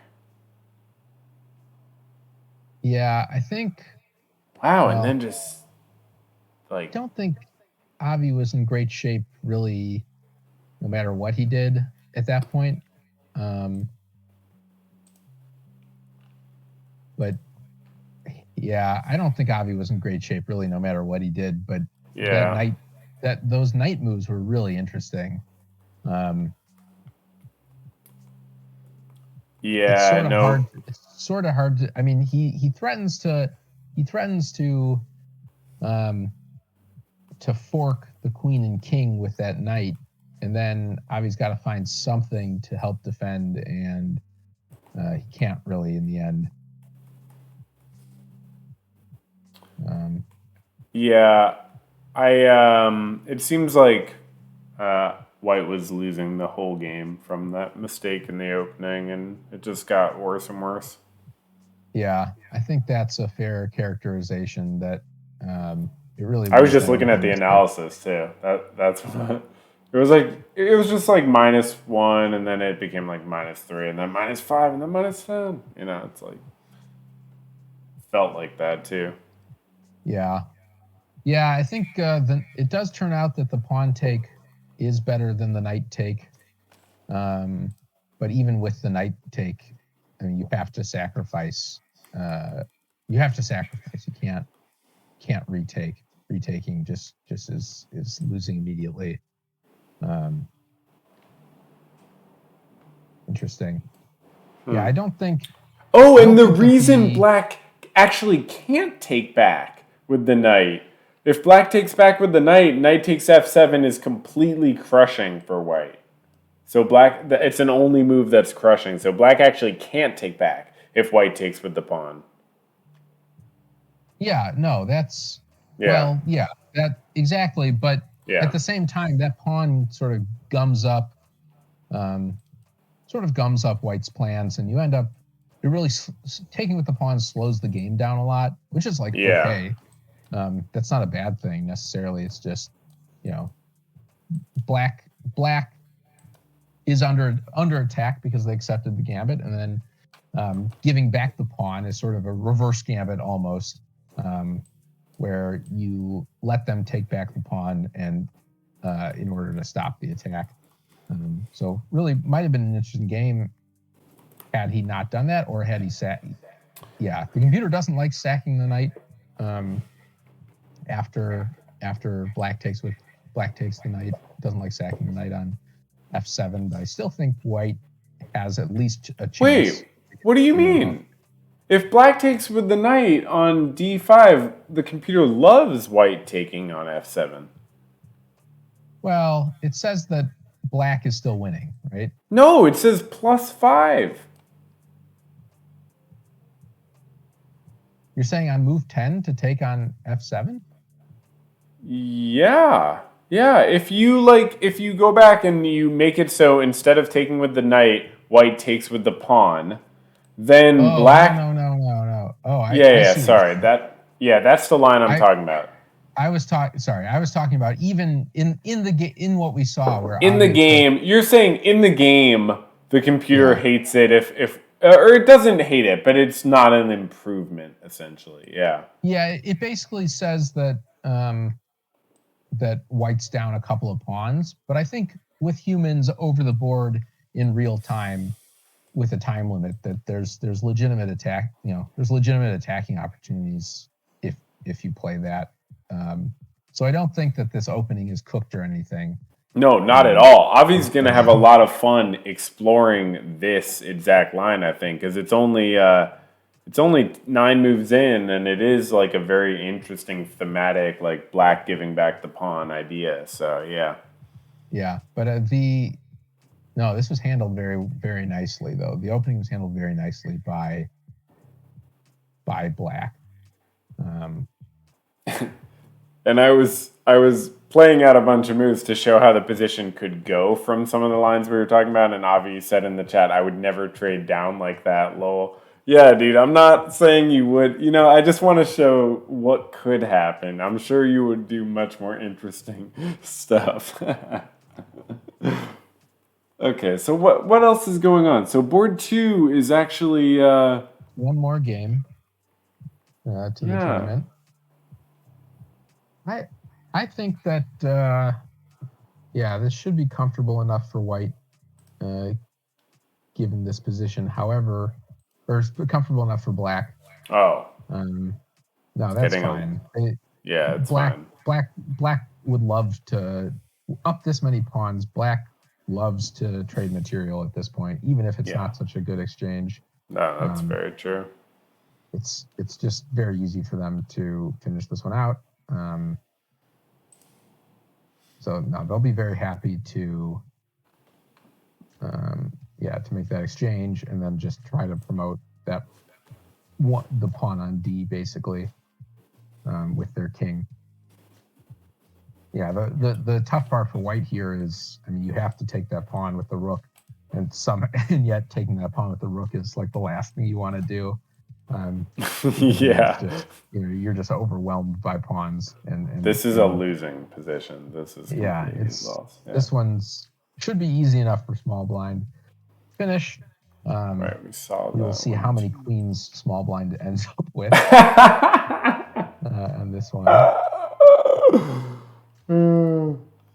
Yeah, I think. Wow, and Well, then just I like don't think Avi was in great shape, really, no matter what he did at that point. Um, but yeah, I don't think Avi was in great shape, really, no matter what he did. But that yeah, night, those night moves were really interesting. Um, it's yeah, sort of no, hard. It's sort of hard to. I mean, he threatens um, to fork the queen and king with that knight, and then Avi's got to find something to help defend, and he can't really in the end. Um, yeah. It seems like White was losing the whole game from that mistake in the opening, and it just got worse and worse. yeah, I think that's a fair characterization. That it really I was was just them looking at making a the mistake. analysis too. That's what it was like. It was just like -1, and then it became like -3, and then -5, and then -10. You know, it's like felt like that too. Yeah, yeah, I think it does turn out that the pawn take is better than the knight take. Um, but even with the knight take, I mean, you have to sacrifice. Uh, you have to sacrifice. You can't retake. Retaking just is losing immediately. Um, Interesting. Yeah, Oh, I and don't the think that reason the Black actually can't take back with the knight. If Black takes back with the knight, Knight takes F7 is completely crushing for White. So Black, it's an only move that's crushing. So Black actually can't take back if White takes with the pawn. yeah, no, that's Yeah, well, yeah, that exactly. But at yeah, the same time, that pawn um, sort of gums up White's plans, and you end up it really taking with the pawn slows the game down a lot, which is like yeah, okay. That's not a bad thing necessarily. It's just you know black is under attack because they accepted the gambit, and then giving back the pawn is sort of a reverse gambit almost, um, where you let them take back the pawn and in order to stop the attack. So really, might have been an interesting game had he not done that, or had he sat. Yeah, the computer doesn't like sacking the knight um, after black takes the knight. Doesn't like sacking the knight on f7, but I still think white has at least a chance Wait, what do you to move up. mean? If Black takes with the knight on D5, the computer loves White taking on F7. Well, it says that black is still winning, right? No, it says +5. You're saying on move 10 to take on f7? Yeah. Yeah, if you go back and you make it so instead of taking with the knight, White takes with the pawn, then Oh, no, Black. no, no, no, no. Oh, I Yeah, see what you're sorry. saying. That's the line I'm I talking about. I was talking sorry, I was talking about even in what we saw where In the Avi took. game, you're saying in the game the computer Yeah. hates it if or it doesn't hate it, but it's not an improvement essentially. Yeah. Yeah, it basically says that white's down a couple of pawns, but I think with humans over the board in real time with a time limit that there's legitimate attack, there's legitimate attacking opportunities if you play that. So I don't think that this opening is cooked or anything. No, not at Um, all. Avi's but, going to have a lot of fun exploring this exact line, I think, because it's only 9 moves in, and it is like a very interesting thematic, like Black giving back the pawn idea. So yeah, yeah, but the No, this was handled very, very nicely, though. The opening was handled very nicely by Black. And I was playing out a bunch of moves to show how the position could go from some of the lines we were talking about. And Avi said in the chat, I would never trade down like that, lol. Yeah, dude, I'm not saying you would. You know, I just want to show what could happen. I'm sure you would do much more interesting stuff. Okay, so what else is going on? So board 2 is actually one more game to the tournament. I think that this should be comfortable enough for White, given this position. However, or comfortable enough for Black. Oh. No, that's fine. It's Black, fine. Black would love to up this many pawns. Black loves to trade material at this point, even if it's not such a good exchange. No, that's very true. It's just very easy for them to finish this one out. So no, they'll be very happy to make that exchange and then just try to promote the pawn on D basically with their king. Yeah, the tough part for White here is, I mean, you have to take that pawn with the rook, and yet taking that pawn with the rook is like the last thing you want to do. Just, you're just overwhelmed by pawns, and this is a losing position. This is lost. Yeah. This one's should be easy enough for small blind finish. Right, we'll see how many queens small blind ends up with on this one.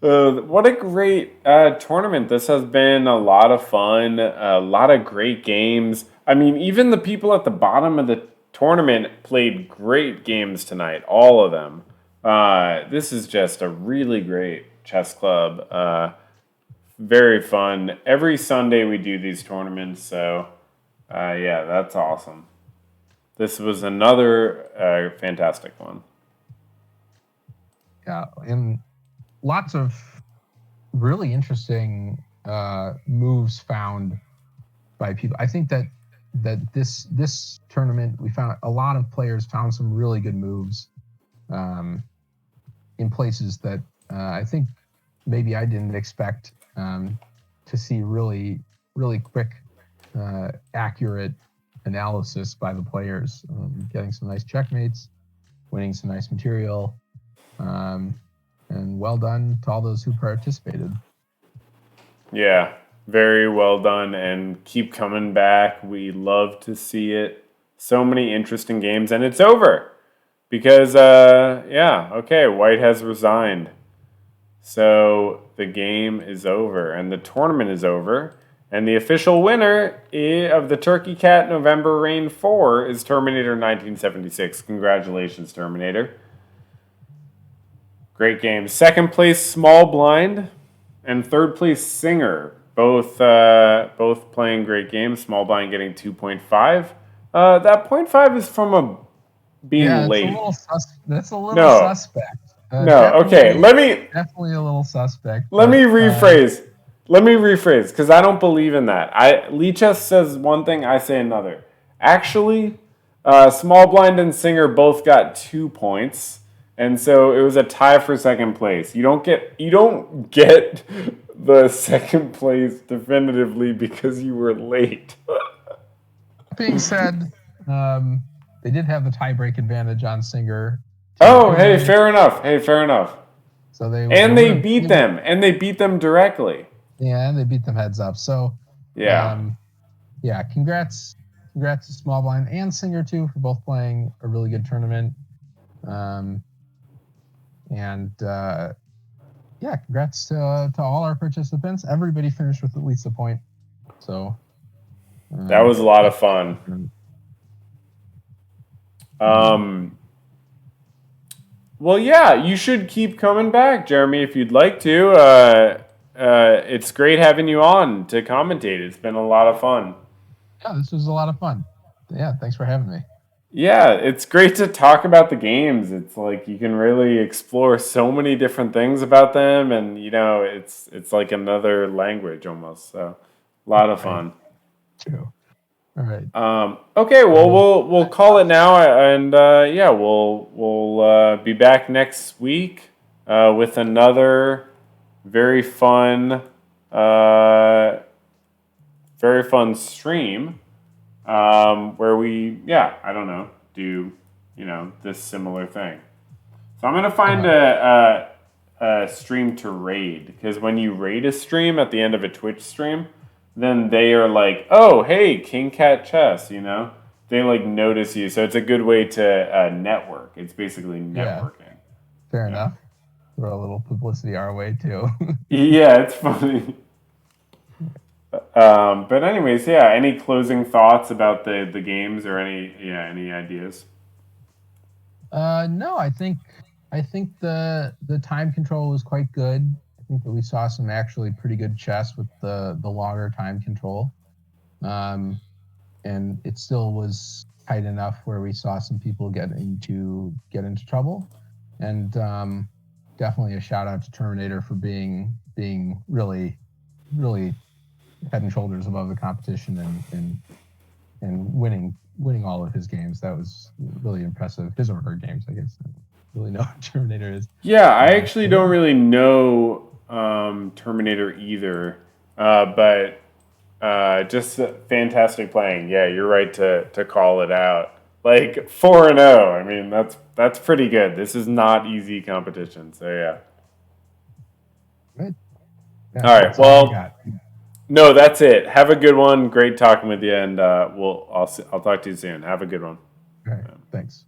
What a great tournament. This has been a lot of fun, a lot of great games. I mean, even the people at the bottom of the tournament played great games tonight, all of them. This is just a really great chess club. Very fun. Every Sunday we do these tournaments, so that's awesome. This was another fantastic one. Yeah, and lots of really interesting moves found by people. I think that this tournament, we found a lot of players found some really good moves in places that I think maybe I didn't expect to see really, really quick, accurate analysis by the players, getting some nice checkmates, winning some nice material. And well done to all those who participated. Yeah, very well done, and keep coming back. We love to see it. So many interesting games, and it's over because, White has resigned. So the game is over, and the tournament is over, and the official winner of the Turkey Cat November Reign 4 is Terminator 1976. Congratulations, Terminator. Great game. Second place, Small Blind, and third place, Singer. Both playing great games. Small Blind getting 2.5. That 0.5 is from being late. That's a little suspect. Okay. Definitely a little suspect. Let me rephrase, because I don't believe in that. Lichess says one thing, I say another. Actually, Small Blind and Singer both got 2 points. And so it was a tie for second place. You don't get the second place definitively because you were late. Being said, they did have the tiebreak advantage on Singer. Oh, hey, fair enough. So they beat them directly. Yeah, and they beat them heads up. So congrats to Small Blind and Singer too for both playing a really good tournament. Congrats to all our participants. Everybody finished with at least a point. So that was a lot of fun. You should keep coming back, Jeremy, if you'd like to. It's great having you on to commentate. It's been a lot of fun. Yeah, this was a lot of fun. Yeah, thanks for having me. Yeah, it's great to talk about the games. It's like you can really explore so many different things about them, and it's like another language almost. So, a lot of Right. fun. True. All right. Okay, well Um, we'll call it now, and yeah, we'll be back next week with another very fun, uh, very fun stream where we, yeah, I don't know, do this similar thing. So I'm gonna find uh, a stream to raid, because when you raid a stream at the end of a Twitch stream, then they are like, oh hey, King Cat Chess, they like notice you. So it's a good way to network. It's basically yeah. networking. Fair Yeah, enough. Throw a little publicity our way too. yeah, it's funny. But anyways, yeah. Any closing thoughts about the games, or any ideas? No, I think the time control was quite good. I think that we saw some actually pretty good chess with the longer time control. Um, and it still was tight enough where we saw some people get into trouble. And definitely a shout out to Terminator for being really head and shoulders above the competition and winning all of his games. That was really impressive. His or her games, I guess. I don't really know what Terminator is. Yeah, I actually But don't yeah, really know Terminator either, but just fantastic playing. Yeah, you're right to call it out. Like 4-0. I mean, that's pretty good. This is not easy competition. So yeah. good. Yeah, All right. that's all I Well, got. no, that's it. Have a good one. Great talking with you, and I'll talk to you soon. Have a good one. All right, thanks.